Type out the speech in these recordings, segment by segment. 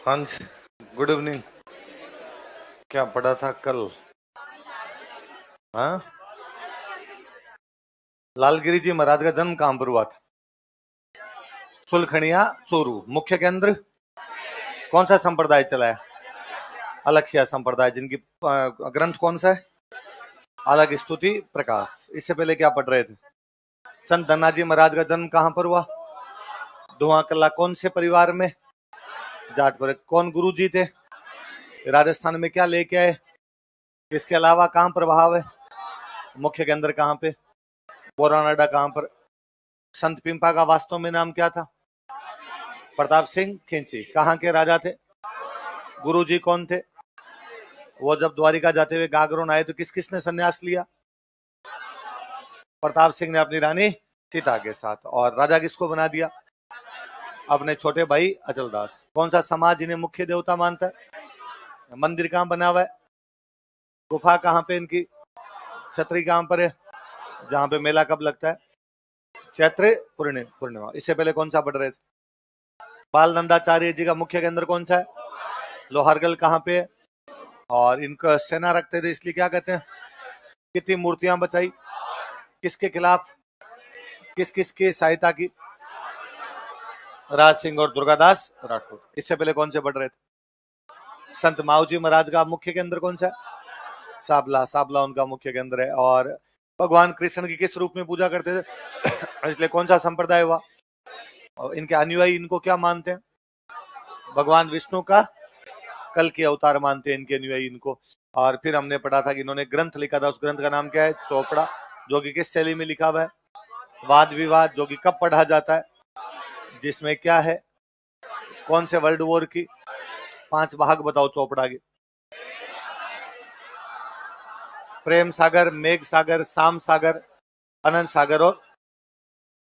हाँ जी, good evening. क्या पढ़ा था कल? हाँ, लालगिरी जी महाराज का जन्म कहां पर हुआ था? सुलखनिया चोरू। मुख्य केंद्र कौन सा संप्रदाय चला है? अलख्या संप्रदाय। जिनकी ग्रंथ कौन सा है? अलग स्तुति प्रकाश। इससे पहले क्या पढ़ रहे थे? संत धन्नाजी महाराज का जन्म कहां पर हुआ? धुआं कला। कौन से परिवार में? जाट पर। कौन गुरु जी थे? राजस्थान में क्या लेके आए? इसके अलावा कहां प्रभाव है? मुख्य केंद्र कहां पे? बोरानाडा कहां पर? संत पिंपा का वास्तव में नाम क्या था? प्रताप सिंह खिंची। कहां के राजा थे? गुरु जी कौन थे? वो जब द्वारिका जाते हुए गागरोन आए तो किस किसने संन्यास लिया? प्रताप सिंह ने अपनी रानी सीता के साथ। और राजा किसको बना दिया? अपने छोटे भाई अचलदास। कौन सा समाज इन्हें मुख्य देवता मानता है? मंदिर कहाँ बना हुआ है? गुफा कहाँ पे इनकी? छतरी कहाँ पर है? जहाँ पे मेला कब लगता है? चैत्र पूर्णिमा। इससे पहले कौन सा पढ़ रहे थे? बाल नंदाचार्य जी का मुख्य केंद्र कौन सा है? लोहारगल कहाँ पे है? और इनका सेना रखते थे इसलिए क्या कहते हैं? कितनी मूर्तियां बचाई? किसके खिलाफ? किस किस की सहायता की? राज सिंह और दुर्गादास राठौर। इससे पहले कौन से पढ़ रहे थे? संत माऊजी महाराज का मुख्य केंद्र कौन सा है? साबला। साबला उनका मुख्य केंद्र है। और भगवान कृष्ण की किस रूप में पूजा करते थे? इसलिए कौन सा संप्रदाय हुआ? और इनके अनुयायी इनको क्या मानते हैं? भगवान विष्णु का कल के अवतार मानते हैं इनके अनुयायी इनको। और फिर हमने पढ़ा था कि इन्होंने ग्रंथ लिखा था। उस ग्रंथ का नाम क्या है? चोपड़ा। जो कि किस शैली में लिखा हुआ है? वाद विवाद। जो कि कब पढ़ा जाता है? जिसमें क्या है? कौन से वर्ल्ड वॉर की 5 भाग बताओ चोपड़ा के। प्रेम सागर, मेघ सागर, शाम सागर, अनंत सागर और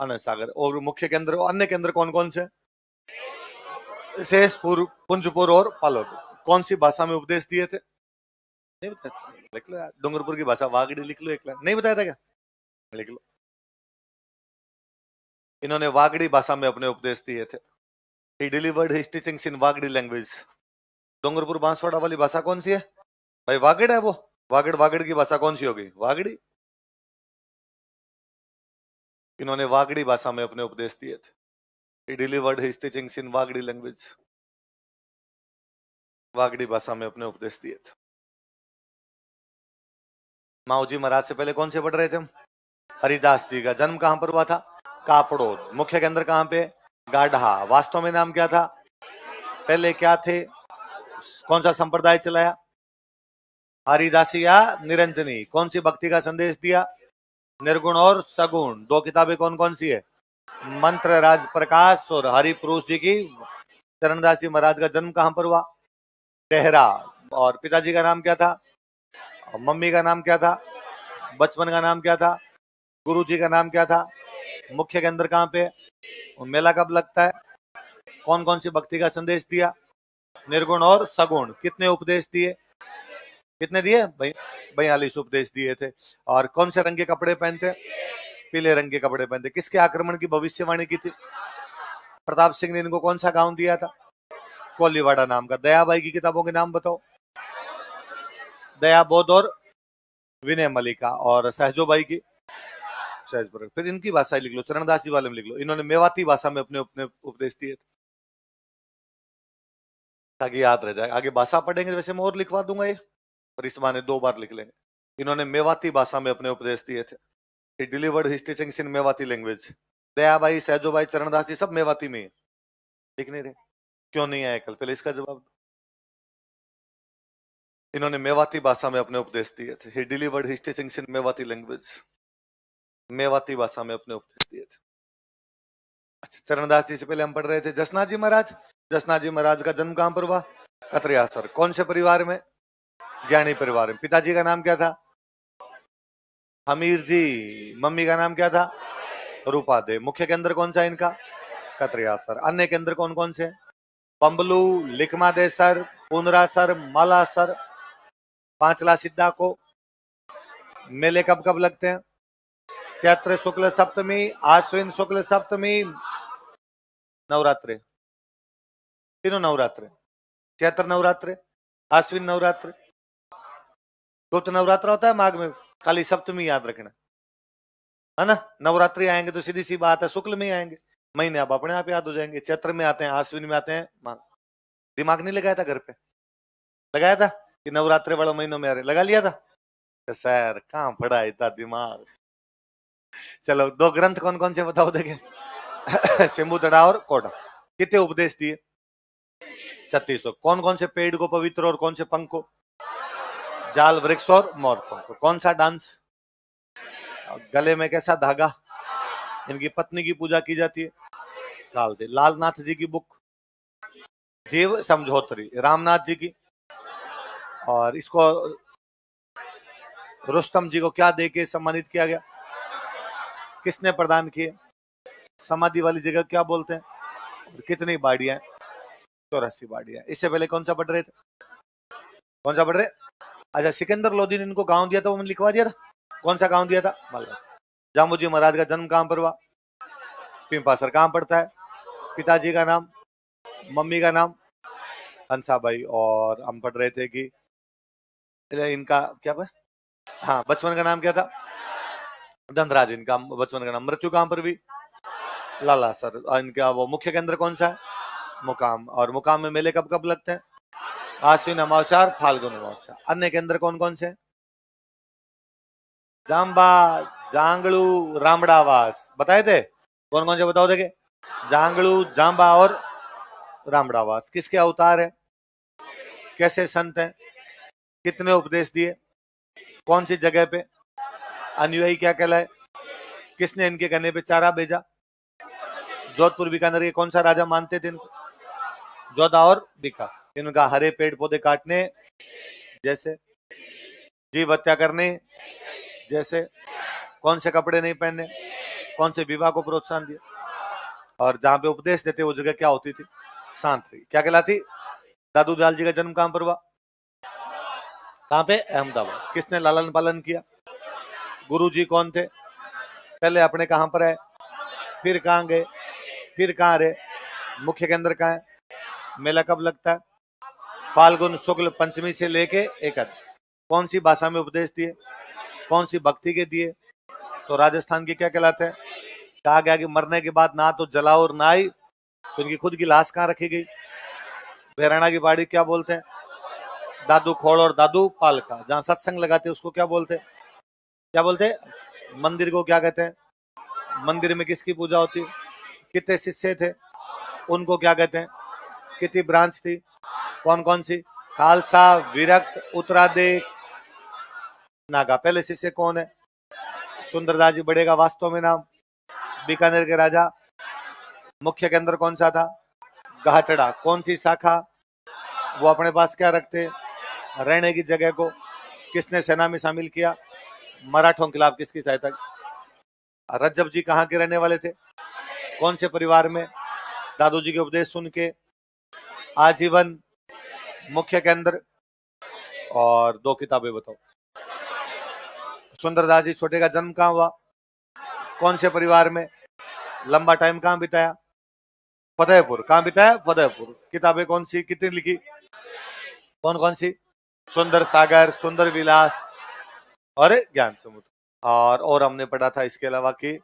अनंत सागर। और मुख्य केंद्र अन्य केंद्र कौन कौन से? शेषपुर, पुंजपुर और पालोद। कौन सी भाषा में उपदेश दिए थे? नहीं बताया? लिख लो यार। डूंगरपुर की भाषा वागड़ी लिख लो एक लाइन। नहीं बताया था क्या? लिख लो। इन्होंने वागड़ी भाषा में अपने उपदेश दिए थे। He delivered his teachings in Wagdi language. Dungarpur Banswara वाली भाषा कौन सी है भाई? वागड़ है वो। वागड़ वागड़ की भाषा कौन सी होगी? वागड़ी। इन्होंने वागड़ी भाषा में अपने उपदेश दिए थे। He delivered his teachings in Wagdi language. Wagdi भाषा में अपने उपदेश दिए थे। माऊजी महाराज से पहले कौन से पढ़ रहे थे हम? हरिदास जी का जन्म कहां पर हुआ था? कापड़ोद। मुख्य केंद्र कहां पे? गाढ़ा। वास्तव में नाम क्या था? पहले क्या थे? कौन सा संप्रदाय चलाया? हरिदासी या निरंजनी। कौन सी भक्ति का संदेश दिया? निर्गुण और सगुण। 2 किताबें कौन कौन सी है? मंत्र राज प्रकाश और हरिपुरुष जी की। चरणदास जी महाराज का जन्म कहां पर हुआ? देहरा। और पिताजी का नाम क्या था? और मम्मी का नाम क्या था? बचपन का नाम क्या था? गुरु जी का नाम क्या था? मुख्य केंद्र कहां पे? मेला कब लगता है? कौन कौन सी भक्ति का संदेश दिया? निर्गुण और सगुण। कितने उपदेश दिए? कितने दिए भाई? 42 उपदेश दिए थे। और कौन से रंग के कपड़े पहनते? पीले रंग के कपड़े पहनते। किसके आक्रमण की भविष्यवाणी की थी? प्रताप सिंह ने इनको कौन सा गांव दिया था? कोलीवाड़ा नाम का। दयाबाई की किताबों के नाम बताओ। दया बोध और विनय मलिका। और सहजोबाई की सहजपुर। फिर इनकी भाषा लिख लो। चरणदास जी वाले में लिख लो। इन्होंने मेवाती भाषा में अपने अपने उपदेश दिए थे ताकि याद रह जाए। आगे भाषा पढ़ेंगे वैसे मैं और लिखवा दूंगा ये, पर इस बहाने 2 बार लिख लेंगे। इन्होंने मेवाती भाषा में अपने उपदेश दिए थे। He delivered his teachings in Mewati language. Dayabai, Sahjobai, Charandas ji सब मेवाती में है। लिख नहीं रहे? क्यों नहीं आए कल? पहले इसका जवाब। इन्होंने मेवाती भाषा में अपने उपदेश दिए थे। He delivered his teachings in Mewati language. Mewati भाषा में अपने उपदेश दिए थे। अच्छा, चरणदास जी से पहले हम पढ़ रहे थे जसनाथ जी महाराज। जसनाथ जी महाराज का जन्म कहां पर हुआ? कतरियासर। कौन से परिवार में? ज्ञानी परिवार में। पिताजी का नाम क्या था? हमीर जी। मम्मी का नाम क्या था? रूपा दे। मुख्य केंद्र कौन सा इनका? कतरियासर। अन्य केंद्र कौन कौन से? पंबलू, लिखमादेसर, पुनरासर, मालासर, पांचला सिद्धा को। मेले कब कब लगते हैं? चैत्र शुक्ल सप्तमी, आश्विन शुक्ल सप्तमी, नवरात्रे। तीनों नवरात्रे। चैत्र नवरात्र, आश्विन नवरात्र, गुप्त नवरात्र होता है माघ में, खाली सप्तमी याद रखना है ना। नवरात्रि आएंगे तो सीधी सी बात है शुक्ल में ही आएंगे, महीने आप अपने आप याद हो जाएंगे। चैत्र में आते हैं, आश्विन में आते हैं, दिमाग नहीं लगाया था घर पे, लगाया था कि नवरात्रि वाले महीनों में आ रहे, लगा लिया था तो सर कहाँ पड़ा इतना दिमाग। चलो दो ग्रंथ कौन कौन से बताओ देखे। शंभुतड़ा और कोटा। कितने उपदेश दिए? 3600। कौन कौन से पेड़ को पवित्र और कौन से पंख को? जाल, वृक्ष और मोर पंख। कौन सा डांस? गले में कैसा धागा? इनकी पत्नी की पूजा की जाती है, काल दे। लालनाथ जी की बुक जीव समझोतरी, रामनाथ जी की। और इसको रुस्तम जी को क्या देके सम्मानित किया गया? किसने प्रदान किए? समाधि वाली जगह क्या बोलते हैं? कितनी बाड़ियां? 84 बाड़ियां। इससे पहले कौन सा पढ़ रहे थे? कौन सा पढ़ रहे? अच्छा, सिकंदर लोधी ने इनको गांव दिया था, वो मैंने लिखवा दिया था। कौन सा गांव दिया था? मालवा। जामू जी महाराज का जन्म कहां पर हुआ? पिंपासर। कहां पड़ता है? पिताजी का नाम, मम्मी का नाम? हंसाबाई। और हम पढ़ रहे थे कि इनका क्या था? हाँ, बचपन का नाम क्या था? धनराज। इनका बचपन का नाम। मृत्यु कहां पर हुई? लाला सर। इनका वो मुख्य केंद्र कौन सा है? मुकाम। और मुकाम में मेले कब कब लगते हैं? आश्विन अमावस्या और फाल्गुन अमावस्या। अन्य केंद्र कौन कौन से? जाम्बा, जांगलू, रामड़ावास। बताए थे कौन कौन से? बताओ देखे। जांगलू, जाम्बा और रामड़ावास। किसके अवतार है? कैसे संत हैं? कितने उपदेश दिए? कौन सी जगह पे? अनुयायी क्या कहलाए? किसने इनके कहने पे चारा भेजा? जोधपुर बीकानेर के कौन सा राजा मानते थे इनको? जोधा और बीका। इनका हरे पेड़ पौधे काटने जैसे, जीव हत्या करने जैसे, कौन से कपड़े नहीं पहनने, कौन से विवाह को प्रोत्साहन दिया, और जहां पे उपदेश देते वो जगह क्या होती थी? सांतरी। क्या कहलाती? दादू दयाल जी का जन्म कहां पर हुआ? कहां पे? अहमदाबाद। किसने लालन पालन किया? गुरु जी कौन थे? पहले अपने कहां पर है, फिर कहां गए, फिर कहां रहे, मुख्य केंद्र कहां है, मेला कब लगता है? फाल्गुन शुक्ल पंचमी से लेके एकद। कौन सी भाषा में उपदेश दिए? कौन सी भक्ति के दिए? तो राजस्थान के क्या कहलाते हैं? कहा गया कि मरने के बाद ना तो जलाओ और ना ही, तो इनकी खुद की लाश कहाँ रखी गई? बहराना की बाड़ी क्या बोलते हैं? दादू खोड़ और दादू पालका। जहाँ सत्संग लगाते हैं उसको क्या बोलते हैं? क्या बोलते हैं? मंदिर को क्या कहते हैं? मंदिर में किसकी पूजा होती है? कितने शिष्य थे? उनको क्या कहते हैं? कितनी ब्रांच थी? कौन कौन सी? खालसा, विरक्त, उत्तराधिक, नागा। पहले शिष्य कौन है? सुंदरदास जी बड़े का वास्तव में नाम? बीकानेर के राजा। मुख्य केंद्र कौन सा था? घाटड़ा। कौन सी शाखा? वो अपने पास क्या रखते? रहने की जगह को। किसने सेना में शामिल किया? मराठों के खिलाफ किसकी सहायता की? रज्जब जी कहाँ के रहने वाले थे? कौन से परिवार में? दादू जी के उपदेश सुन के आजीवन मुख्य केंद्र। और दो किताबें बताओ। सुंदरदास जी छोटे का जन्म कहाँ हुआ? कौन से परिवार में? लंबा टाइम कहाँ बिताया? फतेहपुर। कहाँ बिताया? फतेहपुर। किताबें कौन सी, कितनी लिखी? कौन कौन सी? सुंदर सागर, सुंदर विलास और ज्ञान समुद्र। और हमने पढ़ा था इसके अलावा कि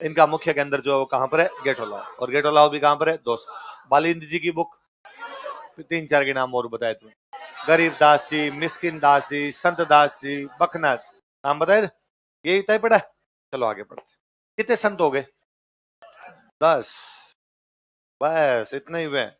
इनका मुख्य केंद्र जो है वो कहाँ पर है? गेटोलाव। और गेटोलाव भी कहाँ पर है? दोस्त। बालिंद जी की बुक, 3-4 के नाम और बताए थे। गरीब दास जी, मिस्किन दास जी, संत दास जी, बखनाथ। नाम बताए थे? यही तय पड़ा है। चलो आगे पढ़ते। कितने संत हो गए? 10। बस इतने ही हुए।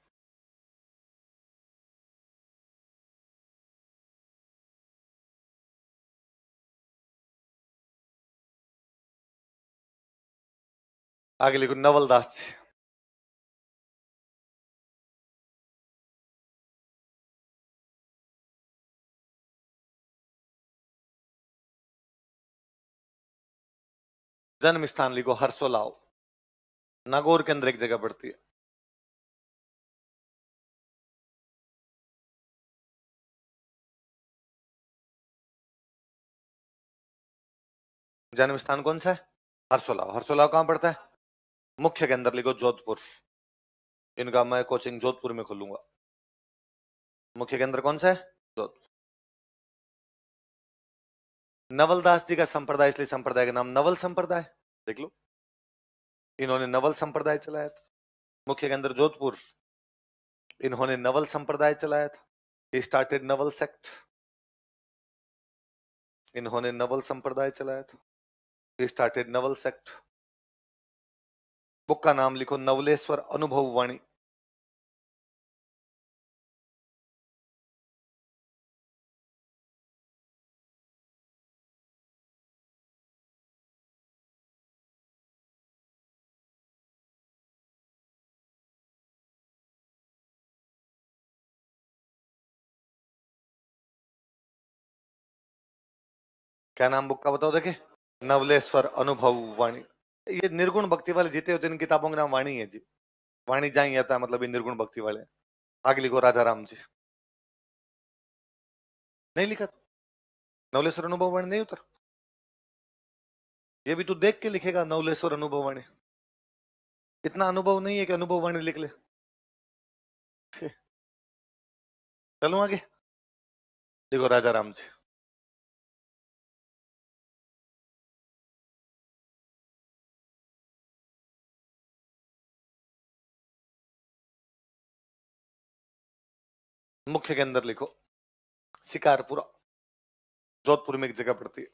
आगे लिखो नवल दास जी। जन्म स्थान लिखो हर्षोलाव, नागौर के अंदर एक जगह पड़ती है। जन्म स्थान कौन सा है? हर्षोलाव। हर्षोलाव कहां पड़ता है? मुख्य केंद्र लिखो जोधपुर। इनका मैं कोचिंग जोधपुर में खोलूंगा। मुख्य केंद्र कौन सा है? जोधपुर। नवलदास जी का संप्रदाय, इसलिए संप्रदाय का नाम नवल संप्रदाय। देख लो, इन्होंने नवल संप्रदाय चलाया था। मुख्य केंद्र जोधपुर, इन्होंने नवल संप्रदाय चलाया था। स्टार्टेड नवल सेक्ट, इन्होंने नवल संप्रदाय चलाया था। Started Naval sect. बुक का नाम लिखो, नवलेश्वर अनुभव वाणी। क्या नाम बुक का बताओ देखे? नवलेश्वर अनुभव वाणी। ये निर्गुण भक्ति वाले जितने होते हैं, इन किताबों का नाम वाणी है जी। वाणी जाएंगे आता है, मतलब ये निर्गुण भक्ति वाले। आगे लिखो राजा राम जी। नहीं लिखा? नवलेश्वर अनुभव वाणी नहीं उतर? ये भी तू देख के लिखेगा, नवलेश्वर अनुभव वाणी। इतना अनुभव नहीं है कि अनुभव वाणी लिख ले। चलो आगे, देखो राजा राम जी। मुख्य के अंदर लिखो, शिकारपुरा, जोधपुर में एक जगह पड़ती है।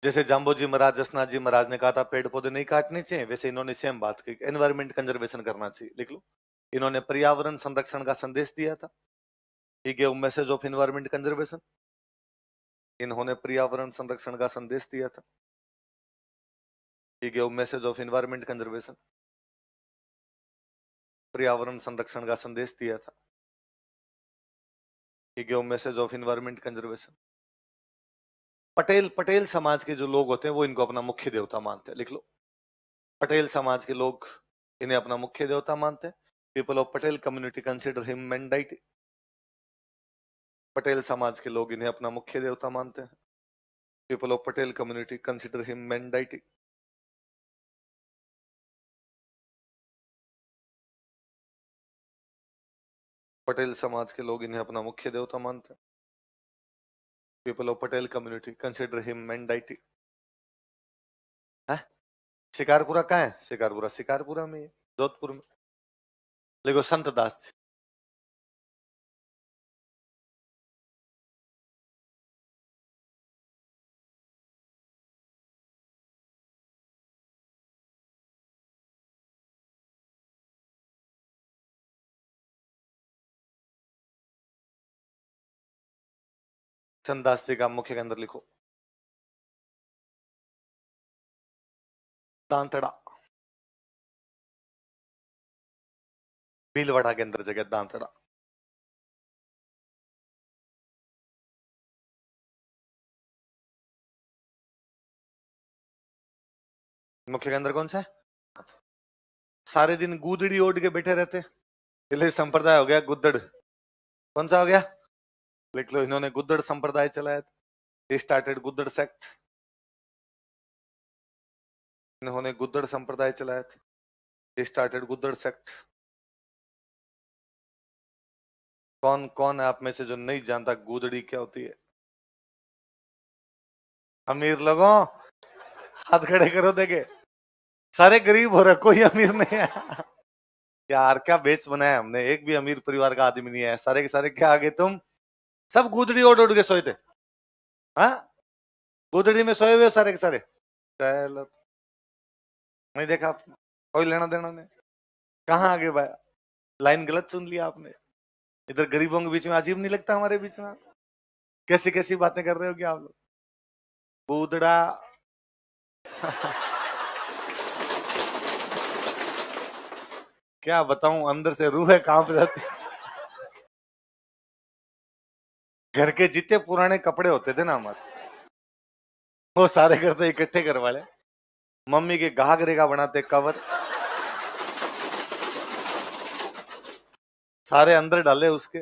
जैसे जाम्बोजी महाराज, जसनाथ जी महाराज ने कहा था पेड़ पौधे नहीं काटने चाहिए, वैसे इन्होंने सेम बात की, एनवायरमेंट कंजर्वेशन करना चाहिए। लिख लो, इन्होंने पर्यावरण संरक्षण का संदेश दिया था। He gave message of environment conservation. इन्होंने पर्यावरण संरक्षण का संदेश दिया था। He gave message of environment conservation, पर्यावरण संरक्षण का संदेश दिया था। He gave message of environment conservation. Patel समाज के जो लोग होते हैं वो इनको अपना मुख्य देवता मानते हैं। लिख लो, पटेल समाज के लोग इन्हें अपना मुख्य देवता मानते हैं। People of Patel community consider him main deity. Patel समाज के लोग इन्हें अपना मुख्य देवता मानते हैं। People of Patel community consider him main deity. Patel समाज के लोग इन्हें अपना मुख्य देवता मानते हैं। People of Patel community consider him main deity. Shikarpura कहाँ है? शिकारपुरा में, जोधपुर में। देखो संत दास जी। संत दास जी का मुख्य के अंदर लिखो, दांतड़ा, भीलवाड़ा के अंदर जगह दांतड़ा। मुख्य के अंदर कौन सा है? सारे दिन गूदड़ी ओढ़ के बैठे रहते, इसलिए संप्रदाय हो गया गुद्दड़। कौन सा हो गया? लिख लो, इन्होंने गुद्दड़ संप्रदाय चलाया था। Started Guddad sect. इन्होंने गुद्दड़ संप्रदाय चलाया था। Started Guddad sect. कौन कौन है आप में से जो नहीं जानता गूदड़ी क्या होती है? अमीर लोगों हाथ खड़े करो, देखे सारे गरीब हो रहे, कोई अमीर नहीं है। यार क्या बेच बनाया हमने, एक भी अमीर परिवार का आदमी नहीं है। सारे के सारे क्या आगे तुम सब गूदड़ी ओढ़ ओढ़ के सोए थे। हाँ, गूदड़ी में सोए हुए सारे के सारे। चलो, नहीं देखा आपने, कोई लेना देना नहीं। कहाँ आगे भाई, लाइन गलत चुन लिया आपने। इधर गरीबों के बीच में अजीब नहीं लगता हमारे बीच में? कैसी कैसी बातें कर रहे हो क्या आप लोग? बूदड़ा। क्या बताऊं, अंदर से रूह है कांप जाती। घर के जितने पुराने कपड़े होते थे ना हमारे, वो सारे करते इकट्ठे करवा ले। मम्मी के घाघरे का बनाते कवर, सारे अंदर डाले उसके।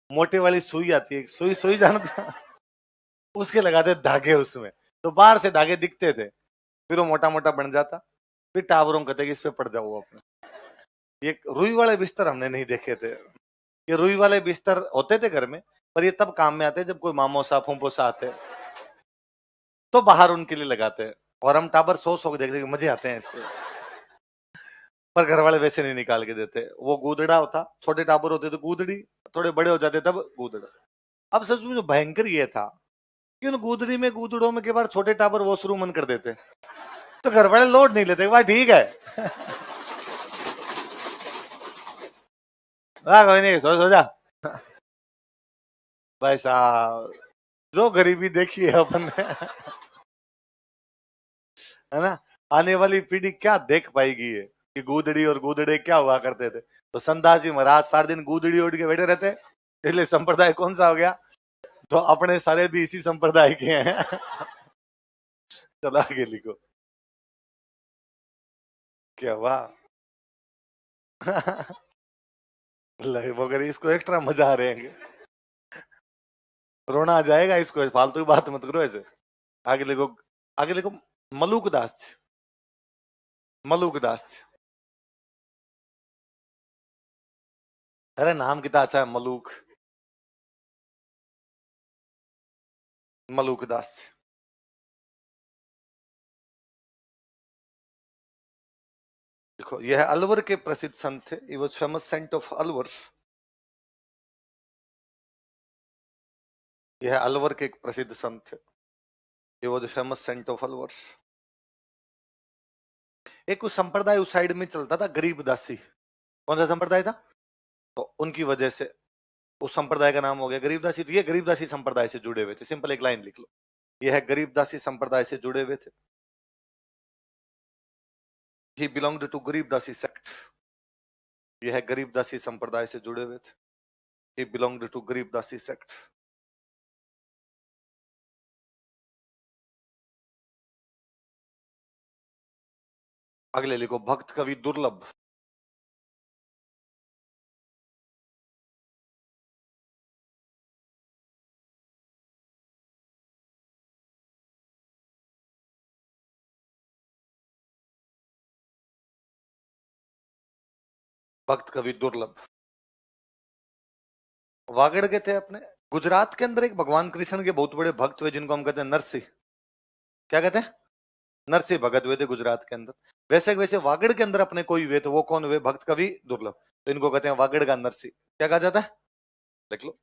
मोटे वाली सुई आती है, सुई सुई जानते, उसके लगाते धागे उसमें, तो बाहर से धागे दिखते थे, फिर वो मोटा मोटा बन जाता। फिर टावरों कहते कि इस पे पड़ जाओ अपने। ये रुई वाले बिस्तर हमने नहीं देखे थे। ये रुई वाले बिस्तर होते थे घर में, पर ये तब काम में आते जब कोई मामो सा फूफो सा आते तो बाहर उनके लिए लगाते हैं, और हम टाबर सो सो के देखते कि मजे आते हैं इससे। पर घर वाले वैसे नहीं निकाल के देते। वो गूदड़ा होता, छोटे टाबर होते तो गूदड़ी, थोड़े बड़े हो जाते तब गूदड़ा। अब सच में जो भयंकर ये था कि उन गूदड़ी में गूदड़ों में के बार छोटे टाबर वॉशरूम मन कर देते, तो घर वाले लोड नहीं लेते, भाई ठीक है। कोई नहीं, सो जा। भाई साहब, जो गरीबी देखी है अपन ने, है ना, आने वाली पीढ़ी क्या देख पाएगी ये कि गूदड़ी और गूदड़े क्या हुआ करते थे। तो संदास जी महाराज सारे दिन गूदड़ी ओढ़ के बैठे रहते, इसलिए संप्रदाय कौन सा हो गया, तो अपने सारे भी इसी संप्रदाय के हैं। चलो आगे लिखो। क्या वाह। मगर इसको एक्स्ट्रा मजा आ रहे हैं, रोना आ जाएगा इसको, फालतू की बात मत करो ऐसे। आगे लिखो, आगे लिखो। मलूक दास, मलूक दास। अरे नाम कितना अच्छा है, मलूक, मलूक दास। देखो यह है अलवर के प्रसिद्ध संत थे, he was famous saint of Alwar. यह अलवर के एक प्रसिद्ध संत थे, he was famous saint of Alwar. एक उस संप्रदाय उस साइड में चलता था, गरीब दासी। कौन सा संप्रदाय था, तो उनकी वजह से उस संप्रदाय का नाम हो गया गरीबदासी। तो ये गरीबदासी संप्रदाय से जुड़े हुए थे, सिंपल एक लाइन लिख लो, ये है गरीबदासी संप्रदाय से जुड़े हुए थे। ही बिलोंग्ड टू गरीबदासी सेक्ट, यह है गरीबदासी संप्रदाय से जुड़े हुए थे। ही बिलोंग्ड टू गरीबदासी सेक्ट। अगले लिखो, भक्त कवि दुर्लभ। भक्त कवि दुर्लभ वागड़ के थे अपने। गुजरात के अंदर एक भगवान कृष्ण के बहुत बड़े भक्त हुए जिनको हम कहते हैं नरसिंह। क्या कहते हैं, नरसिंह भगत हुए थे गुजरात के अंदर। वैसे वैसे वागड़ के अंदर अपने कोई हुए तो वो कौन हुए, भक्त कवि दुर्लभ। तो इनको कहते हैं वागड़ का नरसिंह। क्या कहा जाता है, देख लो,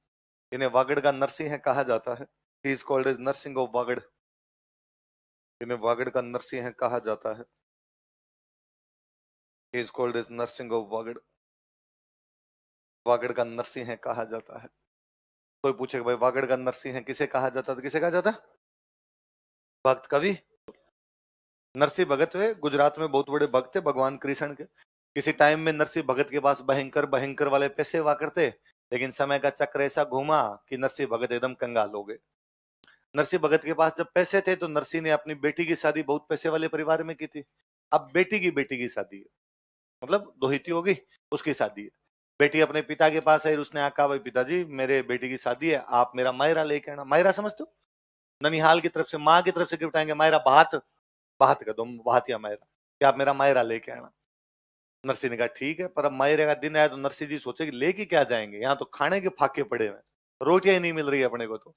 इन्हें वागड़ का नरसिंह कहा जाता है। He is called as Narsingh of Vagad, इन्हें वागड़ का नरसिंह कहा जाता है। He is called as Narsingh of Vagad, Vagad का नरसिंह कहा जाता है। कोई पूछे भाई वागड़ का नरसिंह किसे कहा जाता है, किसे कहा जाता है, भक्त कवि नरसिंह भगत हुए। गुजरात में बहुत बड़े भक्त थे भगवान कृष्ण के। किसी टाइम में नरसिंह भगत के पास भयंकर भयंकर वाले पैसे हुआ करते, लेकिन समय का चक्र ऐसा घूमा कि नरसिंह भगत एकदम कंगाल हो गए। नरसिंह भगत के पास जब पैसे थे तो नरसिंह ने अपनी बेटी की शादी बहुत पैसे वाले परिवार में की थी। अब बेटी की शादी है, मतलब दोहिती होगी, उसकी शादी है। बेटी अपने पिता के पास आई, उसने कहा भाई पिताजी मेरे बेटी की शादी है, आप मेरा मायरा लेके आना। मायरा समझते हो, ननिहाल की तरफ से, माँ की तरफ से गिफ्ट आएंगे, मायरा बात बात कर दो, बात या मायरा, कि आप मेरा मायरा लेके आना। नरसिंह ने कहा ठीक है, पर अब मायरे का दिन आया तो नरसिंह जी सोचे कि लेके क्या जाएंगे, यहाँ तो खाने के फाके पड़े हुए, रोटियां ही नहीं मिल रही है अपने को तो।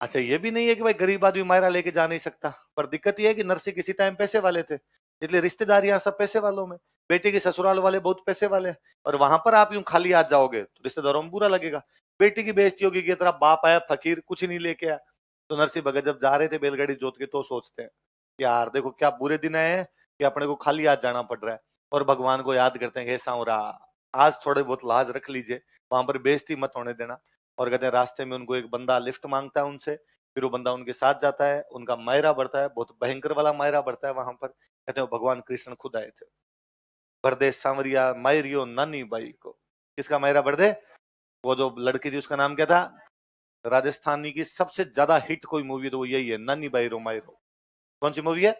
अच्छा ये भी नहीं है कि भाई गरीब आदमी मायरा लेके जा नहीं सकता, पर दिक्कत ये है कि नरसिंह किसी टाइम पैसे वाले थे, इसलिए रिश्तेदार यहाँ सब पैसे वालों में। बेटे के ससुराल वाले बहुत पैसे वाले हैं, और वहां पर आप यूं खाली आ जाओगे तो रिश्तेदारों में बुरा लगेगा। बेटी की बेइज्जती होगी कि तेरा बाप आया फकीर कुछ नहीं लेके आया। तो नरसिंह भगत जब जा रहे थे बैलगाड़ी जोत के तो सोचते हैं यार देखो क्या बुरे दिन आए हैं कि अपने को खाली हाथ जाना पड़ रहा है, और भगवान को याद करते हैं, हे सांवरा आज थोड़े बहुत लाज रख लीजिए, वहां पर बेइज्जती मत होने देना। और कहते हैं रास्ते में उनको एक बंदा लिफ्ट मांगता है उनसे, फिर वो बंदा उनके साथ जाता है, उनका मायरा बढ़ता है, बहुत भयंकर वाला मायरा बढ़ता है वहां पर। कहते हैं भगवान कृष्ण खुद आए थे। बरदे सांवरिया मायरियो नानी बाई को, किसका मायरा बरदे, वो जो लड़की थी उसका नाम क्या था, राजस्थानी की सबसे ज्यादा हिट कोई मूवी तो वो यही है, नानी बाई रो मायरो। कौन सी मूवी है,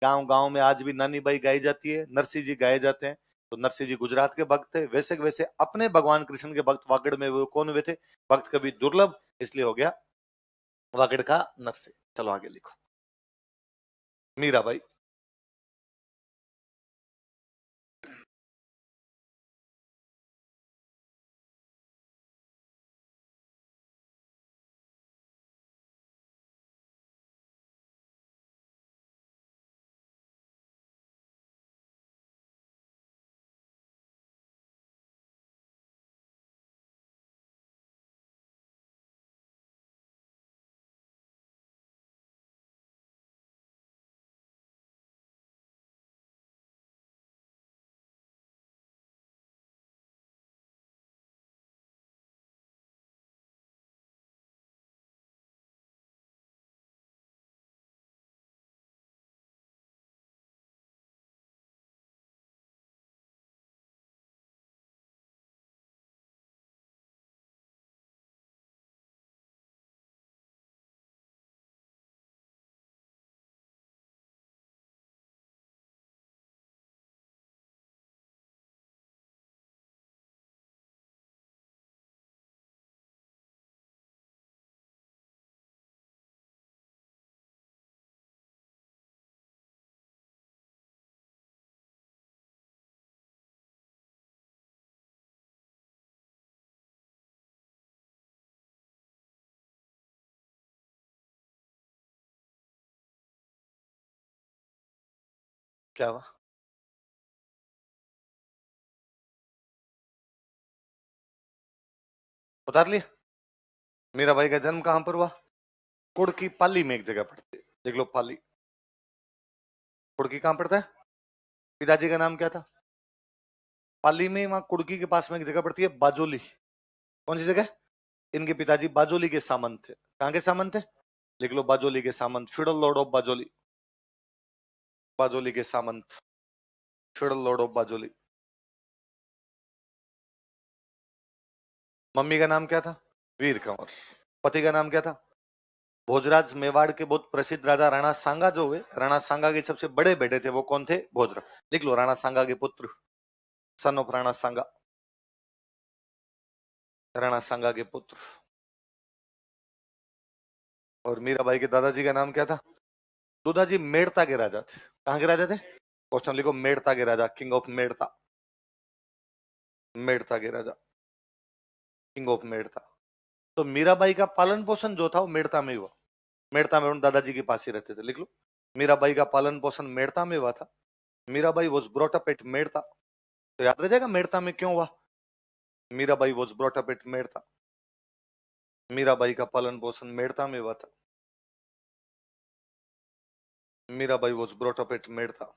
गांव गांव में आज भी नानी बाई गाई जाती है, नरसिंह जी गाए जाते हैं। तो नरसिंह जी गुजरात के भक्त थे, वैसे वैसे अपने भगवान कृष्ण के भक्त वागड़ में वो कौन हुए थे, भक्त कभी दुर्लभ, इसलिए हो गया वागड़ का नरसिंह। चलो आगे लिखो, मीराबाई। क्या हुआ? उतार लिया? मीराबाई का जन्म कहां पर हुआ? कुड़की पाली में एक जगह पड़ती है, देख लो पाली। कुड़की कहां पड़ता है? पिताजी का नाम क्या था? पाली में, वहां कुड़की के पास में एक जगह पड़ती है बाजोली। कौन सी जगह? इनके पिताजी बाजोली के सामंत थे। कहां के सामंत थे? लिख लो, बाजोली के सामंत, फ्यूडल लॉर्ड ऑफ बाजोली। बाजोली के सामंत, फ्यूडल लॉर्ड ऑफ बाजोली। मम्मी का नाम क्या था? वीर कंवर। पति का नाम क्या था? भोजराज। मेवाड़ के बहुत प्रसिद्ध राजा राणा सांगा जो हुए, राणा सांगा के सबसे बड़े बेटे थे, वो कौन थे? भोजराज। लिख लो, राणा सांगा के पुत्र, सन ऑफ राणा सांगा, राणा सांगा के पुत्र। और मीराबाई के दादाजी का नाम क्या था? दादाजी मेड़ता के राजा थे। कहां के राजा थे? क्वेश्चन लिखो, मेड़ता के राजा, किंग ऑफ मेड़ता। मेड़ता के राजा, किंग ऑफ मेड़ता। तो मीराबाई का पालन पोषण जो था वो मेड़ता में हुआ। मेड़ता में दादाजी के पास ही रहते थे। लिख लो, मीराबाई का पालन पोषण मेड़ता में हुआ था। Mirabai was brought up at Merta. तो याद रह जाएगा मेड़ता में क्यों हुआ। Mirabai was brought up at Merta. Mirabai का पालन पोषण मेड़ता में हुआ था। Mirabai was brought up at Merta.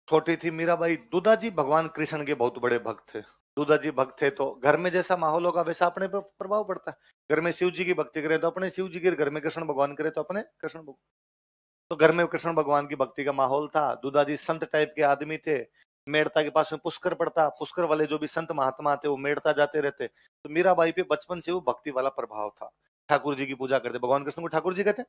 छोटी थी मीराबाई, दुदाजी भगवान कृष्ण के बहुत बड़े भक्त थे। दुदाजी भक्त थे तो घर में जैसा माहौल होगा वैसा अपने पर प्रभाव पड़ता है। घर में शिव जी की भक्ति करें तो अपने शिव जी के, घर में कृष्ण भगवान करे तो अपने कृष्ण भगवान। तो घर में कृष्ण भगवान की भक्ति का माहौल था। दुदाजी संत टाइप के आदमी थे। मेड़ता के पास में पुष्कर पड़ता, पुष्कर वाले जो भी संत महात्मा थे वो मेड़ता जाते रहते। तो मीराबाई पे बचपन से वो भक्ति वाला प्रभाव था। ठाकुर जी की पूजा करते, भगवान कृष्ण को ठाकुर जी कहते।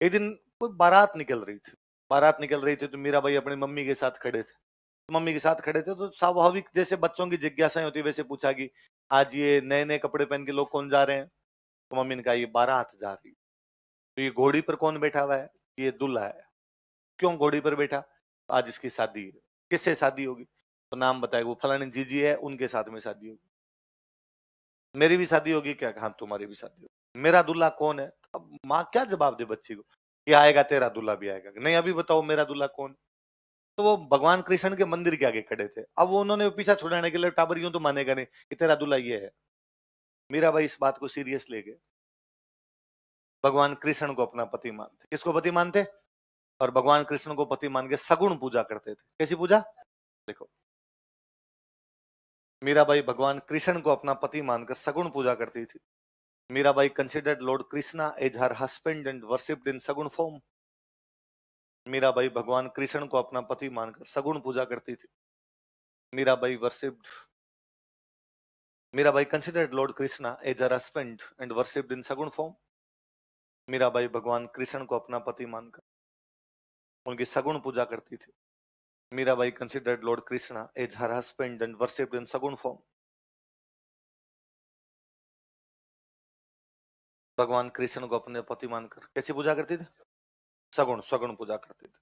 एक दिन कोई बारात निकल रही थी, बारात निकल रही थी तो मीराबाई अपनी मम्मी के साथ खड़े थे। मम्मी के साथ खड़े थे तो स्वाभाविक जैसे बच्चों की जिज्ञासाएं होती वैसे पूछा कि आज ये नए नए कपड़े पहन के लोग कौन जा रहे हैं? तो मम्मी ने कहा ये बारात जा रही। तो ये घोड़ी पर कौन बैठा हुआ है? ये दूल्हा है। क्यों घोड़ी पर बैठा? आज इसकी शादी है। किससे शादी होगी? तो नाम बताए, वो फलाने जीजी है, उनके साथ में शादी होगी। मेरी भी शादी होगी क्या? हाँ तुम्हारी भी शादी होगी। मेरा दूल्हा कौन है? अब माँ क्या जवाब दे बच्ची को? कि आएगा तेरा दूल्हा भी आएगा। नहीं अभी बताओ मेरा दूल्हा कौन? तो वो भगवान कृष्ण के मंदिर के आगे खड़े थे। अब वो उन्होंने पीछा छुड़ाने के लिए, टाबर यूं तो मानेगा नहीं कि तेरा दूल्हा ये है। मीराबाई इस बात को सीरियस ले गए। भगवान कृष्ण को अपना पति मानते। किसको पति मानते? और भगवान कृष्ण को पति मान के सगुण पूजा करते थे। कैसी पूजा? देखो, मीराबाई भगवान कृष्ण को अपना पति मानकर सगुण पूजा करती थी। Mirabai considered lord Krishna as her husband and worshipped in sagun form. Mirabai भगवान कृष्ण को अपना पति मानकर सगुण पूजा करती थी। Mirabai worshipped, Mirabai considered lord Krishna as her husband and worshipped in sagun form. Mirabai भगवान कृष्ण को अपना पति मानकर उनकी सगुण पूजा करती थी। Mirabai considered lord Krishna as her husband and worshipped in sagun form. भगवान कृष्ण को अपने पति मानकर कैसी पूजा करती थी? सगुण, सगुण पूजा करती थी।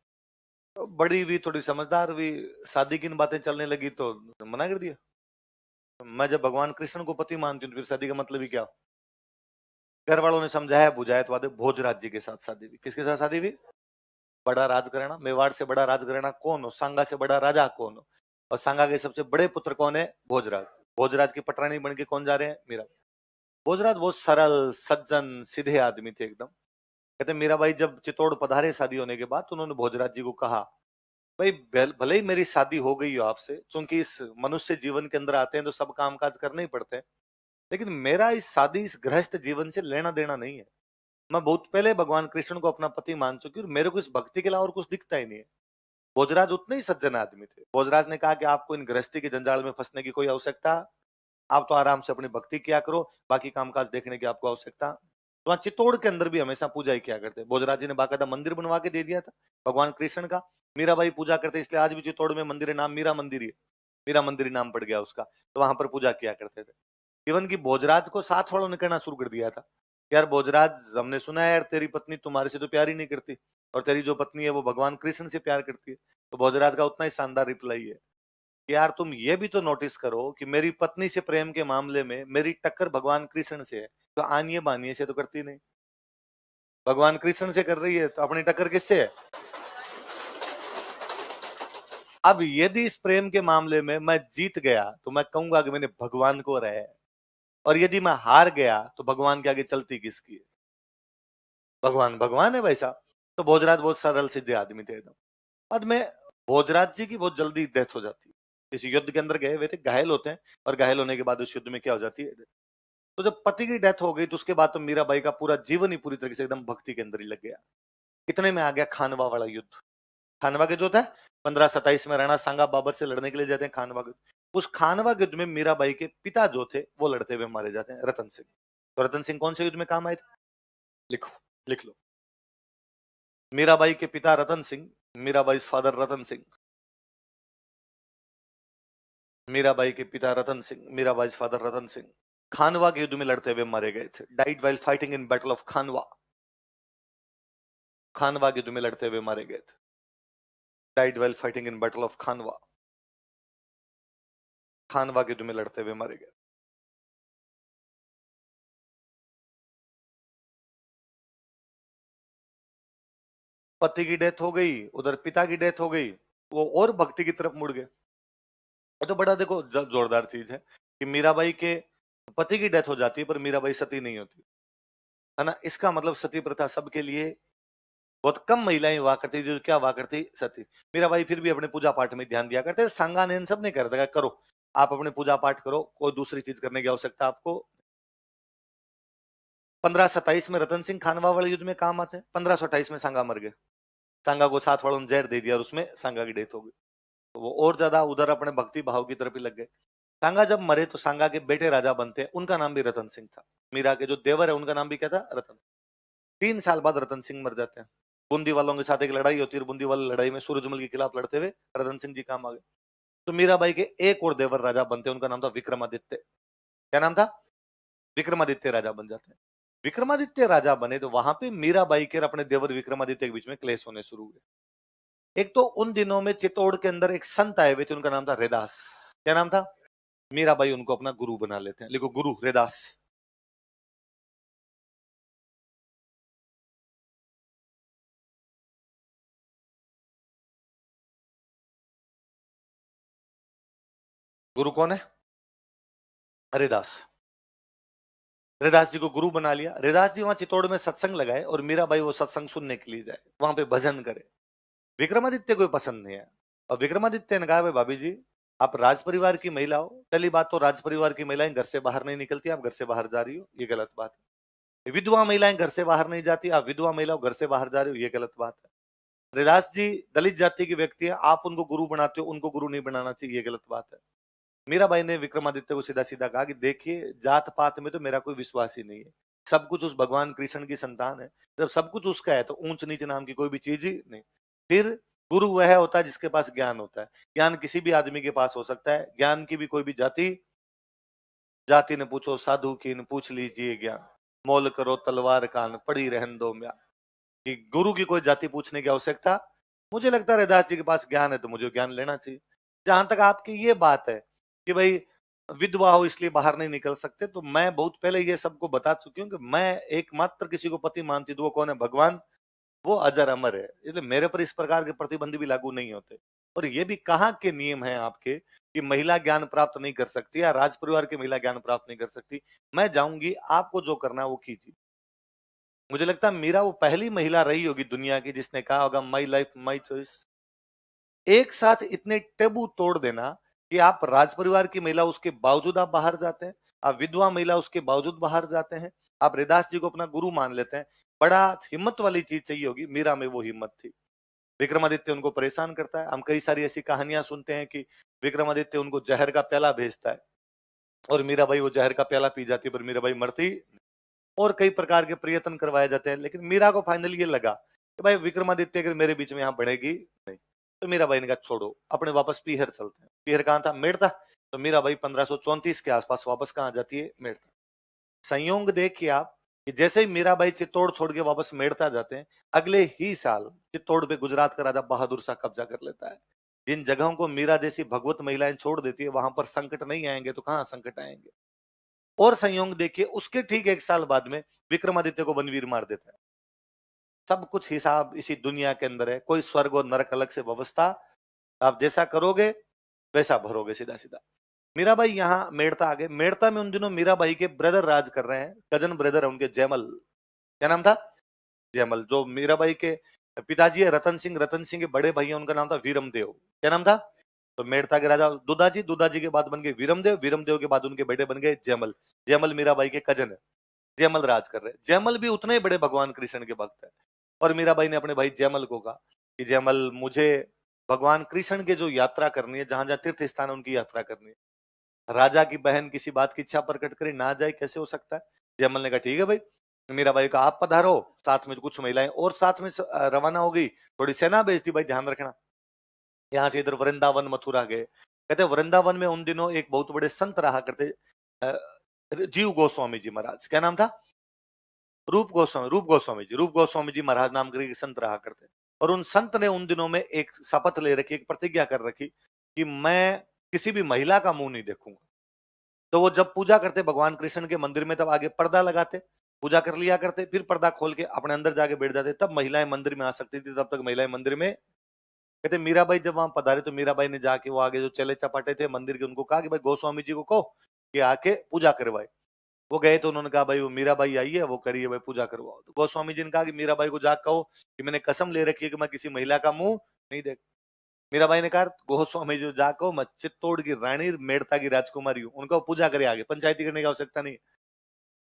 तो बड़ी हुई, थोड़ी समझदार हुई, शादी की बातें चलने लगी तो मना कर दिया। मैं जब भगवान कृष्ण को पति मानती हूँ तो फिर शादी का मतलब ही क्या? घर वालों ने समझाया बुझाया तो बाद भोजराज जी के साथ शादी हुई। किसके साथ शादी हुई? बड़ा राजघराना, मेवाड़ से बड़ा राजघराना कौन हो? सांगा से बड़ा राजा कौन हो? और सांगा के सबसे बड़े पुत्र कौन है? भोजराज। भोजराज की पटरानी बन के कौन जा रहे हैं? मीरा। भोजराज बहुत सरल सज्जन सीधे आदमी थे एकदम। कहते मीराबाई जब चित्तौड़ पधारे शादी होने के बाद तो उन्होंने भोजराज जी को कहा, भाई भले ही मेरी शादी हो गई हो आपसे, क्योंकि इस मनुष्य जीवन के अंदर आते हैं तो सब काम काज करने ही पड़ते हैं, लेकिन मेरा इस शादी, इस गृहस्थ जीवन से लेना देना नहीं है। मैं बहुत पहले भगवान कृष्ण को अपना पति मान चुकी हूँ, मेरे को इस भक्ति के अलावा और कुछ दिखता ही नहीं है। भोजराज उतने ही सज्जन आदमी थे। भोजराज ने कहा कि आपको इन गृहस्थी के जंजाल में फंसने की कोई आवश्यकता, आप तो आराम से अपनी भक्ति किया करो, बाकी कामकाज देखने की आपको आवश्यकता। तो वहां चित्तौड़ के अंदर भी हमेशा पूजा ही किया करते। भोजराज जी ने बाकायदा मंदिर बनवा के दे दिया था भगवान कृष्ण का। मीराबाई पूजा करते, इसलिए आज भी चित्तौड़ में मंदिर है, नाम मीरा मंदिर ही है। मीरा मंदिर ही नाम पड़ गया उसका। तो वहां पर पूजा किया करते थे। इवन की भोजराज को साथ वालों ने कहना शुरू कर दिया था, यार भोजराज, हमने सुना है यार तेरी पत्नी तुम्हारे से तो प्यार ही नहीं करती, और तेरी जो पत्नी है वो भगवान कृष्ण से प्यार करती है। तो भोजराज का उतना ही शानदार रिप्लाई है कि यार तुम ये भी तो नोटिस करो कि मेरी पत्नी से प्रेम के मामले में मेरी टक्कर भगवान कृष्ण से है। तो आनिए बानिए से तो करती नहीं। भगवान कृष्ण से कर रही है तो अपनी टक्कर किससे है? अब यदि इस प्रेम के मामले में मैं जीत गया तो मैं कहूंगा कि मैंने भगवान को हराया है, और यदि मैं हार गया तो भगवान के आगे चलती किसकी है? भगवान भगवान है भाई साहब। तो भोजराज बहुत सरल सीधे आदमी थे एकदम। बाद में भोजराज जी की बहुत जल्दी डेथ हो जाती है। किसी युद्ध के अंदर गए हुए थे, घायल होते हैं, और घायल होने के बाद उस युद्ध में क्या हो जाती है, तो जब पति की डेथ हो गई तो उसके बाद तो मीराबाई का पूरा जीवन ही पूरी तरीके से एकदम भक्ति के अंदर ही लग गया। इतने में आ गया खानवा वाला युद्ध। खानवा के जो था 1527 में राणा सांगा बाबर से लड़ने के लिए जाते हैं खानवा के। उस खानवा के युद्ध में मीराबाई के पिता जो थे वो लड़ते हुए मारे जाते हैं, रतन सिंह। तो रतन सिंह कौन से युद्ध में काम आए थे? लिखो, लिख लो। मीराबाई के पिता रतन सिंह, मीराबाई फादर रतन सिंह। मीराबाई के पिता रतन सिंह, मीराबाई फादर रतन सिंह खानवा के युद्ध में लड़ते हुए मारे गए थे। Died while fighting in battle of Khanwa. Khanwa के युद्ध में लड़ते हुए मारे गए थे। Died while fighting in battle of Khanwa. Khanwa के युद्ध में लड़ते हुए मारे गए। पति की डेथ हो गई, उधर पिता की डेथ हो गई, वो और भक्ति की तरफ मुड़ गए। तो बड़ा देखो जोरदार चीज है कि मीराबाई के पति की डेथ हो जाती है पर मीराबाई सती नहीं होती, है ना। इसका मतलब सती प्रथा सबके लिए, बहुत कम महिलाएं हुआ करती जो क्या हुआ करती, सती। मीराबाई फिर भी अपने पूजा पाठ में ध्यान दिया करते। सांगा ने सब नहीं करता, करो आप अपने पूजा पाठ करो, कोई दूसरी चीज करने की आवश्यकता आपको। 1527 में रतन सिंह खानवा वाले युद्ध में काम आते हैं। 1528 में सांगा मर गए। सांगा को साथ वालों ने जहर दे दिया और उसमें सांगा की डेथ हो गई। तो वो और ज्यादा उधर अपने भक्ति भाव की तरफ ही लग गए। सांगा जब मरे तो सांगा के बेटे राजा बनते हैं, उनका नाम भी रतन सिंह था। मीरा के जो देवर है उनका नाम भी क्या था, रतन। 3 साल बाद रतन सिंह मर जाते हैं। बूंदी वालों के साथ एक लड़ाई होती है, बूंदी वाली लड़ाई में सूरजमल के खिलाफ लड़ते हुए रतन सिंह जी काम आ गए। तो मीराबाई के एक और देवर राजा बनते हैं, उनका नाम था विक्रमादित्य। क्या नाम था? विक्रमादित्य राजा बन जाते हैं। विक्रमादित्य राजा बने तो वहां पे मीराबाई के और अपने देवर विक्रमादित्य के बीच में क्लेश होने शुरू हुए। एक तो उन दिनों में चित्तौड़ के अंदर एक संत आए हुए थे, उनका नाम था रेदास। क्या नाम था? मीराबाई उनको अपना गुरु बना लेते हैं। लिखो, गुरु रेदास। गुरु कौन है? रेदास। रेदास जी को गुरु बना लिया। रेदास जी वहां चित्तौड़ में सत्संग लगाए और मीराबाई वो सत्संग सुनने के लिए जाए, वहां पे भजन करे। विक्रमादित्य को पसंद नहीं है, और विक्रमादित्य ने कहा, भाई भाभी जी आप राज परिवार की महिला हो, पहली बात तो राज परिवार की महिलाएं घर से बाहर नहीं निकलती, आप घर से बाहर जा रही हो, ये गलत बात है। विधवा महिलाएं घर से बाहर नहीं जाती, आप विधवा महिला घर से बाहर जा रही हो, ये गलत बात है। रैदास जी दलित जाति के व्यक्ति है, आप उनको गुरु बनाते हो, उनको गुरु नहीं बनाना चाहिए, ये गलत बात है। मीराबाई ने विक्रमादित्य को सीधा सीधा कहा कि देखिए जात पात में तो मेरा कोई विश्वास ही नहीं है, सब कुछ उस भगवान कृष्ण की संतान है, जब सब कुछ उसका है तो ऊंच नीच नाम की कोई भी चीज ही नहीं। फिर गुरु वह होता है जिसके पास ज्ञान होता है। ज्ञान किसी भी आदमी के पास हो सकता है, ज्ञान की भी कोई भी जाति, जाति ने पूछो साधु की न पूछ लीजिए ज्ञान, मोल करो तलवार कान पड़ी रहन दो म्या। कि गुरु की कोई जाति पूछने की आवश्यकता, मुझे लगता है रैदास जी के पास ज्ञान है तो मुझे ज्ञान लेना चाहिए। जहां तक आपकी ये बात है कि भाई विधवा हो इसलिए बाहर नहीं निकल सकते, तो मैं बहुत पहले ये सबको बता चुकी हूँ कि मैं एकमात्र किसी को पति मानती हूँ, वो कौन है? भगवान। वो अजर अमर है, इसलिए मेरे पर इस प्रकार के प्रतिबंध भी लागू नहीं होते। और ये भी कहाँ के नियम हैं आपके कि महिला ज्ञान प्राप्त नहीं कर सकती या राज परिवार की महिला ज्ञान प्राप्त नहीं कर सकती? मैं जाऊंगी, आपको जो करना है वो कीजिए। मुझे लगता है मीरा वो पहली महिला रही होगी दुनिया की जिसने कहा होगा माई लाइफ माई चॉइस। एक साथ इतने टेबू तोड़ देना कि आप राज परिवार की महिला उसके बावजूद आप बाहर जाते हैं, आप विधवा महिला उसके बावजूद बाहर जाते हैं, आप रैदास जी को अपना गुरु मान लेते हैं। बड़ा हिम्मत वाली चीज चाहिए होगी, मीरा में वो हिम्मत थी। विक्रमादित्य उनको परेशान करता है, हम कई सारी ऐसी कहानियां सुनते हैं कि विक्रमादित्य उनको जहर का प्याला भेजता है और मीराबाई वो जहर का प्याला पी जाती है, पर मीराबाई मरती। और कई प्रकार के प्रयत्न करवाए जाते हैं, लेकिन मीरा को फाइनली ये लगा कि भाई विक्रमादित्य अगर मेरे बीच में यहाँ बढ़ेगी नहीं, तो मीराबाई ने कहा छोड़ो, अपने वापस पीहर चलते हैं। पीहर कहाँ था? मेड़ता। तो मीराबाई 1534 के आसपास वापस कहाँ जाती है? मेड़ता। संयोग देखिए आप कि जैसे ही मीराबाई चित्तौड़ छोड़ के वापस मेड़ता जाते हैं, अगले ही साल चित्तौड़ पे गुजरात का राजा बहादुर शाह कब्जा कर लेता है। जिन जगहों को मीरा जैसी भगवत महिलाएं छोड़ देती है, वहां पर संकट नहीं आएंगे तो कहां संकट आएंगे। और संयोग देखिए, उसके ठीक 1 साल बाद में विक्रमादित्य को बनवीर मार देता है। सब कुछ हिसाब इसी दुनिया के अंदर है, कोई स्वर्ग और नरक अलग से व्यवस्था, आप जैसा करोगे वैसा भरोगे, सीधा सीधा। मीराबाई यहाँ मेड़ता आ गए। मेड़ता में उन दिनों मीराबाई के ब्रदर राज कर रहे हैं, कजन ब्रदर है उनके, जयमल। क्या नाम था? जयमल। जो मीराबाई के पिताजी है रतन सिंह, रतन सिंह के बड़े भाई हैं, उनका नाम था वीरमदेव। क्या नाम था? तो मेड़ता के राजा दुदाजी, दुदाजी के बाद बन गए वीरमदेव, वीरमदेव के बाद उनके बेटे बन गए जयमल। जयमल मीराबाई के कजन है। जयमल राज कर रहे हैं। जयमल भी उतने ही बड़े भगवान कृष्ण के भक्त है। और मीराबाई ने अपने भाई जयमल को कहा कि जयमल, मुझे भगवान कृष्ण के जो यात्रा करनी है, जहां जहां तीर्थ स्थान है उनकी यात्रा करनी है। राजा की बहन किसी बात की इच्छा प्रकट करे, ना जाए, कैसे हो सकता है? जयमल ने कहा ठीक है भाई। मीराबाई का आप पधारो, साथ में कुछ महिलाएं और साथ में रवाना हो गई। थोड़ी सेना भेज दी, भाई ध्यान रखना। यहाँ से इधर वृंदावन मथुरा गए। कहते वृंदावन में उन दिनों एक बहुत बड़े संत रहा करते, जीव गोस्वामी जी महाराज। क्या नाम था? रूप गोस्वामी, रूप गोस्वामी जी, रूप गोस्वामी जी महाराज नाम करके संत रहा करते। और उन संत ने उन दिनों में एक शपथ ले रखी, एक प्रतिज्ञा कर रखी कि मैं किसी भी महिला का मुंह नहीं देखूंगा। तो वो जब पूजा करते भगवान कृष्ण के मंदिर में, तब आगे पर्दा लगाते, पूजा कर लिया करते, फिर पर्दा खोल के अपने अंदर जाके बैठ जाते, तब महिलाएं मंदिर में आ सकती थी। तब तक महिलाएं मंदिर में। कहते मीराबाई जब वहां पधारे तो मीराबाई ने जाके वो आगे जो चले चपाटे थे मंदिर के, उनको कहा कि भाई गोस्वामी जी को कहो कि आके पूजा करवाए। वो गए तो उन्होंने कहा भाई वो मीराबाई आई है, वो करिए भाई, पूजा करवाओ। तो गोस्वामी जी ने कहा कि मीराबाई को जाकर कहो कि मैंने कसम ले रखी है कि मैं किसी महिला का मुंह नहीं देख। मीराबाई ने कहा गोस्वामी जी जाको, मैं चित्तौड़ की रानी, मेड़ता की राजकुमारी हूँ, उनको पूजा करे, आगे पंचायती करने की आवश्यकता नहीं।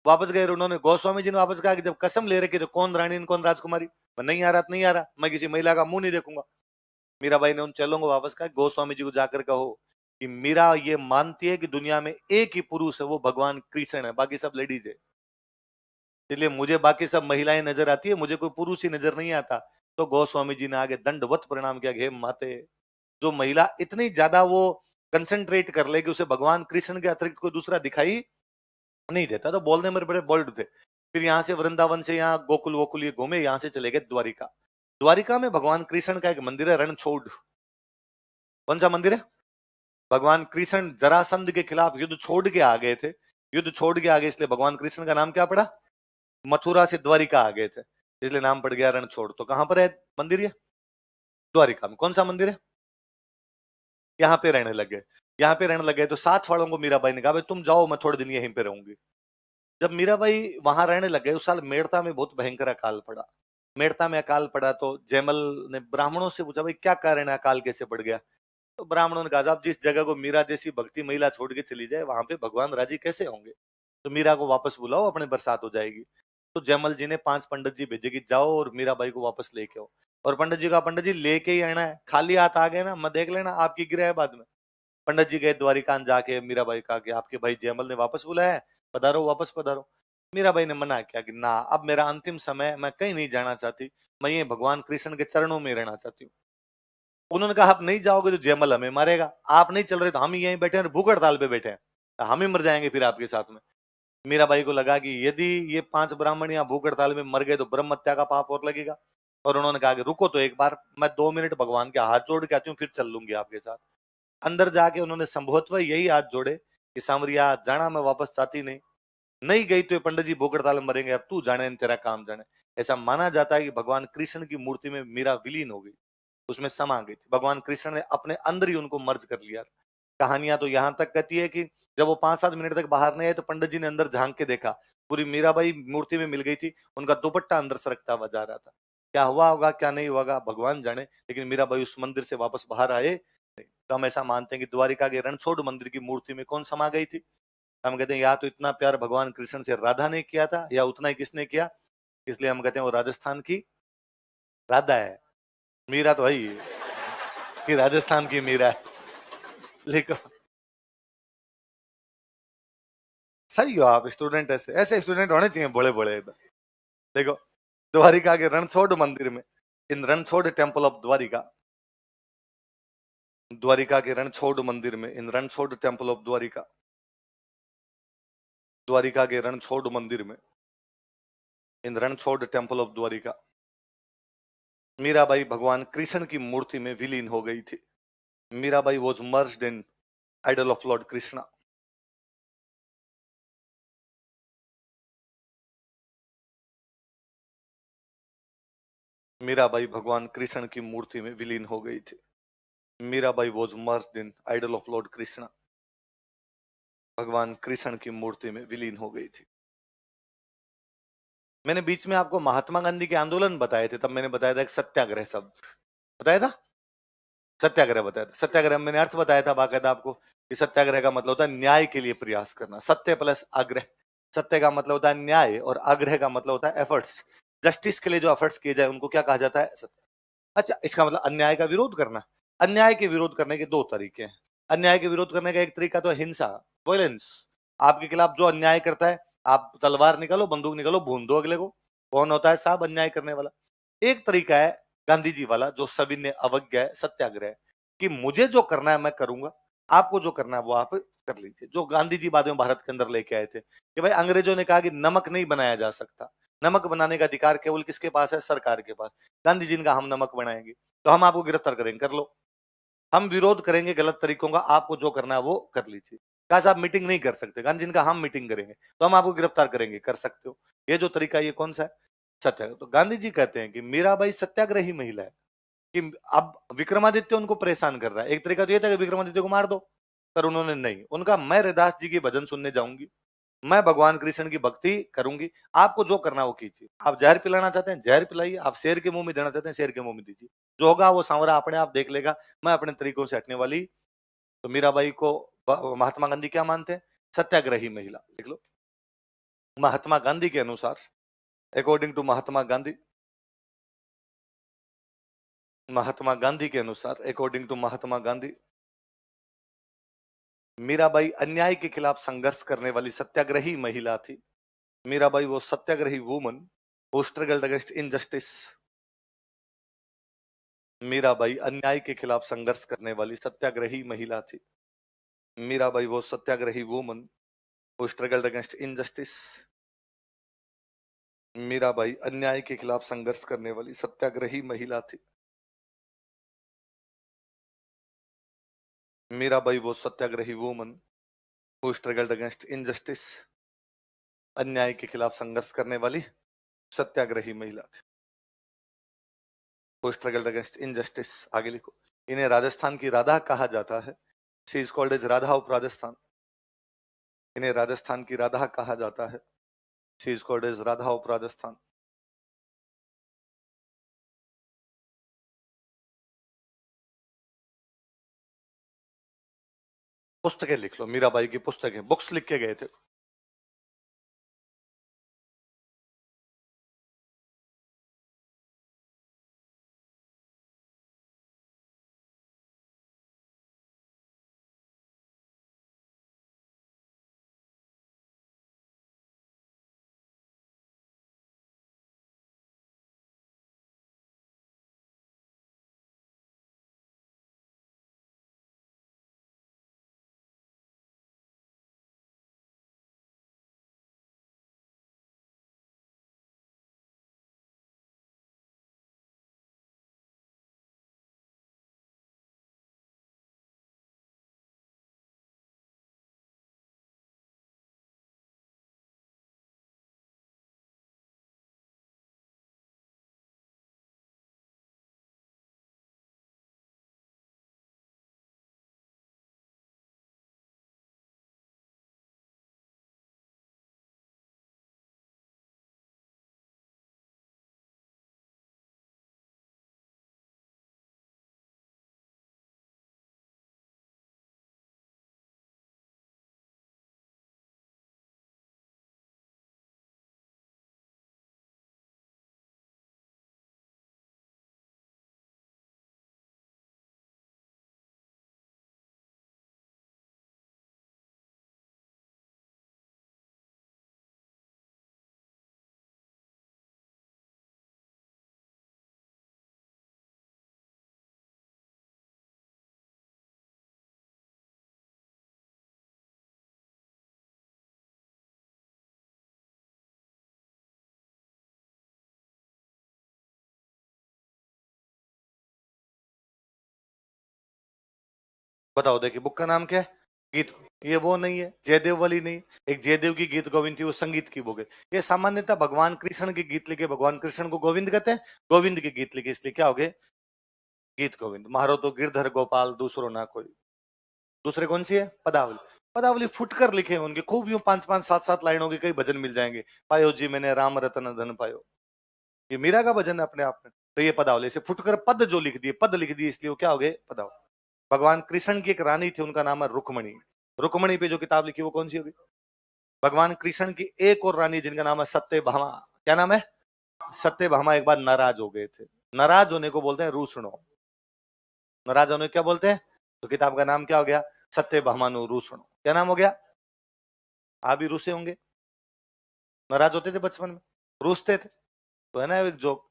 वापस गए उन्होंने, गोस्वामी जी ने वापस कहा कि जब कसम ले रखी तो कौन रानी कौन राजकुमारी? मैं नहीं आ रहा, नहीं आ रहा, मैं किसी महिला का मुंह नहीं देखूंगा। मीराबाई ने उन चेलों को वापस कहा गोस्वामी जी को जाकर कहो कि मीरा ये मानती है कि दुनिया में एक ही पुरुष है, वो भगवान कृष्ण है, बाकी सब लेडीज है। इसलिए मुझे बाकी सब महिलाएं नजर आती है, मुझे कोई पुरुष ही नजर नहीं आता। तो गोस्वामी जी ने आगे दंडवत प्रणाम किया, हे माते, जो महिला इतनी ज्यादा वो कंसंट्रेट कर ले कि उसे भगवान कृष्ण के अतिरिक्त कोई दूसरा दिखाई नहीं देता। तो बोलने में बड़े बोल्ड थे। फिर यहाँ से वृंदावन से यहाँ गोकुल वोकुल ये घूमे, यहाँ से चले गए द्वारिका। द्वारिका में भगवान कृष्ण का एक मंदिर है, रणछोड़। कौन सा मंदिर है? भगवान कृष्ण जरासंध के खिलाफ युद्ध छोड़ के आ गए थे। युद्ध छोड़ के आ गए, इसलिए भगवान कृष्ण का नाम क्या पड़ा? मथुरा से द्वारिका आ गए थे, इसलिए नाम पड़ गया रणछोड़। तो कहां पर है मंदिर ये? द्वारिका में। कौन सा मंदिर है? यहाँ पे रहने लगे। यहाँ पे रहने लगे तो साथ वालों को मीराबाई ने कहा भाई तुम जाओ, मैं थोड़े दिन यहीं पे रहूंगी। जब मीराबाई वहां रहने लगे, उस साल मेड़ता में बहुत भयंकर अकाल पड़ा। मेड़ता में अकाल पड़ा तो जयमल ने ब्राह्मणों से पूछा भाई क्या कारण है, अकाल कैसे पड़ गया? तो ब्राह्मणों ने कहा साहब, जिस जगह को मीरा जैसी भक्ति महिला छोड़ के चली जाए, वहां पे भगवान राजी कैसे होंगे? तो मीरा को वापस बुलाओ, अपने बरसात हो जाएगी। तो जयमल जी ने 5 पंडित जी भेजे कि जाओ और मीराबाई को वापस लेके आओ। और पंडित जी का, पंडित जी लेके ही आना है, खाली हाथ आ गए ना मैं देख लेना, आपकी गिरा है बाद में। पंडित जी गए द्वारिका, जाके मीराबाई कहा कि आपके भाई जयमल ने वापस बुलाया है, पधारो, वापस पधारो। मीराबाई ने मना किया कि ना, अब मेरा अंतिम समय, मैं कहीं नहीं जाना चाहती, मैं ये भगवान कृष्ण के चरणों में रहना चाहती हूँ। उन्होंने कहा आप नहीं जाओगे तो जयमल हमें मारेगा, आप नहीं चल रहे तो हम ही यहीं बैठे हैं, भूख हड़ताल पे बैठे हैं, हम ही मर जाएंगे फिर आपके साथ में। मीराबाई को लगा कि यदि ये 5 ब्राह्मण यहाँ भूख हड़ताल में मर गए तो ब्रह्म हत्या का पाप और लगेगा। और उन्होंने कहा कि रुको तो एक बार, मैं 2 मिनट भगवान के हाथ जोड़ के आती हूँ, फिर चल लूंगी आपके साथ। अंदर जाके उन्होंने संभवतः यही हाथ जोड़े कि सांवरिया, जाना मैं वापस चाहती नहीं, नहीं गई तो ये पंडित जी भूख हड़ताल में मरेंगे, अब तू जाने, तेरा काम जाने। ऐसा माना जाता है कि भगवान कृष्ण की मूर्ति में मीरा विलीन हो गई, उसमें समा गई थी। भगवान कृष्ण ने अपने अंदर ही उनको मर्ज कर लिया। कहानियां तो यहां तक कहती है कि जब वो 5-7 मिनट तक बाहर नहीं आए तो पंडित जी ने अंदर झांक के देखा, पूरी मीराबाई मूर्ति में मिल गई थी, उनका दुपट्टा अंदर सरकता हुआ जा रहा था। क्या हुआ होगा क्या नहीं होगा भगवान जाने, लेकिन मीराबाई उस मंदिर से वापस बाहर आए नहीं। तो हम ऐसा मानते हैं कि द्वारिका के रणछोड़ मंदिर की मूर्ति में कौन समा गई थी? हम कहते हैं या तो इतना प्यार भगवान कृष्ण से राधा ने किया था, या उतना ही किसने किया, इसलिए हम कहते हैं वो राजस्थान की राधा है। मीरा तो है ही कि राजस्थान की मीरा है। लेकिन सही हो आप, स्टूडेंट ऐसे ऐसे स्टूडेंट होने चाहिए, बड़े बड़े। देखो, द्वारिका के रणछोड़ मंदिर में, in Ranchhod temple of Dwarika, Dwarika के रणछोड़ मंदिर में, in Ranchhod temple of Dwarika, Dwarika के रणछोड़ मंदिर में, in Ranchhod temple of Dwarika, Mirabai भगवान कृष्ण की मूर्ति में विलीन हो गई थी। Mirabai was merged in idol of lord Krishna. Mirabai भगवान कृष्ण की मूर्ति में विलीन हो गई थी। Mirabai was merged in idol of lord Krishna. भगवान कृष्ण की मूर्ति में विलीन हो गई थी। मैंने बीच में आपको महात्मा गांधी के आंदोलन बताए थे, तब मैंने बताया था एक सत्याग्रह शब्द बताया था, सत्याग्रह बताया था। सत्याग्रह मैंने अर्थ बताया था बाकायदा आपको कि सत्याग्रह का मतलब होता है न्याय के लिए प्रयास करना। सत्य प्लस आग्रह, सत्य का मतलब होता है न्याय और आग्रह का मतलब होता है एफर्ट्स। जस्टिस के लिए जो एफर्ट्स किए जाए उनको क्या कहा जाता है? सत्य। अच्छा, इसका मतलब अन्याय का विरोध करना। अन्याय के विरोध करने के दो तरीके हैं। अन्याय के विरोध करने का एक तरीका तो है हिंसा, वायलेंस। आपके खिलाफ जो अन्याय करता है, आप तलवार निकालो, बंदूक निकालो, भून दो अगले को। कौन होता है साहब अन्याय करने वाला? एक तरीका है गांधी जी वाला, जो सभी ने अवज्ञा है, सत्याग्रह, कि मुझे जो करना है मैं करूंगा, आपको जो करना है वो आप कर लीजिए। जो गांधी जी बाद में भारत के अंदर लेके आए थे कि भाई अंग्रेजों ने कहा कि नमक नहीं बनाया जा सकता, नमक बनाने का अधिकार केवल किसके पास है? सरकार के पास। गांधी जी ने कहा हम नमक बनाएंगे, तो हम आपको गिरफ्तार करेंगे, कर लो। हम विरोध करेंगे गलत तरीकों का, आपको जो करना है वो कर लीजिए। कहा साहब मीटिंग नहीं कर सकते, गांधी जी ने कहा हम मीटिंग करेंगे, तो हम आपको गिरफ्तार करेंगे, कर सकते हो। ये जो तरीका, ये कौन सा है? सत्याग्रह। तो गांधी जी कहते हैं कि मीराबाई सत्याग्रही महिला है, कि अब विक्रमादित्य उनको परेशान कर रहा है। एक तरीका तो ये था कि विक्रमादित्य को मार दो, पर उन्होंने नहीं। उनका मैं रैदास जी के भजन सुनने जाऊंगी, मैं भगवान कृष्ण की भक्ति करूंगी, आपको जो करना वो कीजिए। आप जहर पिलाना चाहते हैं जहर पिलाइए, आप शेर के मुंह में देना चाहते हैं शेर के मुंह में दीजिए, जो होगा वो सांवरा अपने आप देख लेगा। मैं अपने तरीकों से हटने वाली। तो मीराबाई को महात्मा गांधी क्या मानते हैं? सत्याग्रही महिला। देख लो, महात्मा गांधी के अनुसार, अकॉर्डिंग टू महात्मा गांधी, महात्मा गांधी के अनुसार, अकॉर्डिंग टू महात्मा गांधी, मीराबाई अन्याय के खिलाफ संघर्ष करने वाली सत्याग्रही महिला थी। मीराबाई वो सत्याग्रही woman who struggled against injustice. Mirabai अन्याय के खिलाफ संघर्ष करने वाली सत्याग्रही महिला थी। मीराबाई वो सत्याग्रही woman who struggled against injustice. Mirabai अन्याय के खिलाफ संघर्ष करने वाली सत्याग्रही महिला थी। मीराबाई वो सत्याग्रही woman who struggled against injustice. अन्याय के खिलाफ संघर्ष करने वाली सत्याग्रही महिला थी। Who struggled against injustice. आगे लिखो, इन्हें राजस्थान की राधा कहा जाता है। She is called as Radha of Rajasthan. इन्हें राजस्थान की राधा कहा जाता है। She is called as Radha of Rajasthan. पुस्तकें लिख लो, मीराबाई की पुस्तकें, बुक्स लिख के गए थे। बताओ, देखिए बुक का नाम क्या है? गीत, ये वो नहीं है, जयदेव वाली नहीं। एक जयदेव की गीत गोविंद थी, वो संगीत की हो गई। ये सामान्यतः भगवान कृष्ण के गीत लिखे, भगवान कृष्ण को गोविंद कहते हैं, गोविंद के गीत लिखे, इसलिए क्या हो गए गीत गोविंद। मारो तो गिरधर गोपाल दूसरो ना कोई। दूसरे कौन सी है, पदावली। पदावली फुटकर लिखे हैं उनके, खूब यूं 5-5 7-7 लाइनों के कई भजन मिल जाएंगे। पायो जी मैंने राम रतन धन पायो, ये मीरा का भजन है अपने आप में। तो ये पदावली से फुटकर पद जो लिख दिए, पद लिख दिए, इसलिए वो क्या हो गए पदावली। भगवान कृष्ण की एक रानी थी, उनका नाम है रुक्मणी। रुक्मणी पे जो किताब लिखी वो कौन सी होगी। भगवान कृष्ण की एक और रानी जिनका नाम है सत्यभामा। क्या नाम है, सत्यभामा। एक बार नाराज हो गए थे, नाराज होने को बोलते हैं रूसणो। नाराज होने को क्या बोलते हैं, तो किताब का नाम क्या हो गया, सत्यभामानु रूसणो। क्या नाम हो गया। आप भी रूसे होंगे, नाराज होते थे बचपन में, रूसते थे। तो है ना एक जोक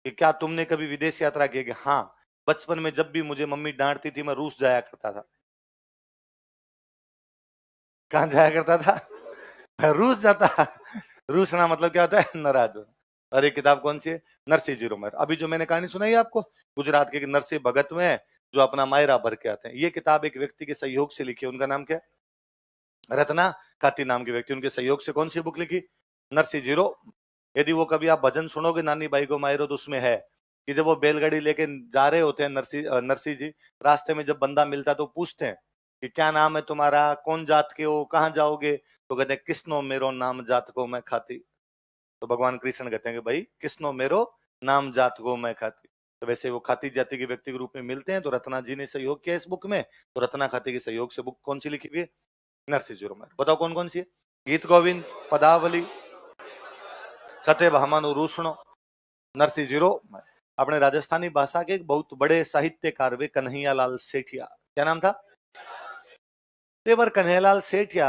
कि क्या तुमने कभी विदेश यात्रा की, हाँ बचपन में जब भी मुझे मम्मी डांटती थी मैं रूस जाया करता था। कहां जाया करता था, मैं रूस जाता। रूसना मतलब क्या होता है, नाराज होना। और ये किताब कौन सी है, नरसिंह जीरो मर। अभी जो मैंने कहानी सुनाई आपको, गुजरात के नरसिंह भगत में है, जो अपना मायरा भर के आते हैं। ये किताब एक व्यक्ति के सहयोग से लिखी है, उनका नाम क्या है, रत्ना खाती नाम के व्यक्ति, उनके सहयोग से कौन सी बुक लिखी, नरसिंह जीरो। यदि वो कभी आप भजन सुनोगे नानी बाई को मायरो, तो उसमें है कि जब वो बैलगाड़ी लेके जा रहे होते हैं नरसिंह जी, रास्ते में जब बंदा मिलता है तो पूछते हैं कि क्या नाम है तुम्हारा, कौन जात के हो, कहाँ जाओगे, तो कहते हैं किसनो मेरो नाम जात को मैं खाती। तो भगवान कृष्ण कहते हैं कि भाई किसनो मेरो नाम जात को मैं खाती। तो वैसे वो खाती जाति के व्यक्ति के रूप में मिलते हैं। तो रत्ना जी ने सहयोग किया इस बुक में, तो रत्ना खाती के सहयोग से बुक कौन सी लिखी हुई है, नरसिंह जीरो मर। बताओ कौन कौन सी है, गीत गोविंद, पदावली, सत्यभामानु रूसणो, नरसिंह जीरो मर। अपने राजस्थानी भाषा के एक बहुत बड़े साहित्यकार वे कन्हैयालाल सेठिया। क्या नाम था, तो बार कन्हैयालाल सेठिया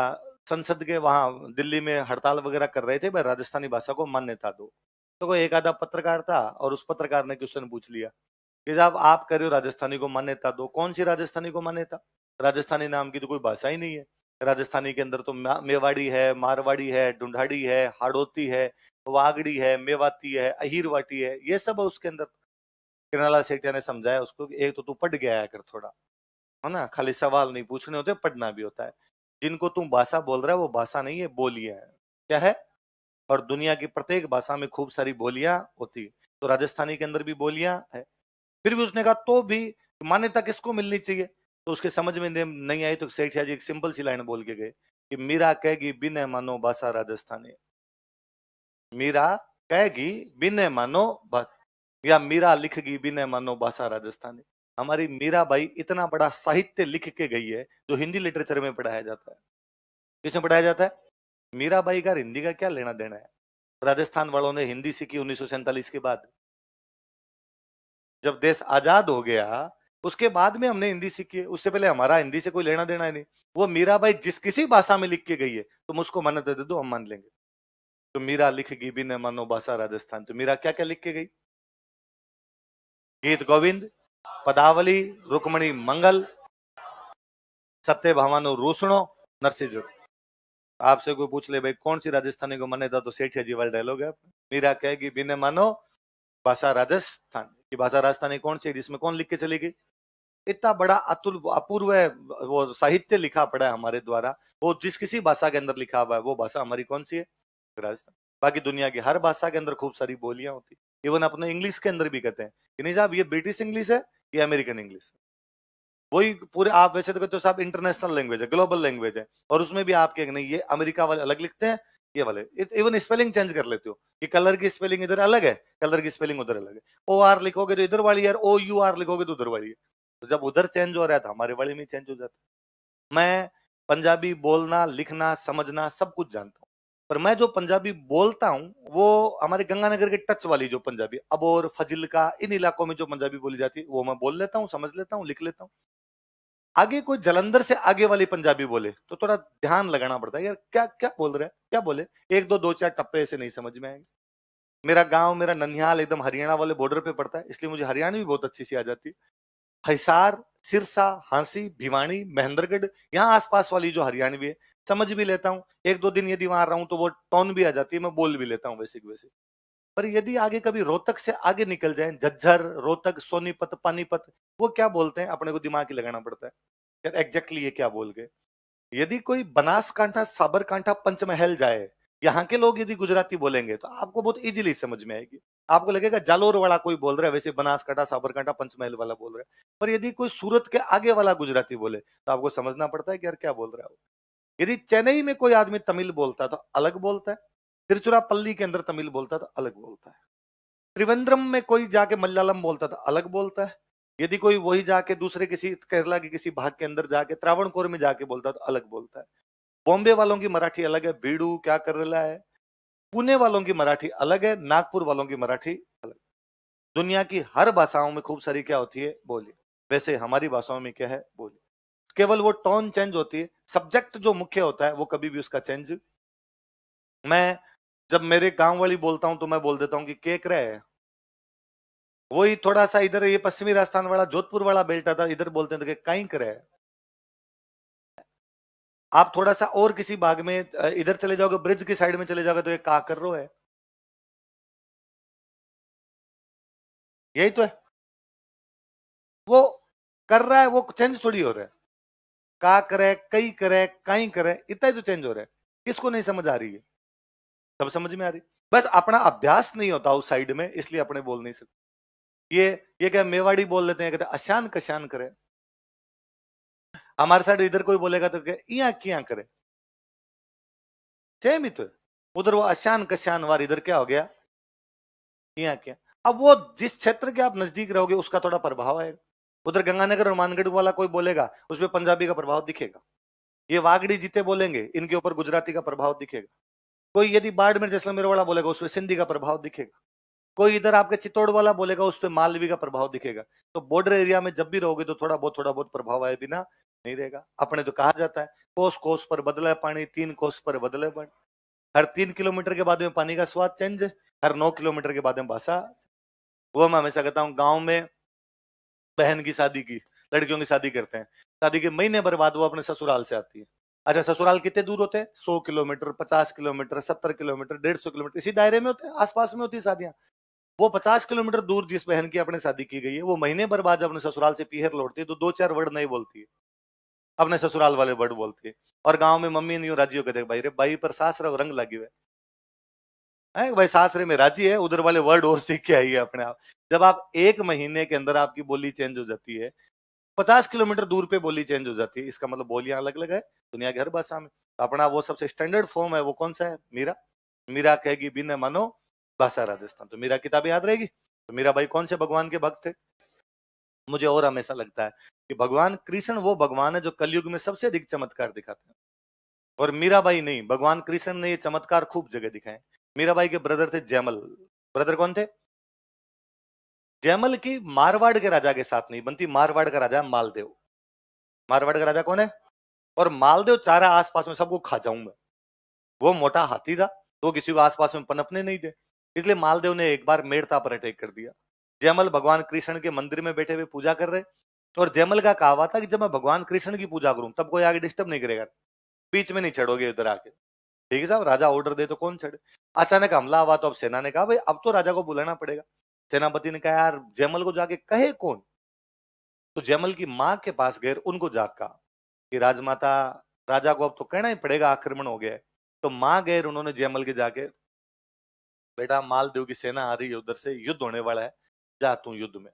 संसद के वहां दिल्ली में हड़ताल वगैरह कर रहे थे, भाई राजस्थानी भाषा को मान्यता दो। तो कोई एक आधा पत्रकार था, और उस पत्रकार ने क्वेश्चन पूछ लिया कि साहब आप कह रहे हो राजस्थानी को मान्यता दो, कौन सी राजस्थानी को मान्यता, राजस्थानी नाम की तो कोई भाषा ही नहीं है। राजस्थानी के अंदर तो मेवाड़ी है, मारवाड़ी है, ढूंढाड़ी है, हाड़ोती है, वागड़ी है, मेवाती है, अहीरवाटी है, ये सब है उसके अंदर। कन्हैयालाल सेठिया ने समझाया उसको कि एक तो तू पढ़ गया है कर थोड़ा, है ना, खाली सवाल नहीं पूछने होते, पढ़ना भी होता है। जिनको तुम भाषा बोल रहा है वो भाषा नहीं है, बोलियां है। क्या है, और दुनिया की प्रत्येक भाषा में खूब सारी बोलियां होती है, तो राजस्थानी के अंदर भी बोलियां है। फिर भी उसने कहा तो भी मान्यता किसको मिलनी चाहिए, तो उसके समझ में नहीं आई, तो सेठिया जी एक सिंपल सी लाइन बोल के गए कि मीरा कहेगी बिन मानो भाषा राजस्थानी। मीरा कहेगी बिन मानो, या मीरा लिखेगी बिन मानो भाषा राजस्थानी। हमारी मीरा भाई इतना बड़ा साहित्य लिख के गई है जो हिंदी लिटरेचर में पढ़ाया जाता है। किसमें पढ़ाया जाता है, मीरा बाई का हिंदी का क्या लेना देना है। राजस्थान वालों ने हिंदी सीखी 1947 के बाद, जब देश आजाद हो गया उसके बाद में हमने हिंदी सीखी है, उससे पहले हमारा हिंदी से कोई लेना देना ही नहीं। वो मीरा बाई जिस किसी भाषा में लिख के गई है तुम उसको मान्यता दे दो, हम मान लेंगे। तो मीरा लिखेगी बिन मानो भाषा राजस्थान, तो मीरा क्या क्या लिख के गई, गीत गोविंद, पदावली, रुक्मणी मंगल, सत्यभामानु रूसणो, नरसिंह। आपसे कोई पूछ ले भाई कौन सी राजस्थानी को मान्यता, तो सेठिया जी वाला डायलॉग है। मीरा कहेगी बिन मानो भाषा राजस्थान की, भाषा राजस्थानी कौन सी, जिसमें कौन लिख के चलेगी। इतना बड़ा अतुल अपूर्व वो साहित्य लिखा पड़ा है हमारे द्वारा, वो जिस किसी भाषा के अंदर लिखा हुआ है वो भाषा हमारी कौन सी है, राजस्थान। बाकी दुनिया की हर भाषा के अंदर खूब सारी बोलियां होती, इवन अपने इंग्लिश के अंदर भी कहते हैं कि नहीं साहब ये ब्रिटिश इंग्लिश है, ये अमेरिकन इंग्लिश है। वही पूरे आप वैसे तो कहते हो साहब इंटरनेशनल लैंग्वेज है, ग्लोबल लैंग्वेज है, और उसमें भी आप कहेंगे नहीं ये अमेरिका वाले अलग लिखते हैं, ये वाले इवन स्पेलिंग चेंज कर लेते हो कि कलर की स्पेलिंग इधर अलग है, कलर की स्पेलिंग उधर अलग है। ओ आर लिखोगे तो इधर वाली है, ओ यू आर लिखोगे तो उधर वाली है। तो जब उधर चेंज हो रहा है तो हमारे वाले में चेंज हो जाता है। मैं पंजाबी बोलना लिखना समझना सब कुछ जानता हूँ, पर मैं जो पंजाबी बोलता हूँ वो हमारे गंगानगर के टच वाली जो पंजाबी, अबोर फजिल्का इन इलाकों में जो पंजाबी बोली जाती है वो मैं बोल लेता हूँ, समझ लेता हूँ, लिख लेता हूँ। आगे कोई जलंधर से आगे वाली पंजाबी बोले तो थोड़ा ध्यान लगाना पड़ता है, यार क्या क्या बोल रहा है, क्या बोले। एक दो दो चार टप्पे ऐसे नहीं समझ में आएंगे। मेरा गांव, मेरा ननिहाल एकदम हरियाणा वाले बॉर्डर पे पड़ता है, इसलिए मुझे हरियाणवी भी बहुत अच्छी सी आ जाती है। हिसार, सिरसा, हांसी, भिवानी, महेंद्रगढ़, यहाँ आसपास वाली जो हरियाणवी है समझ भी लेता हूँ। एक दो दिन यदि वहां रहूं तो वो टोन भी आ जाती है, मैं बोल भी लेता हूँ वैसे की वैसे। पर यदि आगे कभी रोहतक से आगे निकल जाए, झज्जर, रोहतक, सोनीपत, पानीपत, वो क्या बोलते हैं अपने को दिमाग ही लगाना पड़ता है, यार एग्जैक्टली ये क्या बोल गए। यदि कोई बनासकांठा साबरकांठा पंचमहल जाए, यहाँ के लोग यदि गुजराती बोलेंगे तो आपको बहुत इजीली समझ में आएगी। आपको लगेगा जालोर वाला कोई बोल रहा है, वैसे बनासकांठा साबरकांठा पंचमहल वाला बोल रहा है। पर यदि कोई सूरत के आगे वाला गुजराती बोले तो आपको समझना पड़ता है कि यार क्या बोल रहा है वो। यदि चेन्नई में कोई आदमी तमिल बोलता है तो अलग बोलता है, तिरुचिरापल्ली के अंदर तमिल बोलता है तो अलग बोलता है, त्रिवेंद्रम में कोई जाके मलयालम बोलता है तो अलग बोलता है, यदि कोई वही जाके दूसरे किसी केरला के किसी भाग के अंदर जाके त्रावणकोर में जाके बोलता है तो अलग बोलता है। बॉम्बे वालों की मराठी अलग है, बीड़ू क्या कर रहा है, पुणे वालों की मराठी अलग है, नागपुर वालों की मराठी अलग। दुनिया की हर भाषाओं में खूब सारी क्या होती है बोली, वैसे हमारी भाषाओं में क्या है बोली, केवल वो टोन चेंज होती है, सब्जेक्ट जो मुख्य होता है वो कभी भी उसका चेंज। मैं जब मेरे गांव वाली बोलता हूं तो मैं बोल देता हूं कि केक रहे है, वही थोड़ा सा इधर ये पश्चिमी राजस्थान वाला जोधपुर वाला बेल्ट आता इधर बोलते थे कि कहीं करे। आप थोड़ा सा और किसी भाग में इधर चले जाओगे, ब्रिज की साइड में चले जाओगे तो ये का कर रो है, यही तो है। वो कर रहा है, वो चेंज थोड़ी हो रहा है। का करे, कई करे, कहीं करे, इतना ही तो चेंज हो रहा है। किसको नहीं समझ आ रही है? सब समझ में आ रही, बस अपना अभ्यास नहीं होता उस साइड में, इसलिए अपने बोल नहीं सकते। ये क्या मेवाड़ी बोल लेते हैं, कहते अशान कशान करे। हमारे साइड इधर कोई बोलेगा तो इया किया करे, सेम ही तो है। उधर वो अशान कशान वार, इधर क्या हो गया इया क्या। अब वो जिस क्षेत्र के आप नजदीक रहोगे उसका थोड़ा प्रभाव आएगा। उधर गंगानगर और मानगढ़ वाला कोई बोलेगा उसमें पंजाबी का प्रभाव दिखेगा, ये वागड़ी जीते बोलेंगे इनके ऊपर गुजराती का प्रभाव दिखेगा। कोई यदि बाड़मेर जैसलमेर वाला बोलेगा उसमें सिंधी का प्रभाव दिखेगा, कोई इधर आपके चित्तौड़ वाला बोलेगा उस पर मालवी का प्रभाव दिखेगा। तो बॉर्डर एरिया में जब भी रहोगे तो थोड़ा बहुत प्रभाव आए बिना नहीं रहेगा। अपने तो कहा जाता है कोस कोस पर बदले पानी, 3 कोस पर बदले पानी। हर 3 किलोमीटर के बाद में पानी का स्वाद चेंज, हर 9 किलोमीटर के बाद में भाषा। वो मैं हमेशा कहता हूँ, गाँव में बहन की शादी की, लड़कियों की शादी करते हैं, शादी के महीने भर बाद वो अपने ससुराल से आती है। अच्छा, ससुराल कितने दूर होते हैं? 100 किलोमीटर, 50 किलोमीटर, 70 किलोमीटर, 150 किलोमीटर, इसी दायरे में होते हैं, आसपास में होती है शादियां। वो 50 किलोमीटर दूर जिस बहन की अपने शादी की गई है, वो महीने भर बाद अपने ससुराल से पीहर लौटती है तो 2-4 वर्ड नहीं बोलती है, अपने ससुराल वाले वर्ड बोलती है। और गांव में मम्मी नहीं राजी होकर भाई रे भाई पर सास रंग लगी हुए है, भाई सासरे में राजी है, उधर वाले वर्ड और सीख के आई है अपने आप। जब आप 1 महीने के अंदर आपकी बोली चेंज हो जाती है, 50 किलोमीटर दूर पे बोली चेंज हो जाती है, इसका मतलब बोलियां अलग अलग है दुनिया की हर भाषा में। अपना वो सबसे स्टैंडर्ड फॉर्म है वो कौन सा है? मीरा। मीरा कहेगी बिन मानो भाषा राजस्थान, तो मीरा किताब याद रहेगी। तो मीरा भाई कौन से भगवान के भक्त थे? मुझे और हमेशा लगता है कि भगवान कृष्ण वो भगवान है जो कलयुग में सबसे अधिक चमत्कार दिखाते हैं, और मीराबाई नहीं, भगवान कृष्ण ने ये चमत्कार खूब जगह दिखाए। मीराबाई के ब्रदर थे जयमल। ब्रदर कौन थे? जयमल की मारवाड़ के राजा के साथ नहीं बनती, मारवाड़ का राजा मालदेव। मारवाड़ का राजा कौन है? और मालदेव चाह रहा आसपास में सबको खा जाऊं मैं, वो मोटा हाथी था तो किसी को आसपास में पनपने नहीं दे, इसलिए मालदेव ने एक बार मेड़ता पर अटैक कर दिया। जयमल भगवान कृष्ण के मंदिर में बैठे हुए पूजा कर रहे, और जयमल का कहा था कि जब मैं भगवान कृष्ण की पूजा करूं तब कोई आगे डिस्टर्ब नहीं करेगा, बीच में नहीं चढ़ोगे उधर आके। ठीक है साहब, राजा ऑर्डर दे तो कौन चढ़े। अचानक हमला हुआ तो अब सेना ने कहा भाई अब तो राजा को बुलाना पड़ेगा। सेनापति ने कहा यार जयमल को जाके कहे कौन, तो जयमल की माँ के पास गए, उनको जाग कहा कि राजमाता राजा को अब तो कहना ही पड़ेगा आक्रमण हो गया है। तो माँ गए, उन्होंने जयमल के जाके, बेटा मालदेव की सेना आ रही है उधर से, युद्ध होने वाला है, जा तू युद्ध में।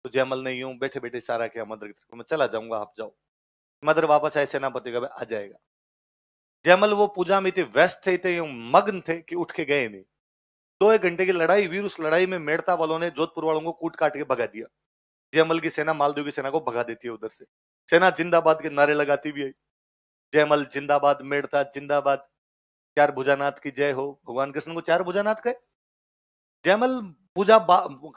तो जयमल ने यूं बैठे बैठे इशारा किया मदर की तरफ, मैं चला जाऊंगा आप जाओ। मदर वापस आए, सेनापति का आ जाएगा। जयमल वो पूजा में इतने व्यस्त थे, इतने मग्न थे कि उठ के गए नहीं। 2-1 घंटे की लड़ाई हुई, उस लड़ाई में मेड़ता वालों ने जोधपुर वालों को कूट काट के भगा दिया। जयमल की सेना मालदेव की सेना को भगा देती है उधर से। सेना जिंदाबाद के नारे लगाती भी आई, जयमल जिंदाबाद, मेड़ता जिंदाबाद, चार भुजानाथ की जय हो। भगवान कृष्ण को चार भुजानाथ कहे। जयमल पूजा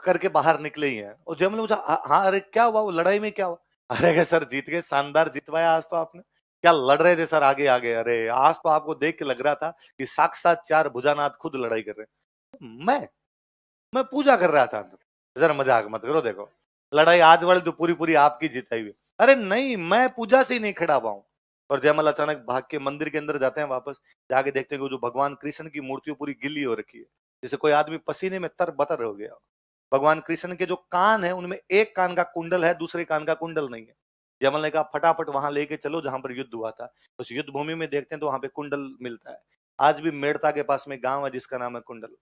करके बाहर निकले ही हैं, और जयमल ने पूछा हाँ अरे क्या हुआ, वो लड़ाई में क्या हुआ? अरे सर जीत गए, शानदार जितवाया आज तो आपने। क्या लड़ रहे थे सर आगे आगे? अरे आज तो आपको देख के लग रहा था कि साक्षात चार भुजानाथ खुद लड़ाई कर रहे हैं। मैं पूजा कर रहा था अंदर। जरा मजाक मत करो, देखो लड़ाई आज वाली तो पूरी पूरी आपकी जिताई हुई। अरे नहीं, मैं पूजा से ही नहीं खड़ा हुआ हूं। और जयमल अचानक भाग के मंदिर के अंदर जाते हैं, वापस जाके देखते हैं कि जो भगवान कृष्ण की मूर्ति पूरी गिल्ली हो रखी है, जैसे कोई आदमी पसीने में तर बतर हो गया। भगवान कृष्ण के जो कान है उनमें एक कान का कुंडल है, दूसरे कान का कुंडल नहीं है। जयमल ने कहा फटाफट वहां लेके चलो जहां पर युद्ध हुआ था। उस युद्ध भूमि में देखते हैं तो वहां पे कुंडल मिलता है। आज भी मेड़ता के पास में गांव है जिसका नाम है कुंडल।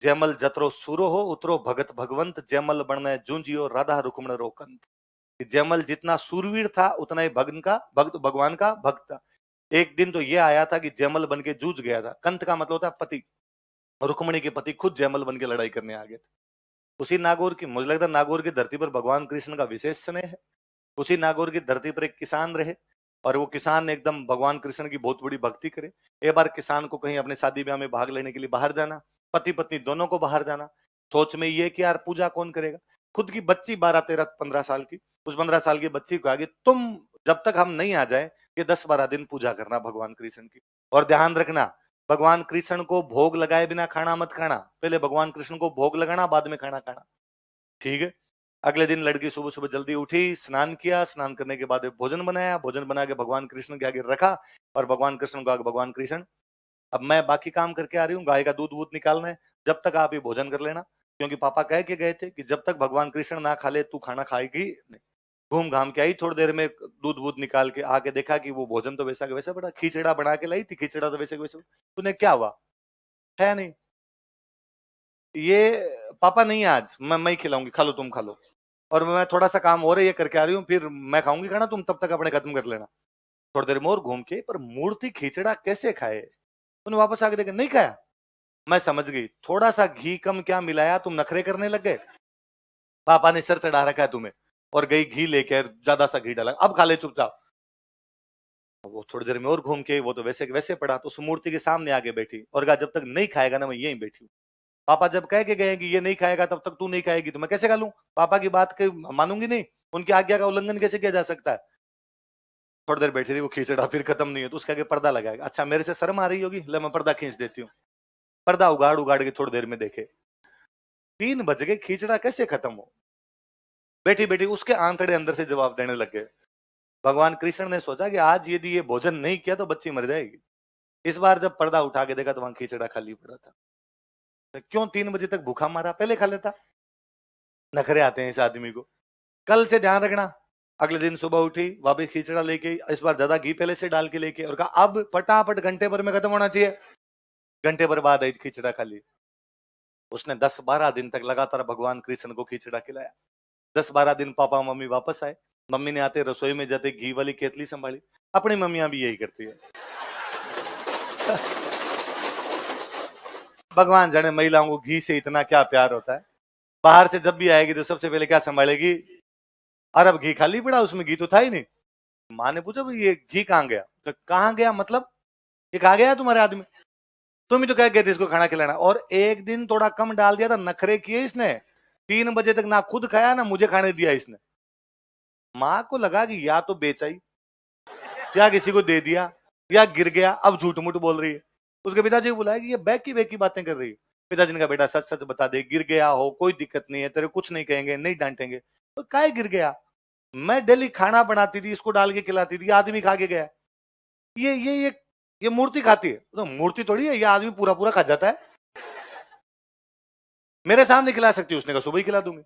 जयमल जतरो सूरो हो उतरो भगत भगवंत, जयमल बनने जूंजियो राधा रुक्मण रोकंत। जयमल जितना सूरवीर था उतना ही भगन का भक्त, भगवान का भक्त था। एक दिन तो ये आया था कि जयमल बन के जूझ गया था। कंत का मतलब होता है पति, रुक्मणी के पति खुद जयमल बन के लड़ाई करने आ गए थे। उसी नागौर की, मुझे लगता है नागौर की धरती पर भगवान कृष्ण का विशेष स्नेह है। उसी नागौर की धरती पर एक किसान रहे और वो किसान एकदम भगवान कृष्ण की बहुत बड़ी भक्ति करे। एक बार किसान को कहीं अपने शादी ब्याह में भाग लेने के लिए बाहर जाना, पति पत्नी दोनों को बाहर जाना। सोच में ये कि यार पूजा कौन करेगा। खुद की बच्ची 12-13-15 साल की, उस 15 साल की बच्ची को आगे, तुम जब तक हम नहीं आ जाए ये 10-12 दिन पूजा करना भगवान कृष्ण की। और ध्यान रखना, भगवान कृष्ण को भोग लगाए बिना खाना मत खाना। पहले भगवान कृष्ण को भोग लगाना, बाद में खाना खाना, ठीक है। अगले दिन लड़की सुबह सुबह जल्दी उठी, स्नान किया, स्नान करने के बाद भोजन बनाया, भोजन बना के भगवान कृष्ण के आगे रखा और भगवान कृष्ण को आगे, भगवान कृष्ण अब मैं बाकी काम करके आ रही हूँ, गाय का दूध वूध निकालना है, जब तक आप ये भोजन कर लेना, क्योंकि पापा कह के गए थे कि जब तक भगवान कृष्ण ना खा ले तू खाना खाएगी नहीं। घूम घाम के आई, थोड़ी देर में दूध वूध निकाल के आके देखा कि वो भोजन तो वैसा के वैसा पड़ा, खिचड़ा बना के लाई थी, खिचड़ा तो वैसे के वैसे। तूने क्या हुआ है नहीं, ये पापा नहीं आज मैं ही खिलाऊंगी, खा लो तुम खा लो, और मैं थोड़ा सा काम और है ये करके आ रही हूँ, फिर मैं खाऊंगी खाना, तुम तब तक अपने खत्म कर लेना। थोड़ी देर में और घूम के, पर मूर्ति खिचड़ा कैसे खाए। तूने वापस आके देखा नहीं खाया। मैं समझ गई, थोड़ा सा घी कम क्या मिलाया, तुम नखरे करने लग गए, पापा ने सर चढ़ा रखा है तुम्हें। और गई घी लेके, ज्यादा सा घी डाला, अब खा ले चुपचाप। वो थोड़ी देर में और घूम के, वो तो वैसे वैसे पड़ा, तो उस मूर्ति के सामने आके बैठी और कहा जब तक नहीं खाएगा ना मैं यहीं बैठी हूँ। पापा जब कह के गए कि ये नहीं खाएगा तब तक तू नहीं खाएगी, तो मैं कैसे खा लूं, पापा की बात के मानूंगी नहीं, उनकी आज्ञा का उल्लंघन कैसे किया जा सकता है। थोड़ी देर बैठी रही, वो खींचड़ा फिर खत्म नहीं है तो उसके आगे पर्दा लगाएगा। अच्छा मेरे से शर्म आ रही होगी, ले मैं पर्दा खींच देती हूँ। पर्दा उगाड़ उगाड़ के थोड़ी देर में देखे 3 बज गए, खींचड़ा कैसे खत्म हो। बैठी बैठी उसके आंतड़े अंदर से जवाब देने लग गए। भगवान कृष्ण ने सोचा कि आज यदि ये भोजन नहीं किया तो बच्ची मर जाएगी। इस बार जब पर्दा उठा के देखा तो वहां खींचड़ा खाली पड़ा था। तो क्यों 3 बजे तक भूखा मारा, पहले खा लेता। नखरे आते हैं इस आदमी को। कल से ध्यान रखना, अगले दिन सुबह उठी वापिस खींचड़ा लेके, इस बार ज्यादा घी पहले से डाल के लेके, और कहा अब फटाफट घंटे भर में खत्म होना चाहिए। घंटे भर बाद आई खींचड़ा खाली। उसने 10-12 दिन तक लगातार भगवान कृष्ण को खींचड़ा खिलाया। 10-12 दिन पापा मम्मी वापस आए, मम्मी ने आते रसोई में जाते घी वाली केतली संभाली। अपनी मम्मियां भी यही करती है। भगवान जाने महिलाओं को घी से इतना क्या प्यार होता है। बाहर से जब भी आएगी तो सबसे पहले क्या संभालेगी, अरब घी खाली पड़ा, उसमें घी तो था ही नहीं। माँ ने पूछा भाई ये घी कहाँ गया, तो कहाँ गया मतलब, ये कहाँ गया तुम्हारे आदमी, तुम ही तो कह गए थे इसको खाना खिलाना। और एक दिन थोड़ा कम डाल दिया था, नखरे किए इसने, 3 बजे तक ना खुद खाया ना मुझे खाने दिया इसने। माँ को लगा कि या तो बेचाई, या किसी को दे दिया, या गिर गया, अब झूठ मूठ बोल रही है। उसके पिताजी को बुलाया कि ये बैक की बातें कर रही है। पिताजी ने कहा बेटा सच सच बता दे, गिर गया हो कोई दिक्कत नहीं है, तेरे कुछ नहीं कहेंगे, नहीं डांटेंगे। तो काहे गिर गया, मैं डेली खाना बनाती थी, इसको डाल के खिलाती थी, आदमी खा के गया। ये मूर्ति खाती है, तो मूर्ति थोड़ी है, ये आदमी पूरा पूरा खा जाता है। मेरे सामने खिला सकती है, उसने कहा सुबह ही खिला दूंगी।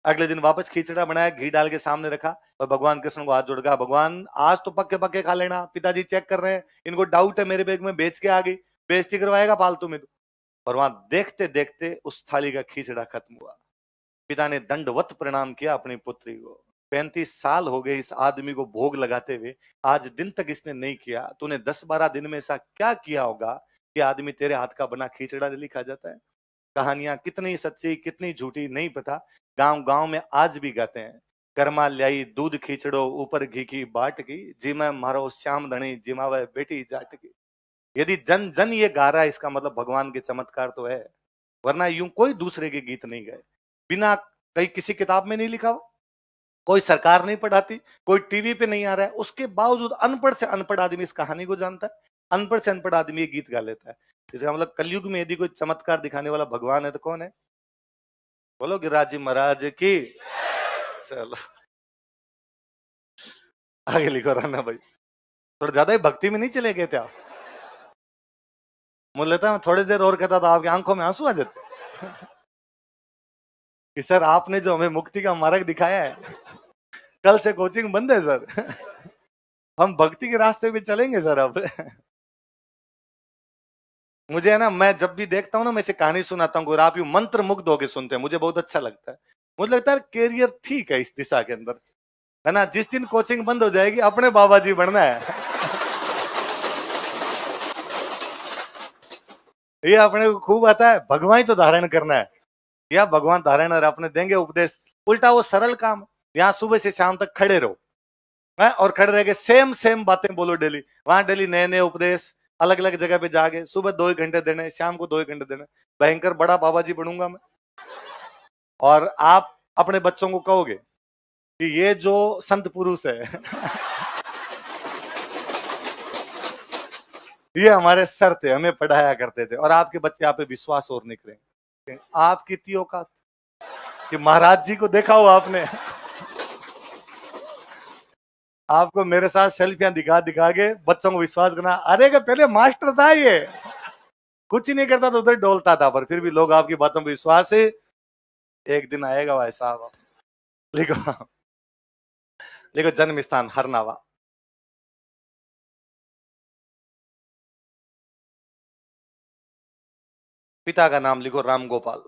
अगले दिन वापस खिचड़ा बनाया, घी डाल के सामने रखा और भगवान कृष्ण को हाथ जोड़ गया, भगवान आज तो पक्के पक्के खा लेना, पिताजी चेक कर रहे हैं, इनको डाउट है मेरे बैग में बेच के आ गई, बेइज्जती करवाएगा फालतू में। और वहां देखते देखते उस थाली का खिचड़ा खत्म हुआ। पिता ने दंडवत प्रणाम किया अपनी पुत्री को। 35 साल हो गए इस आदमी को भोग लगाते हुए, आज दिन तक इसने नहीं किया। तूने 10-12 दिन में ऐसा क्या किया होगा कि आदमी तेरे हाथ का बना खिचड़ा लिखा जाता है। कहानियां कितनी सच्ची कितनी झूठी नहीं पता, गांव गांव में आज भी गाते हैं। कर्मा ल्याई दूध खींचड़ो ऊपर घी की बाट की, जिमा मारो श्याम धनी जिमावे बेटी जाट की। यदि जन जन ये गा रहा है इसका मतलब भगवान के चमत्कार तो है, वरना यूं कोई दूसरे के गीत नहीं गए, बिना कहीं किसी किताब में नहीं लिखा हुआ, कोई सरकार नहीं पढ़ाती, कोई टीवी पे नहीं आ रहा है, उसके बावजूद अनपढ़ से अनपढ़ आदमी इस कहानी को जानता है, अनपढ़ से अनपढ़ आदमी ये गीत गा लेता है। इसका मतलब कलयुग में यदि कोई चमत्कार दिखाने वाला भगवान है तो कौन है, बोलो गिरिराज जी महाराज की। चलो आगे लिखो राना भाई, थोड़ा ज्यादा ही भक्ति में नहीं चले गए थे आप। मुझे लगता है थोड़ी देर और कहता था आपकी आंखों में आंसू आ जाते कि सर आपने जो हमें मुक्ति का मार्ग दिखाया है, कल से कोचिंग बंद है सर। हम भक्ति के रास्ते पे चलेंगे सर अब। मुझे है ना, मैं जब भी देखता हूँ ना, मैं इसे कहानी सुनाता हूँ और आप यूं मंत्र मुग्ध होकर सुनते हैं, मुझे बहुत अच्छा लगता है। मुझे लगता है कैरियर ठीक है इस दिशा के अंदर, है ना। जिस दिन कोचिंग बंद हो जाएगी अपने बाबा जी बनना है। ये अपने को खूब आता है, भगवान ही तो धारण करना है, या भगवान धारण और अपने देंगे उपदेश। उल्टा वो सरल काम, यहाँ सुबह से शाम तक खड़े रहो है, और खड़े रह के सेम सेम बातें बोलो डेली। वहां डेली नए नए उपदेश, अलग अलग जगह पे जाके सुबह 2 ही घंटे देने, शाम को 2 ही घंटे देने। भयंकर बड़ा बाबा जी बनूंगा मैं। और आप अपने बच्चों को कहोगे कि ये जो संत पुरुष है ये हमारे सर थे, हमें पढ़ाया करते थे, और आपके बच्चे आप पे विश्वास और नहीं करेंगे। आपकी इतनी औकात कि महाराज जी को देखा हो आपने। आपको मेरे साथ सेल्फियां दिखा दिखा के बच्चों को विश्वास करना, अरे का पहले मास्टर था ये, कुछ ही नहीं करता तो उधर डोलता था, पर फिर भी लोग आपकी बातों पर विश्वास है। एक दिन आएगा भाई साहब। लिखो, लिखो जन्म स्थान हरनावा। पिता का नाम लिखो राम गोपाल।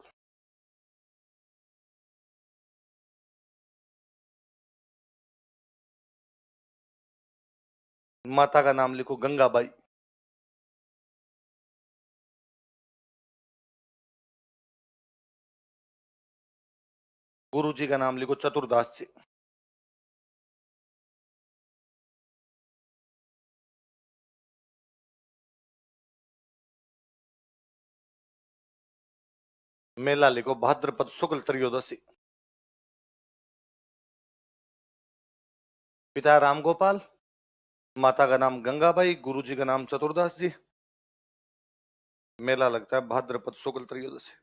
माता का नाम लिखो गंगाबाई। गुरु जी का नाम लिखो चतुरदास जी। मेला लिखो भाद्रपद शुक्ल त्रयोदशी। पिता राम गोपाल, माता का नाम गंगाबाई, गुरु जी का नाम चतुरदास जी। मेला लगता है भाद्रपद शुक्ल त्रयोदशी।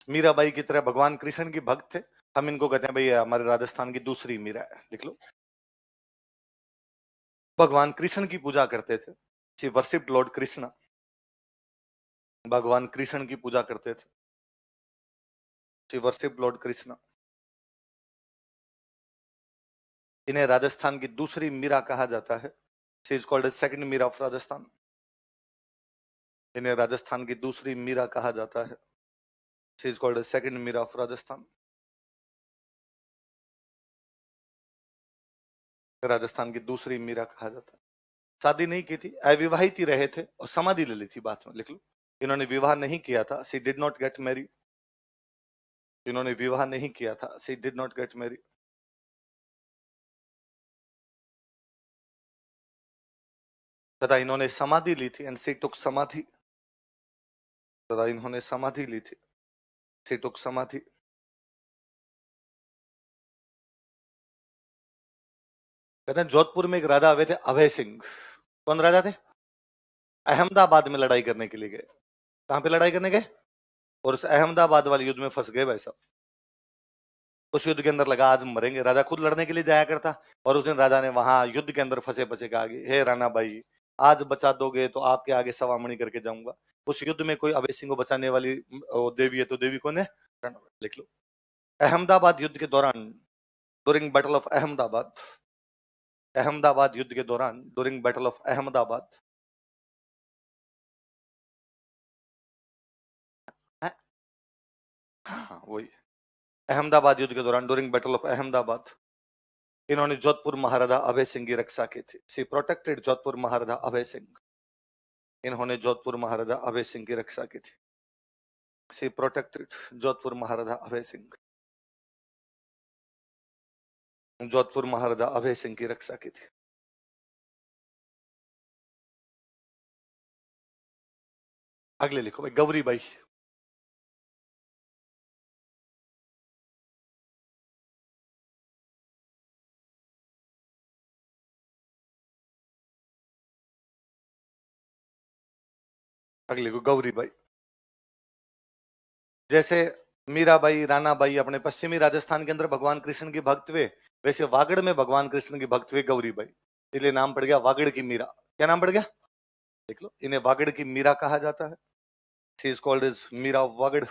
मीराबाई की तरह भगवान कृष्ण की भक्त थे। हम इनको कहते हैं भाई हमारे राजस्थान की दूसरी मीरा है, लिख लो। भगवान कृष्ण की पूजा करते थे। She worshipped lord Krishna. भगवान कृष्ण की पूजा करते थे। She worshipped lord Krishna. इन्हें राजस्थान की दूसरी मीरा कहा जाता है। She is called second Meera of Rajasthan. इन्हें राजस्थान की दूसरी मीरा कहा जाता है। She is called second Meera of Rajasthan. Rajasthan की दूसरी मीरा कहा जाता है। शादी नहीं की थी, अविवाहित ही रहे थे और समाधि ले ली थी बाद में, लिख लो। इन्होंने विवाह नहीं किया था। सी डिड नॉट गेट मैरी। इन्होंने विवाह नहीं किया था। सी डिड नॉट गेट मैरी। तथा इन्होंने समाधि ली थी, एंड सी टुक समाधि। तथा इन्होंने समाधि ली थी। सी टुक समाधि। कहते हैं जोधपुर में एक राजा आए थे, अभय सिंह। कौन राजा थे? अहमदाबाद में लड़ाई करने के लिए गए। कहां पे लड़ाई करने गए? और उस अहमदाबाद वाले युद्ध में फंस गए भाई साहब। उस युद्ध के अंदर लगा आज हम मरेंगे। राजा खुद लड़ने के लिए जाया करता, और उस दिन राजा ने वहां युद्ध के अंदर फंसे फंसे कहा कि हे राणा भाई, आज बचा दोगे तो आपके आगे सवामणि करके जाऊंगा। उस युद्ध में कोई अभय सिंह को बचाने वाली देवी है, तो देवी कौन है? लिख लो। अहमदाबाद युद्ध के दौरान, during battle of Ahmedabad, Ahmedabad युद्ध के दौरान, ड्यूरिंग बैटल ऑफ अहमदाबाद, हाँ वही, अहमदाबाद युद्ध के दौरान, ड्यूरिंग बैटल ऑफ अहमदाबाद, इन्होंने जोधपुर महाराजा अभय सिंह की रक्षा की थी। सी प्रोटेक्टेड जोधपुर महाराजा अभय सिंह। इन्होंने जोधपुर महाराजा अभय सिंह की रक्षा की थी। सी प्रोटेक्टेड जोधपुर महाराजा अभय सिंह। जोधपुर महाराजा अभय सिंह की रक्षा की थी। अगले लिखो भाई, गौरी बाई। अगले लिखो गौरी बाई। जैसे मीराबाई, रानाबाई अपने पश्चिमी राजस्थान के अंदर भगवान कृष्ण की भक्त हुए, वैसे वागड़ में भगवान कृष्ण की भक्त हुई गौरीबाई, इसलिए नाम पड़ गया वागड़ की मीरा। क्या नाम पड़ गया? देख लो, इन्हें वागड़ की मीरा कहा जाता है। She is called is Meera Vagad.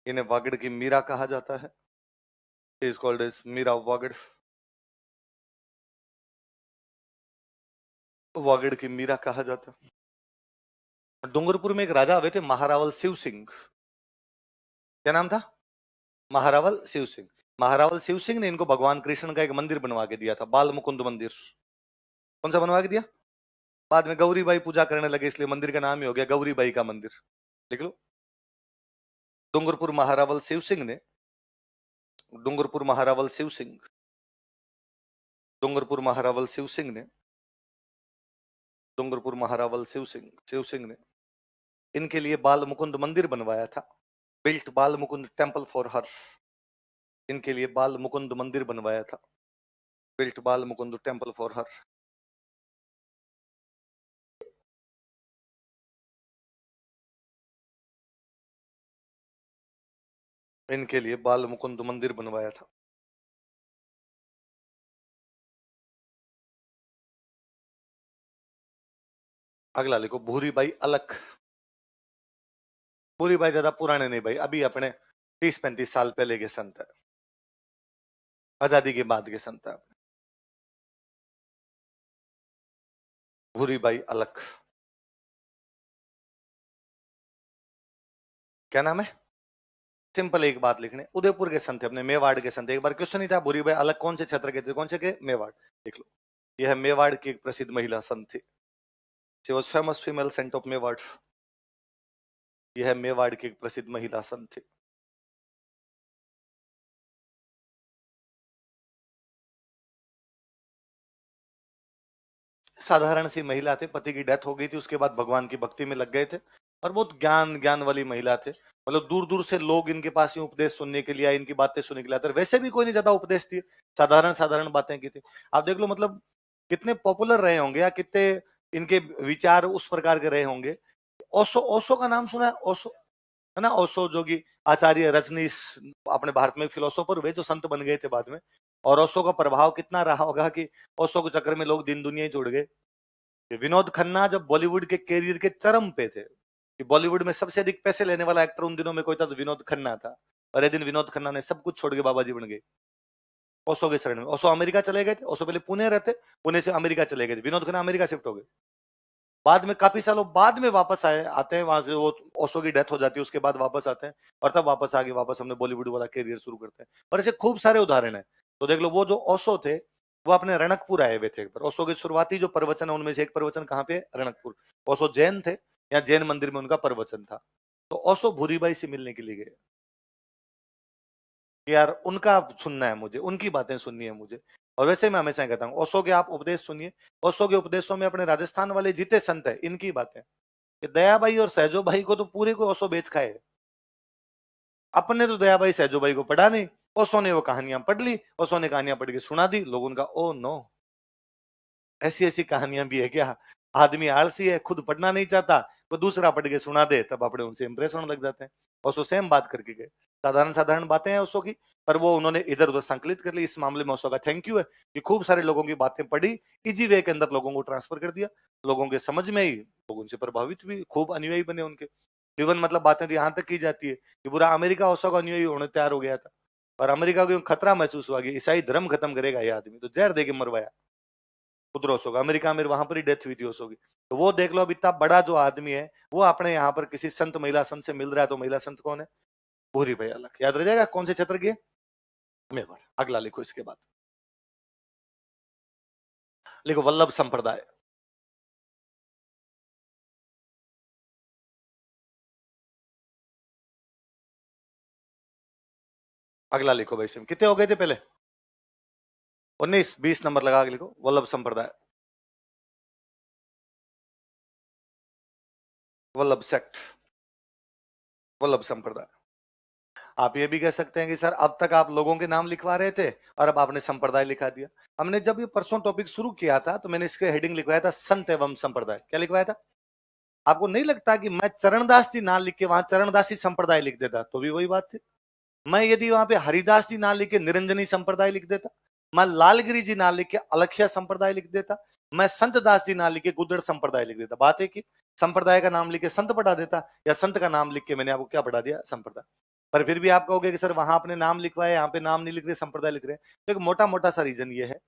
इन्हें वागड़ की मीरा कहा जाता है। She is called is Meera Vagad. Vagad की मीरा कहा जाता है। डूंगरपुर में एक राजा हुए थे, महारावल शिव सिंह। क्या नाम था? महारावल शिव सिंह। महारावल शिव सिंह ने इनको भगवान कृष्ण का एक मंदिर बनवा के दिया था, बाल मुकुंद मंदिर। कौन सा बनवा के दिया? बाद में गौरीबाई पूजा करने लगे, इसलिए मंदिर का नाम ही हो गया गौरीबाई का मंदिर। देख लो, डूंगरपुर महारावल शिव सिंह ने, डूंगरपुर महारावल शिव सिंह, डूंगरपुर महारावल शिव सिंह ने, डूंगरपुर महारावल शिव सिंह ने इनके लिए बाल मुकुंद मंदिर बनवाया था। बिल्ट बाल मुकुंद टेम्पल फॉर हर। इनके लिए बाल मुकुंद मंदिर बनवाया था। बिल्ट बाल मुकुंद टेम्पल फॉर हर। इनके लिए बाल मुकुंद मंदिर बनवाया था। अगला लिखो, भूरीबाई अलख। भूरीबाई ज्यादा पुराने नहीं भाई, अभी अपने 30-35 साल पहले के संत है, आजादी के बाद के संत है। भूरीबाई अलख। क्या नाम है? सिंपल एक बात लिखने, उदयपुर के संत है, अपने मेवाड़ के संत। एक बार क्वेश्चन ही था, भूरीबाई अलख कौन से क्षेत्र के थे? कौन से के? मेवाड़। देख लो, यह है मेवाड़ की एक प्रसिद्ध महिला संत थी। She was famous female saint of Mewar. यह है मेवाड़ की एक प्रसिद्ध महिला संत थी। साधारण सी महिला थे, पति की डेथ हो गई थी, उसके बाद भगवान की भक्ति में लग गए थे, और बहुत ज्ञान ज्ञान वाली महिला थे। मतलब दूर दूर से लोग इनके पास ही उपदेश सुनने के लिए आए, इनकी बातें सुनने के लिए आते। वैसे भी कोई नहीं ज्यादा उपदेश दिए, साधारण साधारण बातें की थी। आप देख लो, मतलब कितने पॉपुलर रहे होंगे, या कितने इनके विचार उस प्रकार के रहे होंगे। ओशो, ओशो का नाम सुना है? ओशो, है ना? ओशो जो कि आचार्य रजनीश, अपने भारत में फिलोसोफर हुए जो संत बन गए थे बाद में। और ओशो का प्रभाव कितना रहा होगा कि ओशो के चक्कर में लोग दिन दुनिया ही छोड़ गए। विनोद खन्ना जब बॉलीवुड के कैरियर के चरम पे थे, कि बॉलीवुड में सबसे अधिक पैसे लेने वाला एक्टर उन दिनों में कोई था तो विनोद खन्ना था। और एक दिन विनोद खन्ना ने सब कुछ छोड़ के बाबा जी बन गए ओशो के शरण में। ओशो अमेरिका चले गए थे। ओशो पहले पुणे रहते, पुणे से अमेरिका चले गए थे। विनोद खन्ना अमेरिका शिफ्ट हो गए, बाद में काफी सालों बाद में वापस आते हैं। वहां से वो ओशो की डेथ हो जाती है, उसके बाद वापस आते हैं, और तब वापस आके वापस हमने बॉलीवुड वाला कैरियर शुरू करते हैं। और ऐसे खूब सारे उदाहरण है। तो देख लो, वो जो ओशो थे वो अपने रणकपुर आए हुए थे एक बार। ओशो के शुरुआती जो प्रवचन है उनमें से एक प्रवचन कहाँ पे? रणकपुर। ओशो जैन थे, या जैन मंदिर में उनका प्रवचन था। तो ओशो भूरीबाई से मिलने के लिए गए कि यार उनका सुनना है मुझे, उनकी बातें सुननी है मुझे। और वैसे मैं हमेशा कहता हूँ, ओशो के आप उपदेश सुनिए। ओशो के उपदेशों में अपने राजस्थान वाले जीते संत है, इनकी बातें, कि दयाबाई और सहजो भाई को तो पूरे को ओशो बेच खाए। अपने तो दयाबाई सहजो भाई को पढ़ा नहीं, ओशो ने वो कहानियां पढ़ ली, ओशो ने कहानियां पढ़ के सुना दी, लोगों का ओ नो, ऐसी ऐसी कहानियां भी है क्या? आदमी आलसी है, खुद पढ़ना नहीं चाहता, तो दूसरा पढ़ के सुना दे, तब अपने उनसे इंप्रेस होने लग जाते हैं। ओशो सेम बात करके गए, साधारण साधारण बातें हैं ओशो की, पर वो उन्होंने इधर उधर संकलित कर ली। इस मामले में ओशो का थैंक यू है कि खूब सारे लोगों की बातें पढ़ी, इजी वे के अंदर लोगों को ट्रांसफर कर दिया, लोगों के समझ में ही, लोग उनसे प्रभावित भी, खूब अनुयायी बने उनके। इवन मतलब बातें तो यहाँ तक की जाती है कि पूरा अमेरिका ओशो का अनुयायी होने तैयार हो गया था, और अमेरिका को खतरा महसूस हुआ कि ईसाई धर्म खत्म करेगा ये आदमी, तो जहर दे के मरवाया खुद ओशो का। अमेरिका में वहां पर ही डेथ हुई थी ओशो की। तो वो देख लो, अब इतना बड़ा जो आदमी है वो अपने यहाँ पर किसी संत, महिला संत से मिल रहा है, तो महिला संत कौन है? भूरीबाई अलख। याद रह जाएगा कौन से क्षेत्र की? मेवाड़। अगला लिखो इसके बाद, लिखो वल्लभ संप्रदाय। अगला लिखो भाई, सिम कितने हो गए थे पहले? 19, 20 नंबर लगा के लिखो, वल्लभ संप्रदाय, वल्लभ सेक्ट, वल्लभ संप्रदाय। आप ये भी कह सकते हैं कि सर अब तक आप लोगों के नाम लिखवा रहे थे और अब आपने संप्रदाय लिखा दिया। हमने जब ये परसों टॉपिक शुरू किया था तो मैंने इसके हेडिंग लिखवाया था संत एवं संप्रदाय। क्या लिखवाया था? आपको नहीं लगता कि मैं चरणदास जी ना लिख के वहां चरणदासी संप्रदाय लिख देता तो भी वही बात थी? मैं यदि वहां पे हरिदास जी ना लिख के निरंजनी संप्रदाय लिख देता, मैं लालगिरी जी ना लिख के अलख्या संप्रदाय लिख देता, मैं संत दास जी ना लिख के गुदड़ संप्रदाय लिख देता, बात है कि संप्रदाय का नाम लिख के संत पढ़ा देता, या संत का नाम लिख के मैंने आपको क्या पढ़ा दिया, संप्रदाय। पर फिर भी आप कहोगे कि सर वहां आपने नाम लिखवाया, यहाँ पे नाम नहीं लिख रहे, संप्रदाय लिख रहे हैं। तो एक मोटा मोटा सा रीजन ये है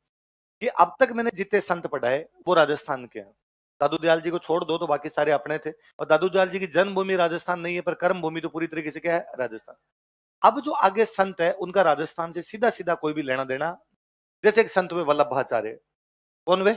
कि अब तक मैंने जितने संत पढ़ाए वो राजस्थान के हैं। दादू दयाल जी को छोड़ दो तो बाकी सारे अपने थे, और दादू दयाल जी की जन्मभूमि राजस्थान नहीं है, पर कर्म भूमि तो पूरी तरीके से क्या है, राजस्थान। अब जो आगे संत है उनका राजस्थान से सीधा सीधा कोई भी लेना देना, जैसे एक संत हुए वल्लभाचार्य, कौन वे,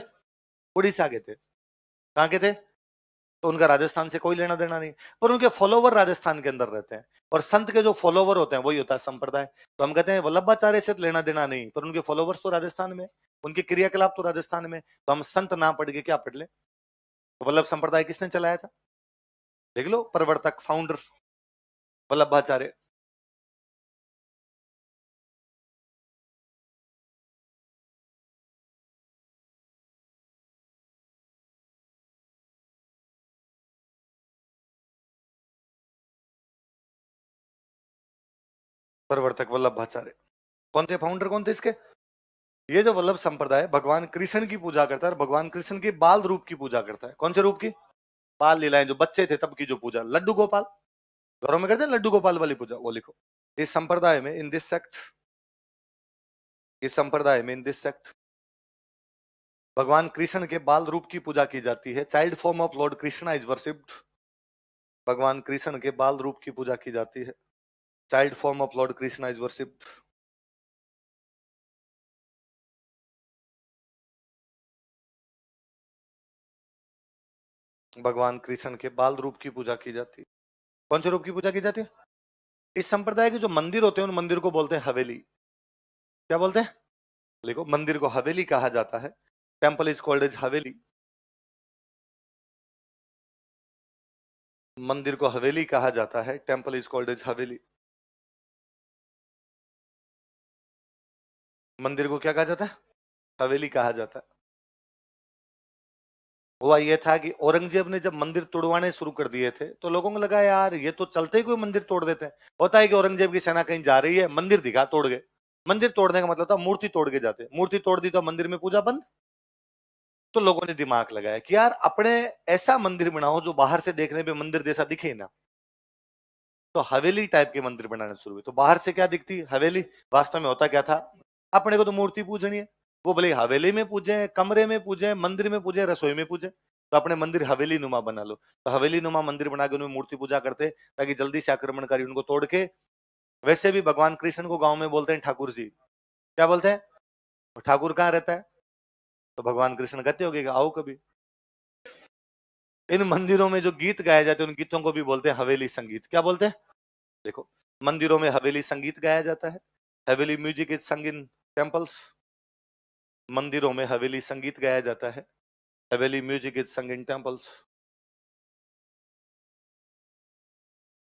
उड़ीसा के थे, कहां के थे, तो उनका राजस्थान से कोई लेना देना नहीं, पर उनके फॉलोवर राजस्थान के अंदर रहते हैं, और संत के जो फॉलोवर होते हैं वही होता है संप्रदाय। तो हम कहते हैं वल्लभाचार्य से लेना देना नहीं, पर उनके फॉलोवर्स तो राजस्थान में, उनके क्रियाकलाप तो राजस्थान में, तो हम संत ना पढ़ के क्या पढ़ ले। तो वल्लभ संप्रदाय किसने चलाया था, देख लो, प्रवर्तक, फाउंडर वल्लभाचार्य। प्रवर्तक वल्लभाचार्य कौन थे, फाउंडर कौन थे इसके, ये जो वल्लभ संप्रदाय भगवान कृष्ण की पूजा करता है, और भगवान कृष्ण के बाल रूप की पूजा करता है। कौन से रूप की, बाल लीलाएं, जो बच्चे थे तब की जो पूजा, लड्डू गोपाल, घरों में करते हैं लड्डू गोपाल वाली पूजा, वो लिखो। इस संप्रदाय में, इन दिस सेक्ट, इस संप्रदाय में, इन दिस सेक्ट, भगवान कृष्ण के बाल रूप की पूजा की जाती है। Child form of lord Krishna is worshipped, भगवान कृष्ण के बाल रूप की पूजा की जाती है। Child form of lord Krishna is worshipped. भगवान कृष्ण के बाल रूप की पूजा की जाती है। कौन से रूप की पूजा की जाती है, इस संप्रदाय के जो मंदिर होते हैं उन मंदिर को बोलते हैं हवेली। क्या बोलते हैं, देखो, मंदिर को हवेली कहा जाता है। टेम्पल इज कॉल्ड एज हवेली, मंदिर को हवेली कहा जाता है, टेम्पल इज कॉल्ड एज हवेली। मंदिर को क्या कहा जाता है, हवेली कहा जाता है। हुआ ये था कि औरंगजेब ने जब मंदिर तोड़वाने शुरू कर दिए थे तो लोगों को लगा यार ये तो चलते ही कोई मंदिर तोड़ देते हैं। होता है कि औरंगजेब की सेना कहीं जा रही है, मंदिर दिखा, तोड़ गए। मंदिर तोड़ने का मतलब था मूर्ति तोड़ के जाते, मूर्ति तोड़ दी तो मंदिर में पूजा बंद। तो लोगों ने दिमाग लगाया कि यार अपने ऐसा मंदिर बनाओ जो बाहर से देखने पे मंदिर जैसा दिखे ना, तो हवेली टाइप के मंदिर बनाने शुरू हुए। तो बाहर से क्या दिखती हवेली, वास्तव में होता क्या था, अपने को तो मूर्ति पूजनी है, वो भले हवेली में पूजे, कमरे में पूजे, मंदिर में पूजे, रसोई में पूजे, तो अपने मंदिर हवेली नुमा बना लो। तो हवेली नुमा मंदिर बना के उनमें मूर्ति पूजा करते ताकि जल्दी से आक्रमणकारी उनको तोड़ के। वैसे भी भगवान कृष्ण को गांव में बोलते हैं ठाकुर जी, क्या बोलते हैं, ठाकुर कहाँ रहता है, तो भगवान कृष्ण कहते होगे कि आओ कभी। इन मंदिरों में जो गीत गाए जाते हैं उन गीतों को भी बोलते हैं हवेली संगीत। क्या बोलते हैं, देखो, मंदिरों में हवेली संगीत गाया जाता है, हवेली म्यूजिक इज संग इन टेम्पल्स। मंदिरों में हवेली संगीत गाया जाता है, हवेली म्यूजिक इज संग इन टेम्पल्स।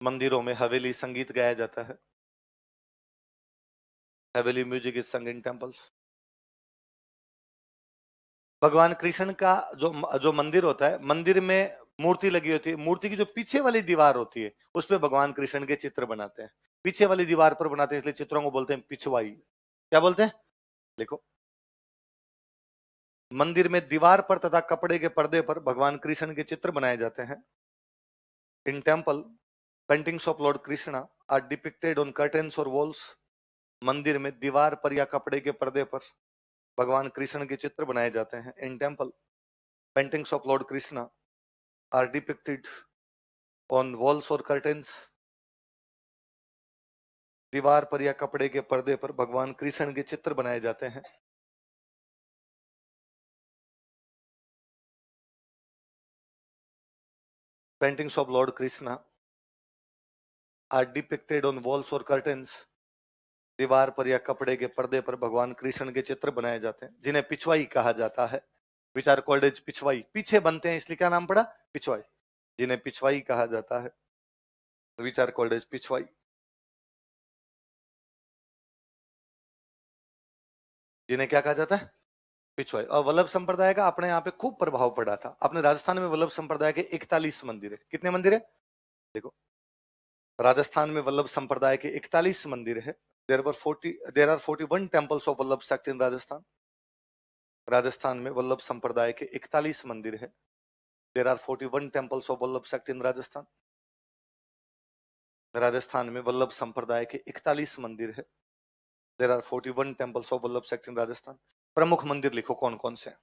मंदिरों में हवेली संगीत गाया जाता है, हवेली म्यूजिक इज संग इन टेम्पल्स। भगवान कृष्ण का जो जो मंदिर होता है, मंदिर में मूर्ति लगी होती है, मूर्ति की जो पीछे वाली दीवार होती है उस पर भगवान कृष्ण के चित्र बनाते हैं। पीछे वाली दीवार पर बनाते हैं इसलिए चित्रों को बोलते हैं पिछवाई। क्या बोलते हैं, देखो, मंदिर में दीवार पर तथा कपड़े के पर्दे पर भगवान कृष्ण के चित्र बनाए जाते हैं। In temple paintings of lord Krishna are depicted on curtains और वॉल्स। मंदिर में दीवार पर या कपड़े के पर्दे पर भगवान कृष्ण के चित्र बनाए जाते हैं। In temple paintings of lord Krishna are depicted on walls और कर्टेन्स। दीवार पर या कपड़े के पर्दे पर भगवान कृष्ण के चित्र बनाए जाते हैं। Paintings of lord Krishna are depicted on walls और कर्टेन्स। दीवार पर या कपड़े के पर्दे पर भगवान कृष्ण के चित्र बनाए जाते हैं जिन्हें पिछवाई कहा जाता है। Which are called as Pichhwai, पीछे बनते हैं इसलिए क्या नाम पड़ा, पिछवाई। जिन्हें पिछवाई कहा जाता है, which are called as Pichhwai. जिन्हें क्या कहा जाता है, पिछवाई। और वल्लभ संप्रदाय का अपने यहाँ पे खूब प्रभाव पड़ा था। अपने राजस्थान में वल्लभ संप्रदाय के 41 मंदिर है। कितने मंदिर है, देखो, राजस्थान में वल्लभ संप्रदाय के 41 मंदिर है। There are 41 temples of Vallabh sect in Rajasthan. Rajasthan में वल्लभ संप्रदाय के 41 मंदिर है। There are 41 temples of Vallabh sect in Rajasthan. Rajasthan में वल्लभ संप्रदाय के 41 मंदिर है। There are 41 temples of Vallabh sect in Rajasthan. प्रमुख मंदिर लिखो कौन कौन से।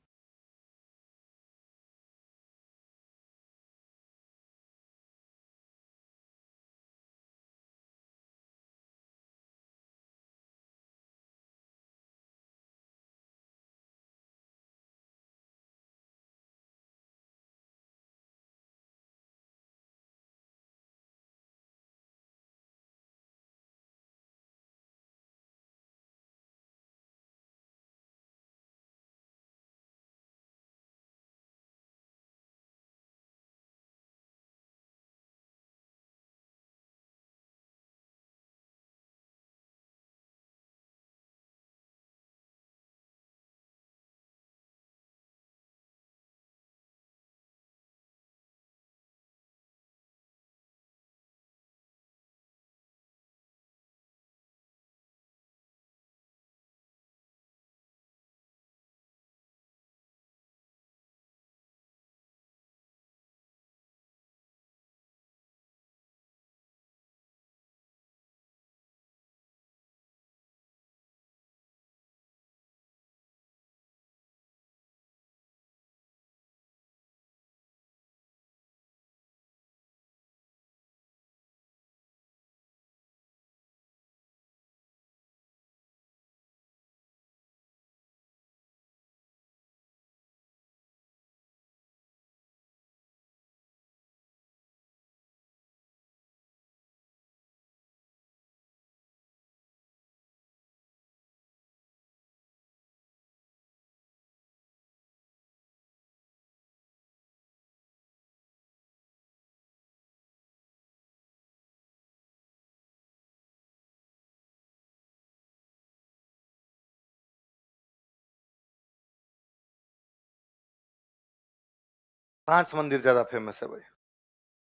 पांच मंदिर ज्यादा फेमस है भाई।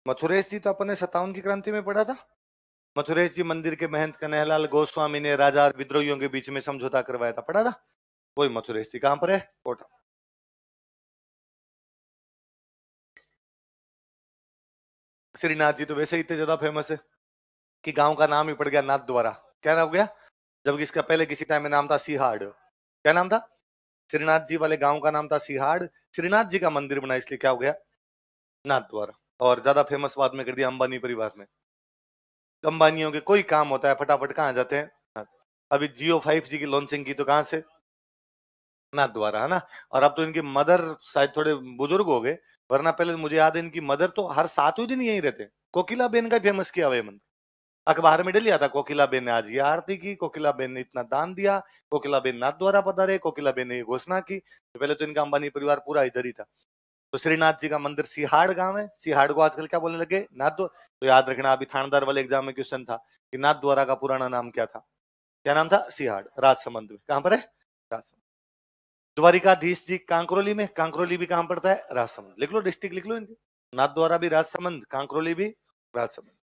मथुरेश जी तो अपन ने 57 की क्रांति में पढ़ा था। मथुरेश जी मंदिर के महंत कन्हैयालाल गोस्वामी ने राजा और विद्रोहियों के बीच में समझौता करवाया था, पढ़ा था। वही मथुरेश जी कहां पर है, कोटा। श्रीनाथ जी तो वैसे ही इतने ज्यादा फेमस है कि गांव का नाम ही पड़ गया नाथ द्वारा। क्या नाम हो गया, जबकि इसका पहले किसी टाइम में नाम था सिहाड़। क्या नाम था, श्रीनाथ जी वाले गांव का नाम था सिहाड़। श्रीनाथ जी का मंदिर बना इसलिए क्या हो गया, नाथ द्वारा। और ज्यादा फेमस बाद में कर दिया अंबानी परिवार ने। अंबानियों के कोई काम होता है फटाफट कहाँ जाते हैं। अभी जियो 5G की लॉन्चिंग की तो कहां से, नाथ द्वारा, है ना। और अब तो इनकी मदर शायद थोड़े बुजुर्ग हो गए, वरना पहले मुझे याद है इनकी मदर तो हर 7वें दिन यहीं रहते। कोकिला बेन का फेमस किया हुआ है मंदिर। अखबार में डल आता कोकिला बेन ने आज ये आरती की, कोकिला बेन ने इतना दान दिया, कोकिला बेन नाथ द्वारा पधारे, कोकिला बेन ने ये घोषणा की। तो पहले तो इनका अंबानी परिवार पूरा इधर ही था। तो श्रीनाथ जी का मंदिर सिहाड़ गांव है। सिहाड़ को आजकल क्या बोलने लगे, नाथ द्वारा। तो याद रखना, अभी थानेदार वाले एग्जाम में क्वेश्चन था कि नाथ द्वारा का पुराना नाम क्या था। क्या नाम था, सिहाड़, राजसमंद में। कहां पर है, राजसमंद। द्वारिकाधीश जी कांकरोली में, कांकरोली भी कहां पड़ता है, राजसमंद। लिख लो, डिस्ट्रिक्ट लिख लो इनकी। नाथ द्वारा भी राजसमंद, कांकरोली भी राजसमंद।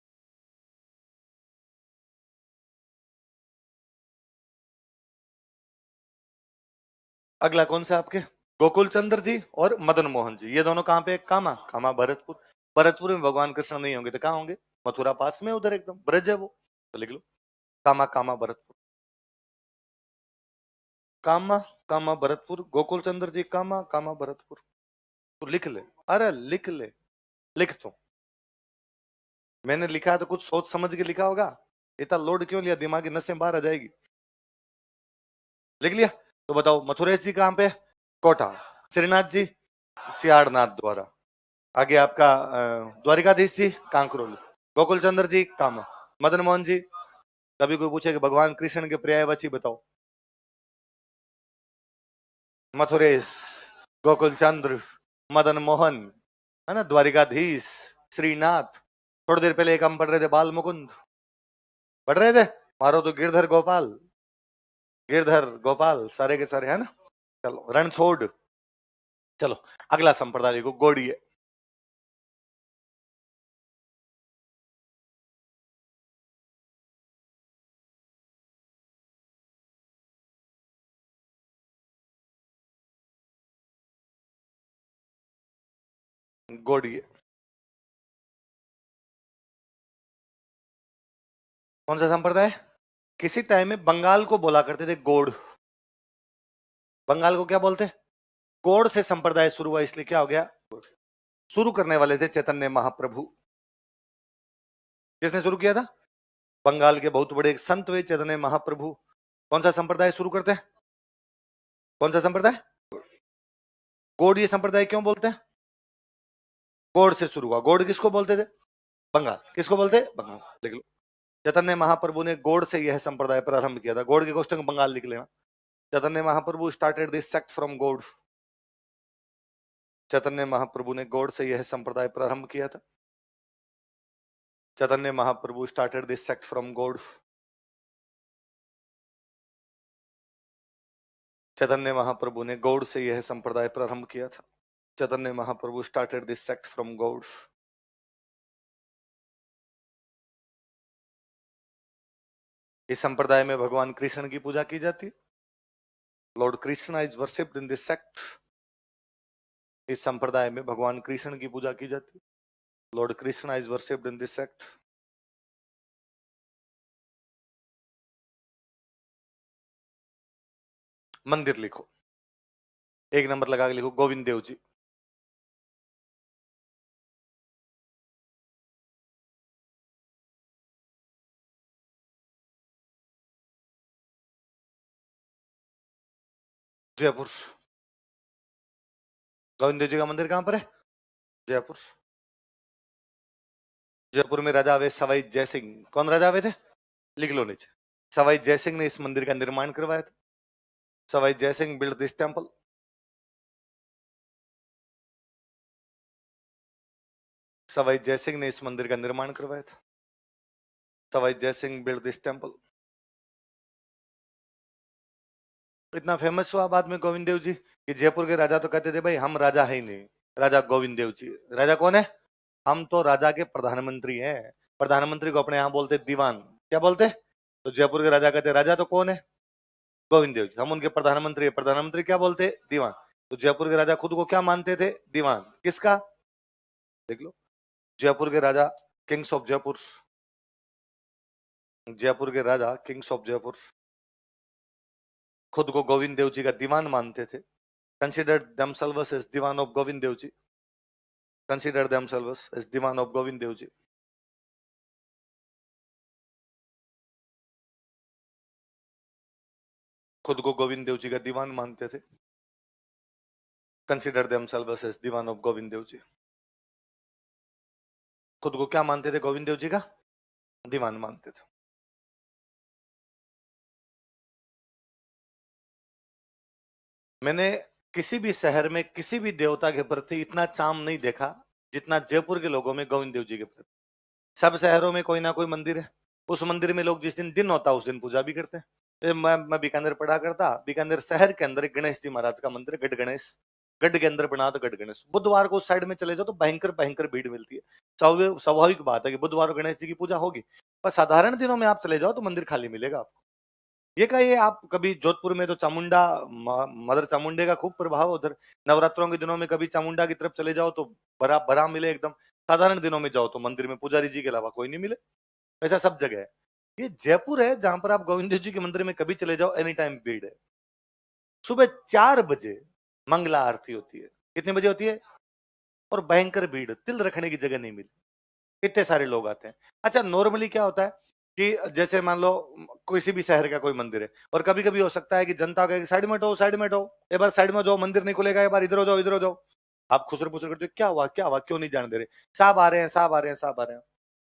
अगला कौन सा आपके, गोकुल चंद्र जी और मदन मोहन जी। ये दोनों कहां पे, कामा, कामा भरतपुर। भरतपुर में भगवान कृष्ण नहीं होंगे तो कहां होंगे, मथुरा पास में, उधर एकदम ब्रज है वो। तो लिख लो कामा, कामा भरतपुर। कामा, कामा भरतपुर। गोकुल चंद्र जी कामा, कामा भरतपुर। तो लिख ले, अरे लिख ले, लिख तो। मैंने लिखा है तो कुछ सोच समझ के लिखा होगा। इतना लोड क्यों लिया, दिमागी नसें बाहर आ जाएगी। लिख लिया। तो बताओ मथुरेश जी कहां पे, कोटा। श्रीनाथ जी सियाड़नाथ द्वारा। आगे आपका द्वारिकाधीश जी कांकरोली। गोकुल चंद्र जी कामा। मदन मोहन जी, कभी कोई पूछे कि भगवान कृष्ण के पर्यायवाची बताओ। मथुरेश, गोकुल चंद्र, मदन मोहन, है ना, द्वारिकाधीश, श्रीनाथ। थोड़ी देर पहले एक हम पढ़ रहे थे बाल मुकुंद, पढ़ रहे थे। मारो तो गिरधर गोपाल, गिरधर गोपाल सारे के सारे, है ना। चलो रणछोड़। चलो अगला संप्रदाय देखो, गौड़ीय। गोड़िए। कौन सा संप्रदाय? किसी टाइम में बंगाल को बोला करते थे गोड़। बंगाल को क्या बोलते? गोड़ से संप्रदाय शुरू हुआ, इसलिए क्या हो गया? शुरू करने वाले थे चैतन्य महाप्रभु। किसने शुरू किया था? बंगाल के बहुत बड़े एक संत हुए चैतन्य महाप्रभु। कौन सा संप्रदाय शुरू करते हैं? कौन सा संप्रदाय? गौड़ीय संप्रदाय क्यों बोलते हैं? गौड़ से शुरू हुआ। गौड़ किसको बोलते थे? बंगाल। किसको बोलते? बंगाल। देख लो, चैतन्य महाप्रभु ने गौड़ से यह संप्रदाय प्रारंभ किया था। गौड़ के क्वेश्चन बंगाल लिख लेना। Chaitanya Mahaprabhu started this sect from Gaur. Chaitanya Mahaprabhu ने गौड़ से यह संप्रदाय प्रारंभ किया था। Chaitanya Mahaprabhu started this sect from Gaur. Chaitanya Mahaprabhu ने गौड़ से यह संप्रदाय प्रारंभ किया था। Chaitanya Mahaprabhu started this sect from Gaur. इस संप्रदाय में भगवान कृष्ण की पूजा की जाती है। Lord Krishna is worshipped in this sect. इस संप्रदाय में भगवान कृष्ण की पूजा की जाती है। Lord Krishna is worshipped in this sect. मंदिर लिखो, एक नंबर लगा के लिखो गोविंद देव जी। जयपुर। गोविंद देव जी का मंदिर कहां पर है? जयपुर। जयपुर में राजा हुए सवाई जयसिंह। कौन राजा हुए थे? लिख लो नीचे। सवाई जयसिंह ने इस मंदिर का निर्माण करवाया था। Sawai Jaisingh build this temple. Sawai Jaisingh ने इस मंदिर का निर्माण करवाया था। Sawai Jaisingh build this temple. इतना फेमस हुआ बाद में गोविंद देव जी कि जयपुर के राजा तो कहते थे भाई हम राजा है ही नहीं, राजा गोविंद देव जी। राजा कौन है? हम तो राजा के प्रधानमंत्री हैं। प्रधानमंत्री को अपने यहाँ बोलते दीवान। क्या बोलते? तो जयपुर के राजा कहते राजा तो कौन है? गोविंद देव जी। हम उनके प्रधानमंत्री है। प्रधानमंत्री क्या बोलते? दीवान। तो जयपुर के राजा खुद को क्या मानते थे? दीवान। किसका? देख लो, जयपुर के राजा किंग्स ऑफ जयपुर। जयपुर के राजा किंग्स ऑफ जयपुर खुद को गोविंद देव जी का दीवान मानते थे। Consider themselves as Diwan of Govind Dev ji. Consider themselves as Diwan of Govind Dev ji. खुद को गोविंद देव जी का दीवान मानते थे। Consider themselves as Diwan of Govind Dev ji. खुद को क्या मानते थे? गोविंद देव जी का दीवान मानते थे। मैंने किसी भी शहर में किसी भी देवता के प्रति इतना चाम नहीं देखा जितना जयपुर के लोगों में गोविंद देव जी के प्रति। सब शहरों में कोई ना कोई मंदिर है। उस मंदिर में लोग जिस दिन दिन होता है उस दिन पूजा भी करते हैं। मैं बीकानेर पढ़ा करता। बीकानेर शहर के अंदर एक गणेश जी महाराज का मंदिर है, गढ़ गणेश। गढ़ के अंदर बना तो गढ़ गणेश। बुधवार को उस साइड में चले जाओ तो भयंकर भयंकर भीड़ मिलती है। स्वाभाविक बात है कि बुधवार को गणेश जी की पूजा होगी, पर साधारण दिनों में आप चले जाओ तो मंदिर खाली मिलेगा आपको। ये कहिए आप कभी जोधपुर में तो चामुंडा मदर चामुंडे का खूब प्रभाव उधर। नवरात्रों के दिनों में कभी चामुंडा की तरफ चले जाओ तो भरा भरा मिले एकदम। साधारण दिनों में जाओ तो मंदिर में पुजारी जी के अलावा कोई नहीं मिले। ऐसा सब जगह है। ये जयपुर है जहां पर आप गोविंद जी के मंदिर में कभी चले जाओ एनी टाइम भीड़ है। सुबह 4 बजे मंगला आरती होती है। कितने बजे होती है? और भयंकर भीड़, तिल रखने की जगह नहीं मिली, इतने सारे लोग आते हैं। अच्छा, नॉर्मली क्या होता है कि जैसे मान लो किसी भी शहर का कोई मंदिर है और कभी कभी हो सकता है कि जनता कहे साइड में हटो, साइड में हटो, एक बार साइड में जाओ, मंदिर नहीं खुलेगा, एक बार इधर हो जाओ, इधर हो जाओ। आप खुसर पुसर करते हो, क्या हुआ क्या हुआ, क्यों नहीं जाने दे रहे? साहब आ रहे हैं, साहब आ रहे हैं, साहब आ रहे हैं।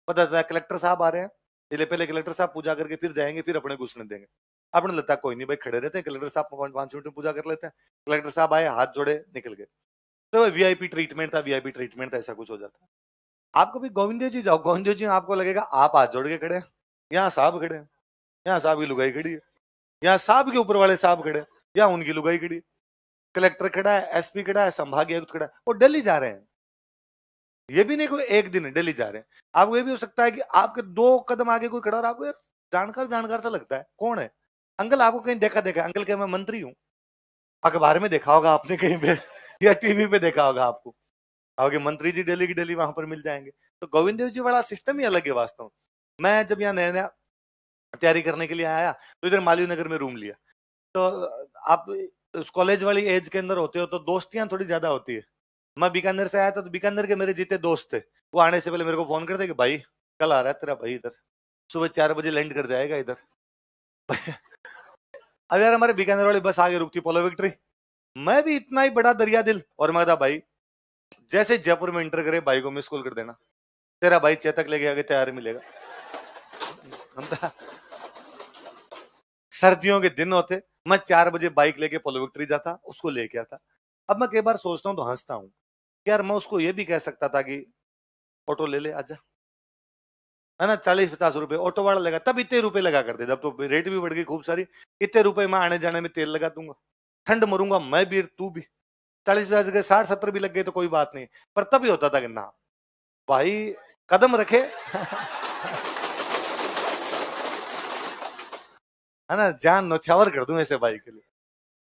पता चला कलेक्टर साहब आ रहे हैं, इसलिए पहले कलेक्टर साहब पूजा करके फिर जाएंगे, फिर अपने घुसने देंगे। अपने लगता है कोई नहीं भाई, खड़े रहते हैं, कलेक्टर साहब 5 मिनट में पूजा कर लेते हैं। कलेक्टर साहब आए, हाथ जोड़े, निकल गए। तो वीआईपी ट्रीटमेंट था, वीआईपी ट्रीटमेंट था, ऐसा कुछ हो जाता है। आप कभी गोविंद देव जी जाओ, गोविंद देव जी आपको लगेगा आप हाथ जोड़ के खड़े हैं, यहाँ साहब खड़े हैं, यहाँ साहब की लुगाई खड़ी है, यहाँ साहब के ऊपर वाले साहब खड़े हैं, यहाँ उनकी लुगाई खड़ी है। कलेक्टर खड़ा है, एसपी खड़ा है, संभागीय आयुक्त खड़ा है, वो दिल्ली जा रहे हैं। ये भी नहीं कोई एक दिन दिल्ली जा रहे हैं। आपको ये भी हो सकता है कि आपके 2 कदम आगे कोई खड़ा और आपको यार जानकार जानकार सा लगता है, कौन है अंकल? आपको कहीं देखा देखा? अंकल क्या मैं मंत्री हूँ? अखबार में देखा होगा आपने कहीं पे या टीवी पे देखा होगा आपको। आगे मंत्री जी डेली की डेली वहां पर मिल जाएंगे। तो गोविंद देव जी वाला सिस्टम ही अलग है वास्तव में। मैं जब यहाँ नया नया तैयारी करने के लिए आया तो इधर मालवीय नगर में रूम लिया। तो आप उस कॉलेज वाली एज के अंदर होते हो तो दोस्तियां थोड़ी ज्यादा होती है। मैं बीकानेर से आया था तो बीकानेर के मेरे जितने दोस्त थे वो आने से पहले मेरे को फोन करते कि भाई कल आ रहा है तेरा भाई इधर, सुबह 4 बजे लैंड कर जाएगा इधर। अब यार हमारे बीकानेर वाली बस आगे रुकती पोलो विक्ट्री। मैं भी इतना ही बड़ा दरिया दिल और मैं था भाई जैसे जयपुर में इंटर करे भाई को मिस कॉल कर देना, तेरा भाई चेतक लेके आगे तैयार मिलेगा। हम था सर्दियों के दिन होते, मैं 4 बजे बाइक लेके पोलो विक्ट्री जाता उसको लेके आता। अब मैं कई बार सोचता हूँ तो हंसता हूँ यार मैं उसको ये भी कह सकता था कि ऑटो ले ले आजा, है ना, 40-50 रुपए ऑटो वाला लगा, तब इतने रुपए लगा करते, जब तो रेट भी बढ़ गई खूब सारी। इतने रुपए मैं आने जाने में तेल लगा दूंगा, ठंड मरूंगा मैं भी तू भी, 40-50 गए 60-70 भी लग गए तो कोई बात नहीं। पर तभी होता था कि ना भाई कदम रखे है ना, जान नौछावर कर दूं ऐसे भाई के लिए।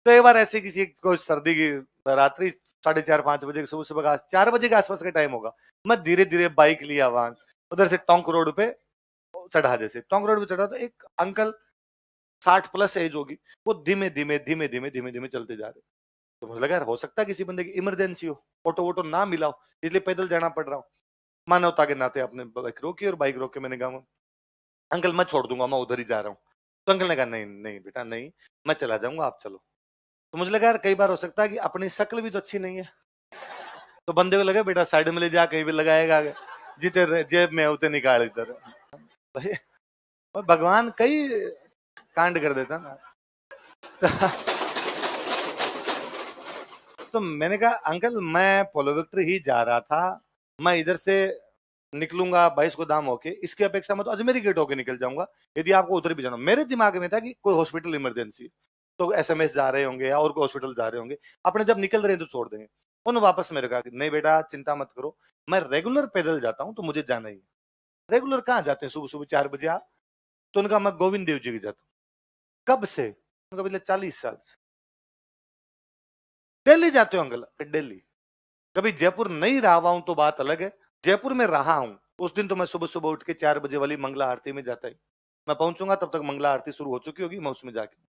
तो एक बार ऐसे किसी को सर्दी की रात्रि 4:30-5 बजे सुबह सुबह का 4 बजे के आसपास का टाइम होगा, मैं धीरे धीरे बाइक लिया वहां उधर से टोंक रोड पे चढ़ा, जैसे टोंक रोड पे चढ़ा तो एक अंकल 60+ एज होगी, वो धीमे धीमे धीमे धीमे धीमे धीमे चलते जा रहे। तो मुझे लगा यार हो सकता है किसी बंदे की इमरजेंसी हो, ऑटो वोटो ना मिला हो इसलिए पैदल जाना पड़ रहा हो। मानवता के नाते अपने बाइक रोकी और बाइक रोक के मैंने कहा अंकल मैं छोड़ दूंगा मैं उधर ही जा रहा हूँ। तो अंकल ने कहा नहीं नहीं बेटा नहीं, मैं चला जाऊंगा आप चलो। तो मुझे लगा यार कई बार हो सकता है कि अपनी शक्ल भी तो अच्छी नहीं है, तो बंदे को लगा बेटा साइड में ले जा कहीं भी लगाएगा, जिते जेब में उते निकाल इधर। भाई भगवान कई कांड कर देता ना। तो मैंने कहा अंकल मैं पोलो विक्ट्री ही जा रहा था, मैं इधर से निकलूंगा 22 गोदाम होके, इसकी अपेक्षा मैं तो अजमेरी गेट होके निकल जाऊंगा यदि आपको उधर भी जाना। मेरे दिमाग में था कि कोई हॉस्पिटल इमरजेंसी तो एसएमएस जा रहे होंगे या और कोई हॉस्पिटल जा रहे होंगे, अपने जब निकल रहे हैं तो छोड़ देंगे। उन्होंने वापस मेरे कहा कि नहीं बेटा चिंता मत करो, मैं रेगुलर पैदल जाता हूँ तो मुझे जाना ही है। रेगुलर कहाँ जाते हैं सुबह सुबह 4 बजे आप? तो उनका मैं गोविंद देव जी की जाता हूँ। कब से? उनका पिछले 40 साल से। दिल्ली जाते हो अंकल? दिल्ली कभी जयपुर नहीं रहा हुआ हूं तो बात अलग है, जयपुर में रहा हूं। उस दिन तो मैं सुबह सुबह उठ के 4 बजे वाली मंगला आरती में जाता ही, मैं पहुंचूंगा तब तक मंगला आरती शुरू हो चुकी होगी, मैं उसमें जाके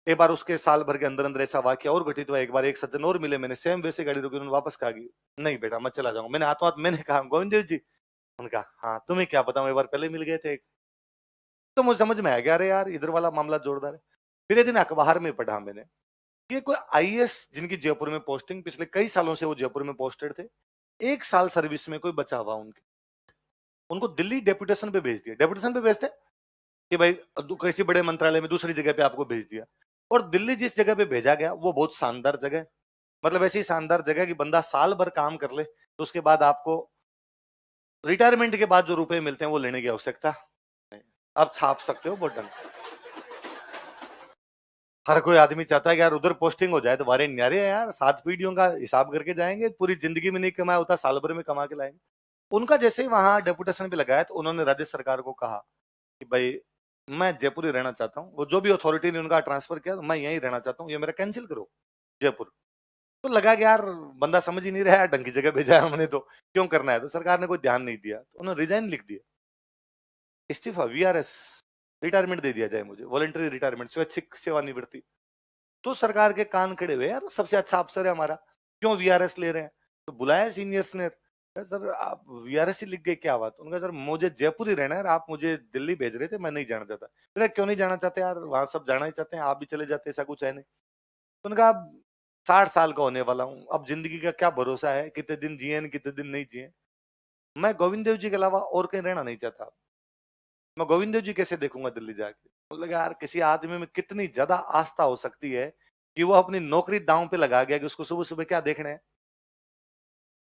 एक बार उसके साल भर के अंदर अंदर ऐसा वाक्य और घटित हुआ। एक बार एक सज्जन और मिले, मैंने सेम वैसे गाड़ी रोकी, उन्होंने वापस कहा कि नहीं बेटा मैं चला जाऊंगा। मैंने हाथों हाथ मैंने कहा गोविंद देव जी, उनका हाँ तुम्हें क्या पता, हम एक बार पहले मिल गए थे। तो मुझे समझ में आ गया अरे यार इधर वाला मामला जोरदार है। फिर एक दिन अखबार में पढ़ा मैंने कि कोई आईएएस जिनकी जयपुर में पोस्टिंग पिछले कई सालों से वो जयपुर में पोस्टेड थे, 1 साल सर्विस में कोई बचा हुआ उनके, उनको दिल्ली डेपुटेशन पे भेज दिया। डेपुटेशन पे भेजते कि भाई किसी बड़े मंत्रालय में दूसरी जगह पे आपको भेज दिया। और दिल्ली जिस जगह पे भेजा गया वो बहुत शानदार जगह है, मतलब ऐसी शानदार जगह कि बंदा साल भर काम कर ले तो उसके बाद आपको रिटायरमेंट के बाद जो रुपए मिलते हैं वो लेने की आवश्यकता नहीं, आप छाप सकते हो बटन। हर कोई आदमी चाहता है कि यार उधर पोस्टिंग हो जाए तो वारे न्यारे है यार, 7 पीढ़ियों का हिसाब करके जाएंगे, पूरी जिंदगी में नहीं कमाया होता साल भर में कमा के लाएंगे। उनका जैसे ही वहां डेपुटेशन पे लगाया तो उन्होंने राज्य सरकार को कहा कि भाई मैं जयपुर ही रहना चाहता हूँ, वो जो भी अथॉरिटी ने उनका ट्रांसफर किया तो मैं यहीं रहना चाहता हूँ, ये मेरा कैंसिल करो जयपुर। तो लगा कि यार बंदा समझ ही नहीं रहा है, ढंग की जगह भेजा है हमने तो क्यों करना है, तो सरकार ने कोई ध्यान नहीं दिया तो उन्होंने रिजाइन लिख दिया, इस्तीफा वीआरएस, रिटायरमेंट दे दिया जाए मुझे, वॉलंटरी रिटायरमेंट, स्वैच्छिक सेवानिवृत्ति। तो सरकार के कान खड़े हुए यार, सबसे अच्छा अफसर है हमारा क्यों वीआरएस ले रहे हैं। तो बुलाया सीनियर्स ने, सर आप वीआरएस ही लिख गए क्या बात? उनका सर मुझे जयपुर ही रहना है, आप मुझे दिल्ली भेज रहे थे मैं नहीं जाना चाहता। फिर क्यों नहीं जाना चाहते यार, वहां सब जाना ही चाहते हैं, आप भी चले जाते, ऐसा कुछ है नहीं। तो उनका 60 साल का होने वाला हूँ, अब जिंदगी का क्या भरोसा है, कितने दिन जिए कितने दिन नहीं जिए। मैं गोविंद देव जी के अलावा और कहीं रहना नहीं चाहता। मैं गोविंद देव जी कैसे देखूंगा दिल्ली जाके? तो लगा यार किसी आदमी में कितनी ज्यादा आस्था हो सकती है कि वो अपनी नौकरी दांव पे लगा गया कि उसको सुबह सुबह क्या देखना है।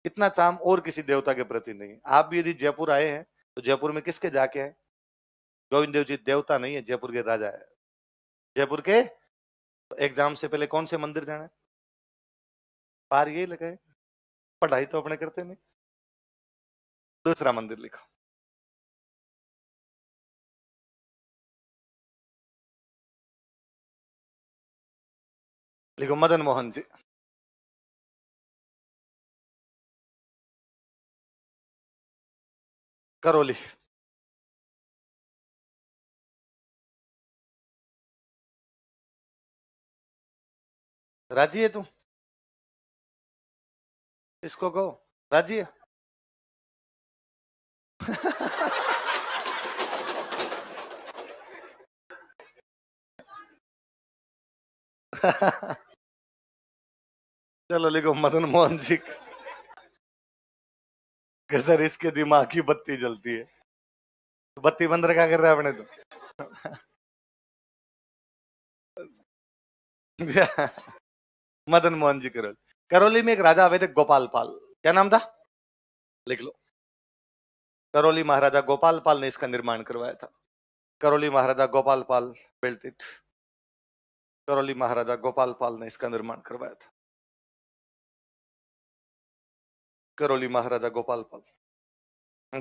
इतना चाम और किसी देवता के प्रति नहीं। आप भी यदि जयपुर आए हैं तो जयपुर में किसके जाके हैं? गोविंद देव जी देवता नहीं है, जयपुर के राजा है। जयपुर के एग्जाम से पहले कौन से मंदिर जाना है? पार यही लगाए, पढ़ाई तो अपने करते नहीं। दूसरा मंदिर लिखो, लिखो मदन मोहन जी। करौली। राजी है तू? इसको कहो राजी है। चलो लिखो मदन मोहन जी के सर इसके दिमाग की बत्ती जलती है। बत्ती बंद रखा कर रहा है अपने तो। मदन मोहन जी करौली। करौली में एक राजा आए थे गोपाल पाल, क्या नाम था? लिख लो। करौली महाराजा गोपाल पाल ने इसका निर्माण करवाया था। करौली महाराजा गोपाल पाल बिल्ट इट। करौली महाराजा गोपाल पाल ने इसका निर्माण करवाया था। करौली महाराजा गोपाल पाल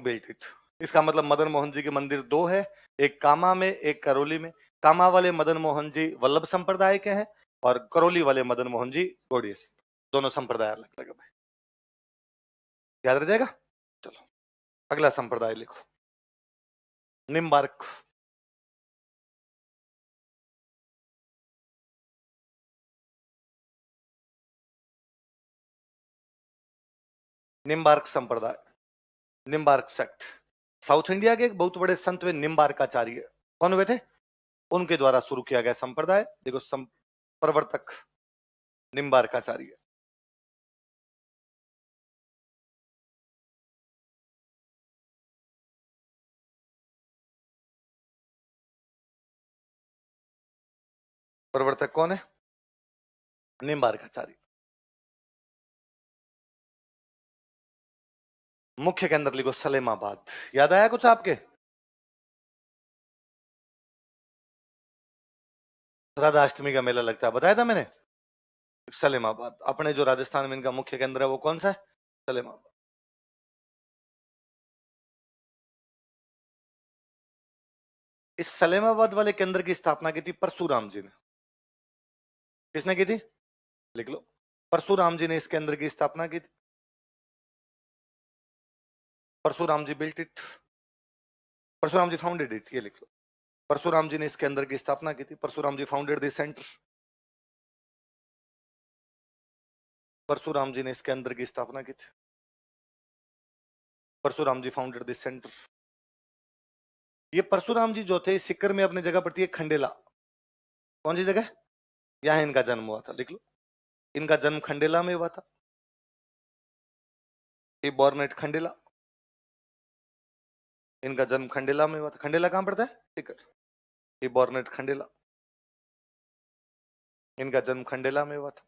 बिल्ट इट। इसका मतलब मदन मोहन जी के मंदिर दो है, एक कामा में एक करौली में। कामा वाले मदन मोहन जी वल्लभ संप्रदाय के हैं और करौली वाले मदन मोहन जी गौड़ीय से। दोनों संप्रदाय अलग अलग है भाई, याद रह जाएगा। चलो अगला संप्रदाय लिखो, निम्बार्क। निम्बार्क संप्रदाय, निम्बार्क सेक्ट। साउथ इंडिया के एक बहुत बड़े संत वे निम्बार्काचार्य, कौन हुए थे? उनके द्वारा शुरू किया गया संप्रदाय। देखो प्रवर्तक निम्बार्काचार्य। प्रवर्तक कौन है? निम्बार्काचार्य। मुख्य केंद्र लिखो सलेमाबाद। याद आया कुछ आपके? राधाअष्टमी का मेला लगता है, बताया था मैंने। सलेमाबाद अपने जो राजस्थान में इनका मुख्य केंद्र है वो कौन सा है? सलेमाबाद। इस सलेमाबाद वाले केंद्र की स्थापना की थी परशुराम जी ने। किसने की थी? लिख लो। परशुराम जी ने इस केंद्र की स्थापना की थी। Parshuram ji built it. Parshuram ji founded it, ये लिख लो। परशुराम जी ने इस केंद्र की स्थापना की थी। Parshuram ji founded this centre. Parshuram जी ने इस केंद्र की स्थापना की थी। Parshuram ji founded this centre. ये परशुराम जी जो थे सिक्कर में अपनी जगह पड़ती है खंडेला। कौन सी जगह? यहां इनका जन्म हुआ था, लिख लो। इनका जन्म खंडेला में हुआ था। ये बॉर्न एट खंडेला। इनका जन्म खंडेला में हुआ था। खंडेला कहां पड़ता है? सिक्कर। ये बॉर्न एट खंडेला। इनका जन्म खंडेला में हुआ था।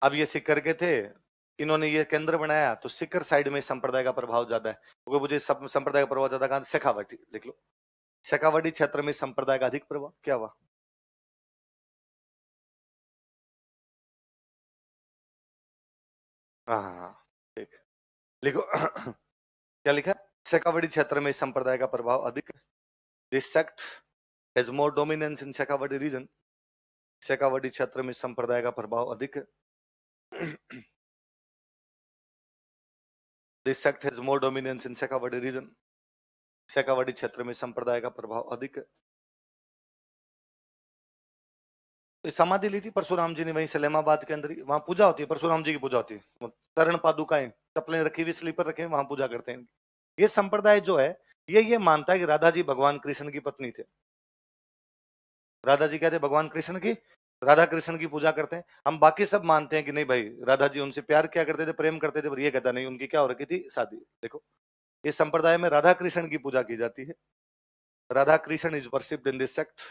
अब ये सिक्कर के थे, इन्होंने ये केंद्र बनाया तो सिक्कर साइड में संप्रदाय का प्रभाव ज्यादा है, क्योंकि मुझे सब संप्रदाय का प्रभाव ज्यादा कहा? शेखावटी, लिख लो। शेखावटी क्षेत्र में संप्रदाय का अधिक प्रभाव। क्या हुआ? हाँ हाँ हाँ, ठीक। लिखो। क्या लिखा? शेखावटी क्षेत्र में संप्रदाय का प्रभाव अधिक है। This sect has more dominance in Shekhawati region. Shekhawati क्षेत्र में संप्रदाय का प्रभाव अधिक है। This sect has more dominance in Shekhawati region. Shekhawati क्षेत्र में संप्रदाय का प्रभाव अधिक है। तो समाधि ली थी परशुराम जी ने वहीं सलेमाबाद के अंदर ही, वहां पूजा होती है, परशुराम जी की पूजा होती है। कर्ण पादुकाएं, चप्पलें रखी हुई, स्लीपर रखे हुए, वहां पूजा करते हैं। ये संप्रदाय जो है ये मानता है कि राधा जी भगवान कृष्ण की पत्नी थे। राधा जी कहते भगवान कृष्ण की, राधा कृष्ण की पूजा करते हैं। हम बाकी सब मानते हैं कि नहीं भाई, राधा जी उनसे प्यार क्या करते थे, प्रेम करते थे, पर ये कहता नहीं, उनकी क्या हो रखी थी, शादी। देखो इस संप्रदाय में राधा कृष्ण की पूजा की जाती है। Radha Krishna is worshipped in this sect.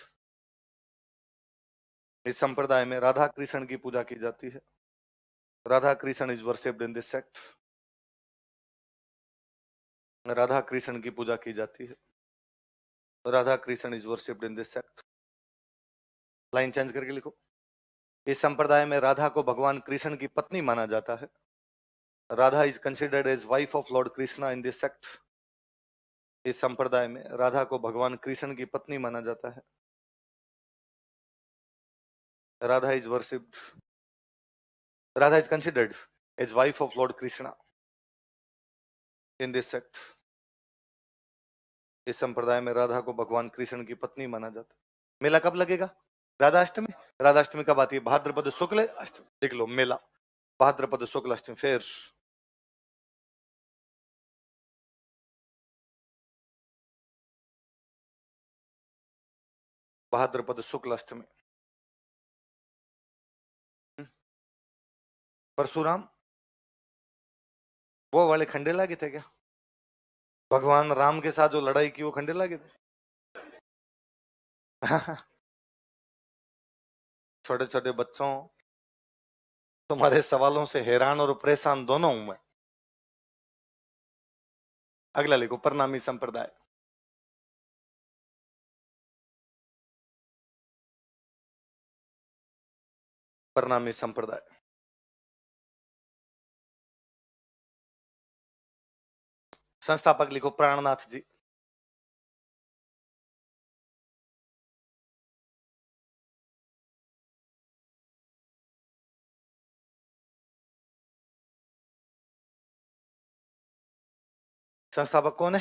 इस संप्रदाय में राधा कृष्ण की पूजा की जाती है। Radha Krishna is worshipped in this sect. Radha Krishna की पूजा की जाती है। Radha Krishna is worshipped in this sect. Line change करके लिखो। इस संप्रदाय में राधा को भगवान कृष्ण की पत्नी माना जाता है। Radha is considered as wife of lord Krishna in this sect. इस संप्रदाय में राधा को भगवान कृष्ण की पत्नी माना जाता है। Radha is worshipped, Radha is considered as wife of lord Krishna. In this sect. इस संप्रदाय में राधा को भगवान कृष्ण की पत्नी माना जाता है। मेला कब लगेगा? राधाष्टमी। राधाष्टमी कब आती है? भाद्रपद शुक्ल अष्टमी। देख लो, मेला भाद्रपद शुक्ल अष्टमी। फिर भाद्रपद शुक्ल अष्टमी। परशुराम वो वाले खंडेला के थे क्या? भगवान राम के साथ जो लड़ाई की वो खंडेला के थे? छोटे छोटे बच्चों, तुम्हारे सवालों से हैरान और परेशान दोनों हूं मैं। अगला लिखो, प्रणामी संप्रदाय। प्रणामी संप्रदाय। संस्थापक लिखो, प्राणनाथ जी। संस्थापक कौन है?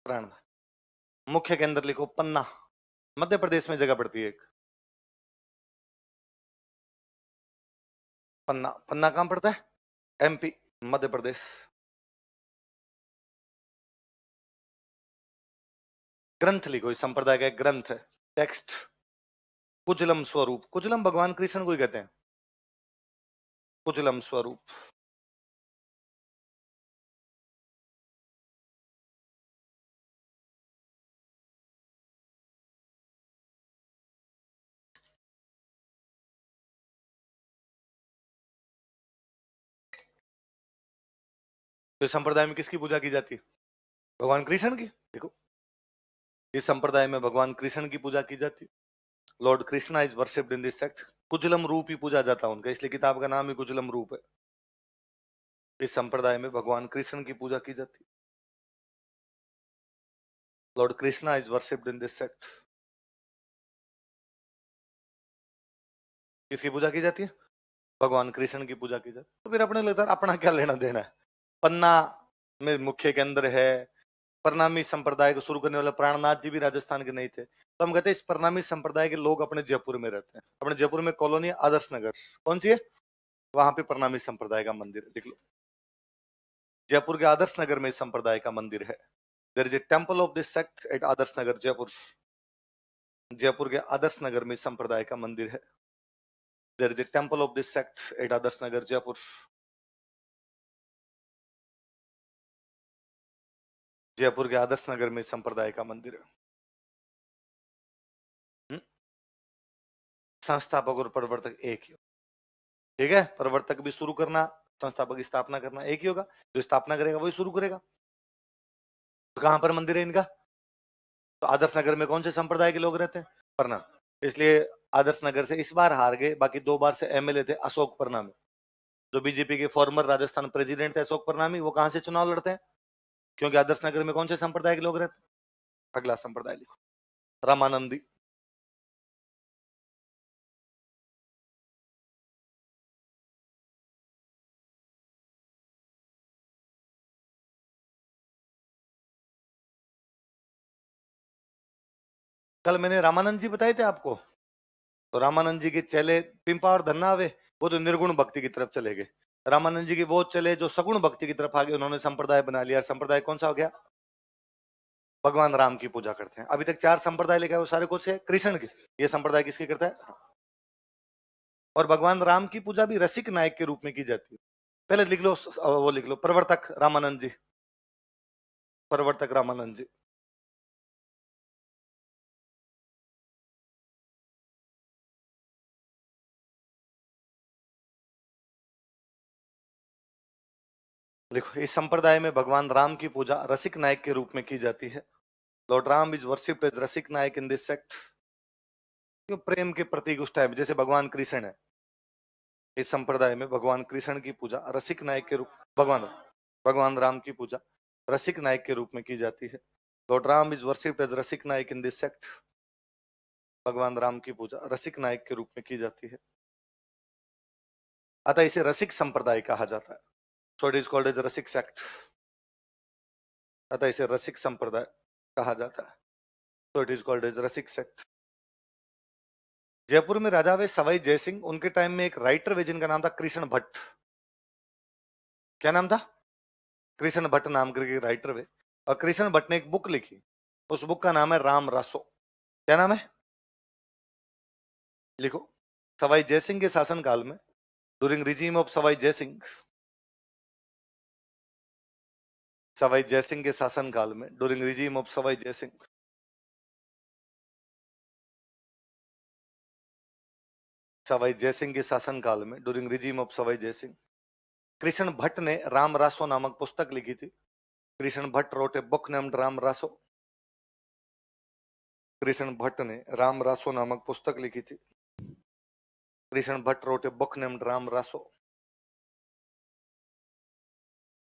प्राणनाथ। मुख्य केंद्र लिखो, पन्ना। मध्य प्रदेश में जगह पड़ती है एक। पन्ना। पन्ना कहां पड़ता है? एमपी, मध्य प्रदेश। ग्रंथ लिखो, इस संप्रदाय का एक ग्रंथ है, टेक्स्ट। कुजलम स्वरूप। कुजलम भगवान कृष्ण को ही कहते हैं, कुजलम स्वरूप। तो इस संप्रदाय में किसकी पूजा की जाती है? भगवान कृष्ण की। देखो, इस संप्रदाय में भगवान कृष्ण की पूजा की जाती है। Lord Krishna is worshipped in this sect. कुजलम रूप ही पूजा जाता है उनका, इसलिए किताब का नाम ही कुजलम रूप है। इस संप्रदाय में भगवान कृष्ण की पूजा की जाती है। Lord Krishna is worshipped in this sect. किसकी पूजा की जाती है? भगवान कृष्ण की पूजा की जाती है। तो फिर अपने लगता है अपना क्या लेना देना है? पन्ना में मुख्य केंद्र है। प्रणामी संप्रदाय को शुरू करने वाले प्राणनाथ जी भी राजस्थान के नहीं थे, तो हम कहते हैं इस प्रणामी संप्रदाय के लोग अपने जयपुर में रहते हैं। अपने जयपुर में कॉलोनी आदर्श नगर, कौन सी है? वहां पे प्रणामी संप्रदाय का मंदिर है, देख लो। जयपुर के आदर्श नगर में इस संप्रदाय का मंदिर है। There is a temple of this sect at Adarsh Nagar, Jaipur. Jaipur के आदर्श नगर में इस संप्रदाय का मंदिर है। There is a temple of this sect at Adarsh Nagar, Jaipur. Jaipur के आदर्श नगर में इस संप्रदाय का मंदिर है। संस्थापक और प्रवर्तक एक ही हो, ठीक है? प्रवर्तक भी शुरू करना, संस्थापक की स्थापना करना एक ही होगा। जो स्थापना करेगा वही शुरू करेगा। तो कहां पर मंदिर है इनका? तो आदर्श नगर में कौन से संप्रदाय के लोग रहते हैं? प्रणाम। इसलिए आदर्श नगर से इस बार हार गए, बाकी 2 बार से एमएलए थे अशोक प्रणामी। जो बीजेपी के फॉर्मर राजस्थान प्रेसिडेंट थे अशोक प्रणामी, वो कहां से चुनाव लड़ते हैं? क्योंकि आदर्श नगर में कौन से संप्रदाय के लोग रहते हैं? अगला संप्रदाय लिखो, रामानंदी। कल मैंने रामानंद जी बताए थे आपको। तो रामानंद जी के चेले पिंपा और धन्नावे, वो तो निर्गुण भक्ति की तरफ चले गए। रामानंद जी के वो चले जो सगुण भक्ति की तरफ आ गए, उन्होंने संप्रदाय बना लिया। संप्रदाय कौन सा हो गया? भगवान राम की पूजा करते हैं। अभी तक 4 संप्रदाय लेके आए, वो सारे कौन से? कृष्ण के। ये संप्रदाय किसके करता है? और भगवान राम की पूजा भी रसिक नायक के रूप में की जाती है। पहले लिख लो, वो लिख लो, प्रवर्तक रामानंद जी। प्रवर्तक रामानंद जी। देखो, इस संप्रदाय में भगवान राम की पूजा रसिक नायक के रूप में की जाती है। Lord Ram is worshipped as rasik nayak in this sect. क्यों? प्रेम के प्रतीक उस टाइम जैसे भगवान कृष्ण है। इस संप्रदाय में भगवान कृष्ण की पूजा रसिक नायक के रूप, भगवान भगवान राम की पूजा रसिक नायक के रूप में की जाती है। Lord Ram is worshipped as rasik nayak in this sect. भगवान राम की पूजा रसिक नायक के रूप में की जाती है, अतः इसे रसिक संप्रदाय कहा जाता है। So it is called as Rasik sect. अतः इसे रसिक संप्रदाय कहा जाता है। तो it is called as Rasik sect. Jaipur में राजा वे सवाई जयसिंह, उनके टाइम में एक राइटर वे जिनका नाम था कृष्ण भट्ट। क्या नाम था? कृष्ण भट्ट नाम करके राइटर वे, और कृष्ण भट्ट ने एक बुक लिखी, उस बुक का नाम है राम रासो। क्या नाम है? लिखो। सवाई जयसिंह के शासनकाल में, during regime of Sawai Jaisingh, Sawai Jaisingh के शासनकाल में, during regime of Sawai Jaisingh, Sawai Jaisingh के शासनकाल में, during regime of Sawai Jaisingh, Krishna Bhatt ने राम रासो नामक पुस्तक लिखी थी। Krishna Bhatt wrote a book named Ram Raso. Krishna Bhatt ने राम रासो नामक पुस्तक लिखी थी। Krishna Bhatt wrote a book named Ram Raso.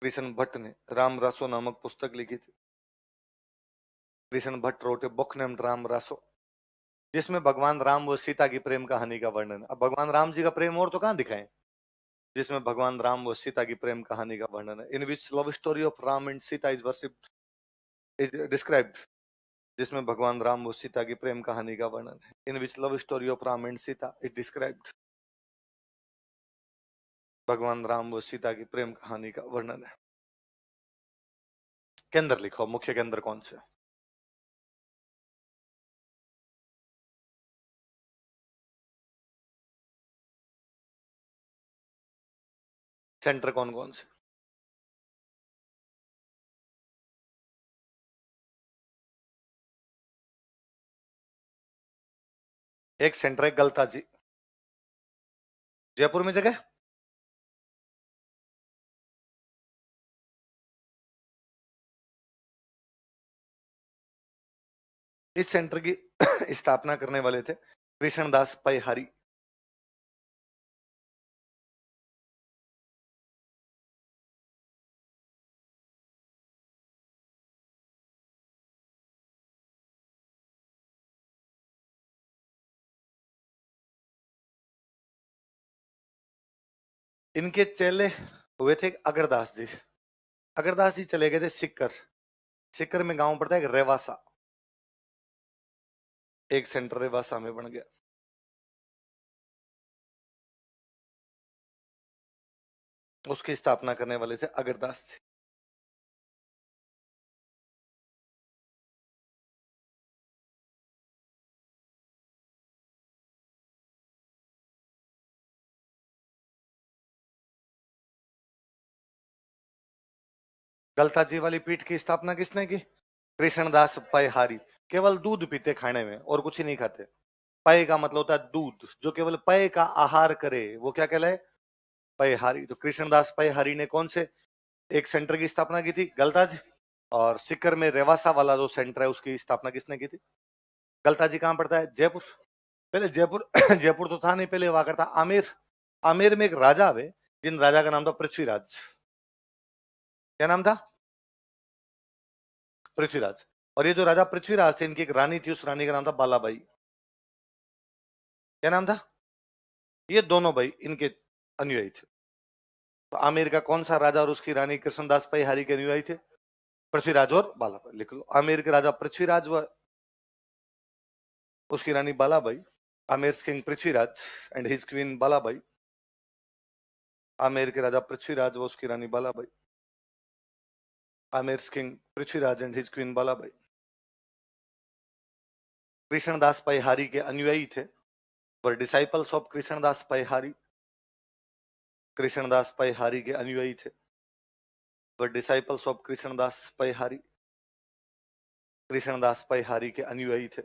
Krishna Bhatt ने राम रासो नामक पुस्तक लिखी थी। Krishna Bhatt wrote a book named Ram Raso, जिसमें भगवान राम व सीता की प्रेम कहानी का वर्णन है। अब भगवान राम जी का प्रेम और तो कहां दिखाएं, जिसमें भगवान राम व सीता की प्रेम कहानी का वर्णन है। In which love story of Ram and Sita is worshipped, is described, जिसमें भगवान राम व सीता की प्रेम कहानी का वर्णन है। In which love story of Ram and Sita is described, भगवान राम व सीता की प्रेम कहानी का वर्णन है। केंद्र लिखो, मुख्य केंद्र कौन से? सेंटर कौन कौन से? एक सेंटर है गलता जी, जयपुर में जगह। इस सेंटर की स्थापना करने वाले थे कृष्णदास पैहारी। इनके चेले हुए थे अगरदास जी। अगरदास जी चले गए थे सिक्कर। सिक्कर में गांव पड़ता है रेवासा, एक सेंटर रेवासा में बन गया। उसकी स्थापना करने वाले थे अगरदास जी। गलता जी वाली पीठ की स्थापना किसने की? कृष्णदास पैहारी। केवल दूध पीते खाने में, और कुछ ही नहीं खाते। पय का मतलब होता है दूध, जो केवल पय का आहार करे वो क्या कहलाए? पैहारी। तो कृष्णदास पैहारी ने कौन से एक सेंटर की स्थापना की थी? गलता जी। और सिक्कर में रेवासा वाला जो सेंटर है उसकी स्थापना किसने की थी? गलता जी। कहां पड़ता है? जयपुर। पहले जयपुर जयपुर तो था नहीं, पहले हुआ करता आमेर। आमेर में एक राजा हुए, जिन राजा का नाम था पृथ्वीराज। क्या नाम था? पृथ्वीराज। और ये जो राजा पृथ्वीराज थे, इनकी एक रानी थी, उस रानी का नाम था बालाबाई। क्या नाम था? ये दोनों भाई इनके अनुयायी थे। तो आमेर का कौन सा राजा और उसकी रानी कृष्णदास पैहारी के अनुयायी थे? पृथ्वीराज और बालाबाई। लिख लो, आमेर के राजा पृथ्वीराज व उसकी रानी Balabai. Amer king Prithviraj and his queen Balabai. Amer के राजा पृथ्वीराज व उसकी रानी Balabai. Amer king Prithviraj and his queen Balabai Krishnadas Paihari के अनुयायी थे, were disciples of Krishnadas Paihari. Krishnadas Paihari के अनुयायी थे, were disciples of Krishnadas Paihari. Krishnadas Paihari के अनुयायी थे,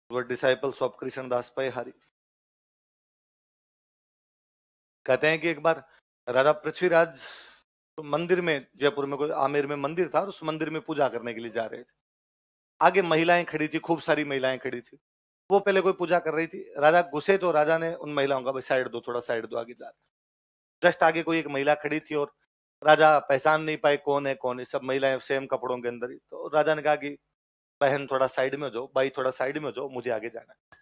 were disciples of Krishnadas Paihari. कहते हैं कि एक बार राजा पृथ्वीराज तो मंदिर में, जयपुर में कोई आमेर में मंदिर था, और उस मंदिर में पूजा करने के लिए जा रहे थे। आगे महिलाएं खड़ी थी, खूब सारी महिलाएं खड़ी थी। वो पहले कोई पूजा कर रही थी, राजा घुसे तो राजा ने उन महिलाओं का भाई साइड दो, थोड़ा साइड दो, आगे जा रहे। जस्ट आगे कोई एक महिला खड़ी थी और राजा पहचान नहीं पाए कौन है कौन है, सब महिलाएं सेम कपड़ों के अंदर ही। तो राजा ने कहा कि बहन थोड़ा साइड में हो जाओ, भाई थोड़ा साइड में हो जाओ, मुझे आगे जाना है।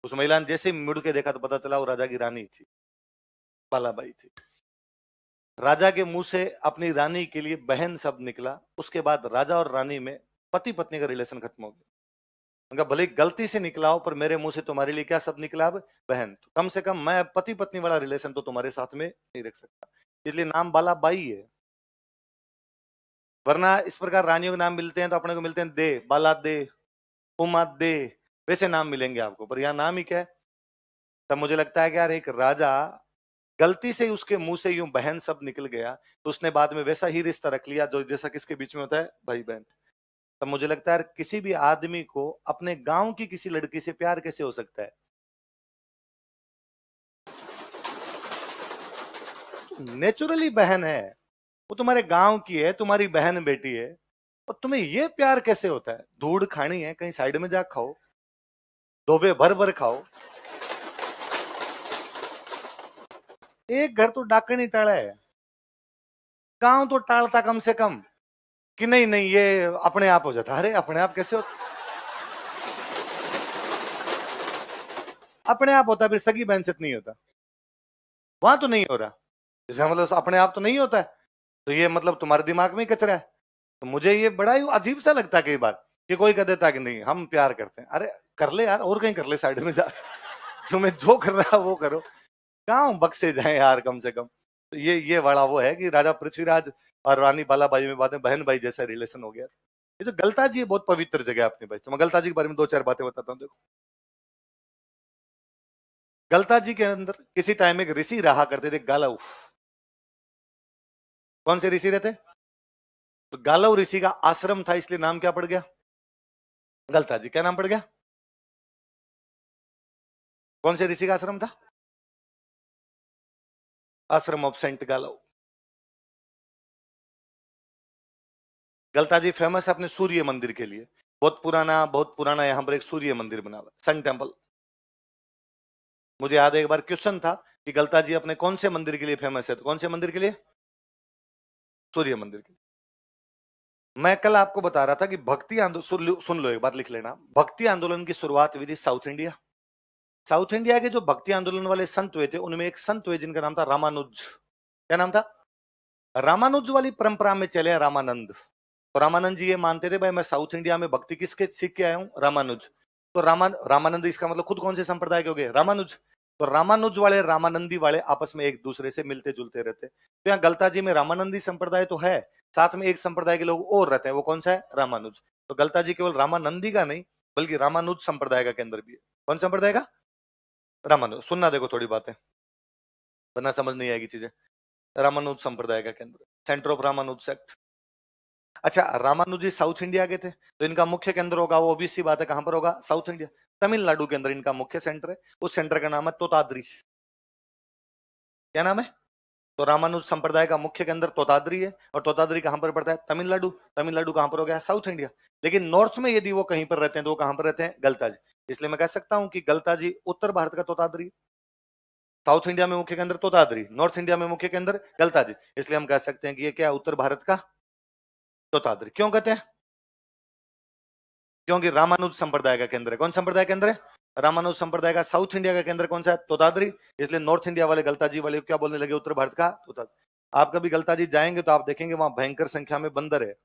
उस महिला ने जैसे ही मुड़ के देखा तो पता चला वो राजा की रानी थी, बालाबाई थी। राजा के मुंह से अपनी रानी के लिए बहन शब्द निकला, उसके बाद राजा और रानी में पति पत्नी का रिलेशन खत्म हो गया। उनका भले गलती से निकला हो, पर मेरे मुंह से तुम्हारे लिए क्या शब्द निकला? अब बहन। तो कम से कम मैं पति पत्नी वाला रिलेशन तो तुम्हारे साथ में नहीं रख सकता, इसलिए नाम बाला बाई है। वरना इस प्रकार रानियों के नाम मिलते हैं तो अपने को मिलते हैं दे, बाला दे, उमा दे, वैसे नाम मिलेंगे आपको, पर यहाँ नाम ही क्या है। तब मुझे लगता है कि यार एक राजा गलती से उसके मुंह से यूं बहन शब्द निकल गया, तो उसने बाद में वैसा ही रिश्ता रख लिया जो जैसा किसके बीच में होता है, भाई बहन। तब मुझे लगता है किसी भी आदमी को अपने गांव की किसी लड़की से प्यार कैसे हो सकता है? नेचुरली बहन है, वो तुम्हारे गांव की है, तुम्हारी बहन बेटी है, और तुम्हें ये प्यार कैसे होता है? धूड़ खानी है, कहीं साइड में जा खाओ, दोबे भर भर खाओ। एक घर तो डाकण ही टाला है, गांव तो टालता कम से कम कि नहीं नहीं ये अपने आप हो जाता। अरे अपने आप कैसे होता? अपने आप होता फिर सगी बहन से नहीं होता, वहां तो नहीं हो रहा। इसका मतलब अपने आप तो नहीं होता है, तो ये मतलब तुम्हारे दिमाग में ही कचरा है। तो मुझे ये बड़ा ही अजीब सा लगता है कई बार कि कोई कह देता कि नहीं हम प्यार करते हैं। अरे कर ले यार, और कहीं कर ले, साइड में जा, तुम्हें जो कर रहा है वो करो, कहाँ बक्से जाए यार कम से कम। तो ये बड़ा वो है कि राजा पृथ्वीराज और रानी बालाबाई में बाद में बहन भाई जैसा रिलेशन हो गया। ये जो गलताजी है बहुत पवित्र जगह है अपनी भाई। तो मैं गलताजी के बारे में दो चार बातें बताता हूँ। देखो, गलताजी के अंदर किसी टाइम एक ऋषि रहा करते थे, गालव। कौन से ऋषि रहते? तो गालव ऋषि का आश्रम था, इसलिए नाम क्या पड़ गया? गलताजी। क्या नाम पड़ गया? कौन से ऋषि का आश्रम था? Ashram of saint Galav. Galtaji famous है अपने सूर्य मंदिर के लिए। बहुत पुराना यहां पर एक सूर्य मंदिर बना हुआ, सन टेम्पल। मुझे याद है एक बार क्वेश्चन था कि गलताजी अपने कौन से मंदिर के लिए फेमस है, तो कौन से मंदिर के लिए? सूर्य मंदिर के लिए। मैं कल आपको बता रहा था कि भक्ति आंदोलन, सुन लो एक बात लिख लेना, भक्ति आंदोलन की शुरुआत हुई थी साउथ इंडिया। साउथ इंडिया के जो भक्ति आंदोलन वाले संत हुए थे, उनमें एक संत हुए जिनका नाम था रामानुज। क्या नाम था? रामानुज वाली परंपरा में चले रामानंद। तो रामानंद जी ये मानते थे भाई मैं साउथ इंडिया में भक्ति किसके सीख के आया हूं? रामानुज। तो रामानंद इसका मतलब खुद कौन से संप्रदाय के हो गए? रामानुज। तो रामानुज वाले रामानंदी वाले आपस में एक दूसरे से मिलते जुलते रहते। तो यहाँ गलताजी में रामानंदी संप्रदाय तो है, साथ में एक संप्रदाय के लोग और रहते हैं, वो कौन सा है? रामानुज। तो गलताजी केवल रामानंदी का नहीं बल्कि रामानुज संप्रदाय का केंद्र भी है। कौन संप्रदाय का? रामानुज। सुनना देखो थोड़ी बातें, वरना समझ नहीं आएगी चीजें। रामानुज संप्रदाय का केंद्र, सेंटर ऑफ रामानुज सेक्ट। अच्छा, रामानुजी साउथ इंडिया के थे, तो इनका मुख्य केंद्र होगा, वो भी सी बात है, कहां पर होगा? साउथ इंडिया, तमिलनाडु के अंदर इनका मुख्य सेंटर है। उस सेंटर का नाम है तोताद्री। क्या नाम है? तो रामानुज संप्रदाय का मुख्य केंद्र तोताद्री है, और तोताद्री कहां पर पड़ता है? तमिलनाडु। तमिलनाडु कहां पर हो गया? South India. लेकिन नॉर्थ में यदि वो कहीं पर रहते हैं तो वो कहां पर रहते हैं? गलताजी। इसलिए मैं कह सकता हूं कि गलताजी उत्तर भारत का तोताद्री। साउथ इंडिया में मुख्य केंद्र तोताद्री, नॉर्थ इंडिया में मुख्य केंद्र गलताजी। इसलिए हम कह सकते हैं कि ये क्या? उत्तर भारत का तोताद्री। क्यों कहते हैं? क्योंकि रामानुज संप्रदाय का केंद्र है। कौन संप्रदाय केंद्र है? रामानुज संप्रदाय का। साउथ इंडिया का केंद्र कौन सा है? तोताद्री। इसलिए नॉर्थ इंडिया वाले गलताजी वाले क्या बोलने लगे? उत्तर भारत का तोताद्री। आप कभी गलताजी जाएंगे तो आप देखेंगे वहां भयंकर संख्या में बंदर है,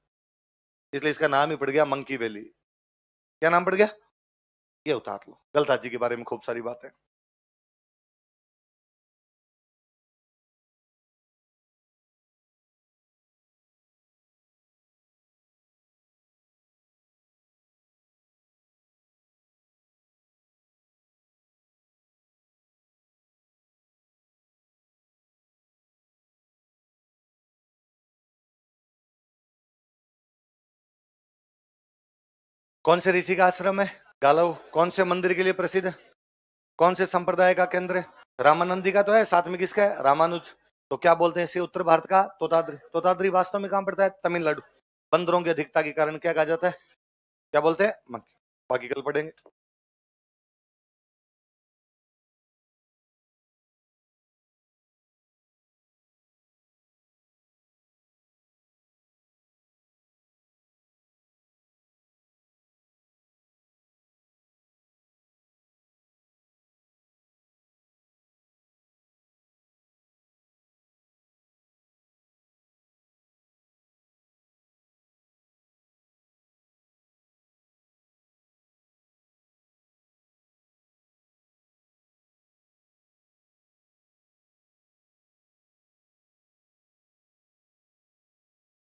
इसलिए इसका नाम ही पड़ गया मंकी वैली। क्या नाम पड़ गया? ये उतार लो, गलताजी के बारे में खूब सारी बातें। कौन से ऋषि का आश्रम है? गालव। कौन से मंदिर के लिए प्रसिद्ध है? कौन से संप्रदाय का केंद्र है? रामानंदी का तो है, साथ में किसका है? रामानुज। तो क्या बोलते हैं इसे? उत्तर भारत का तोताद्री। तोताद्री वास्तव में कहां पड़ता है? तमिलनाडु। बंदरों की अधिकता के कारण क्या कहा जाता है? क्या बोलते हैं? मंकी। बाकी कल पढ़ेंगे।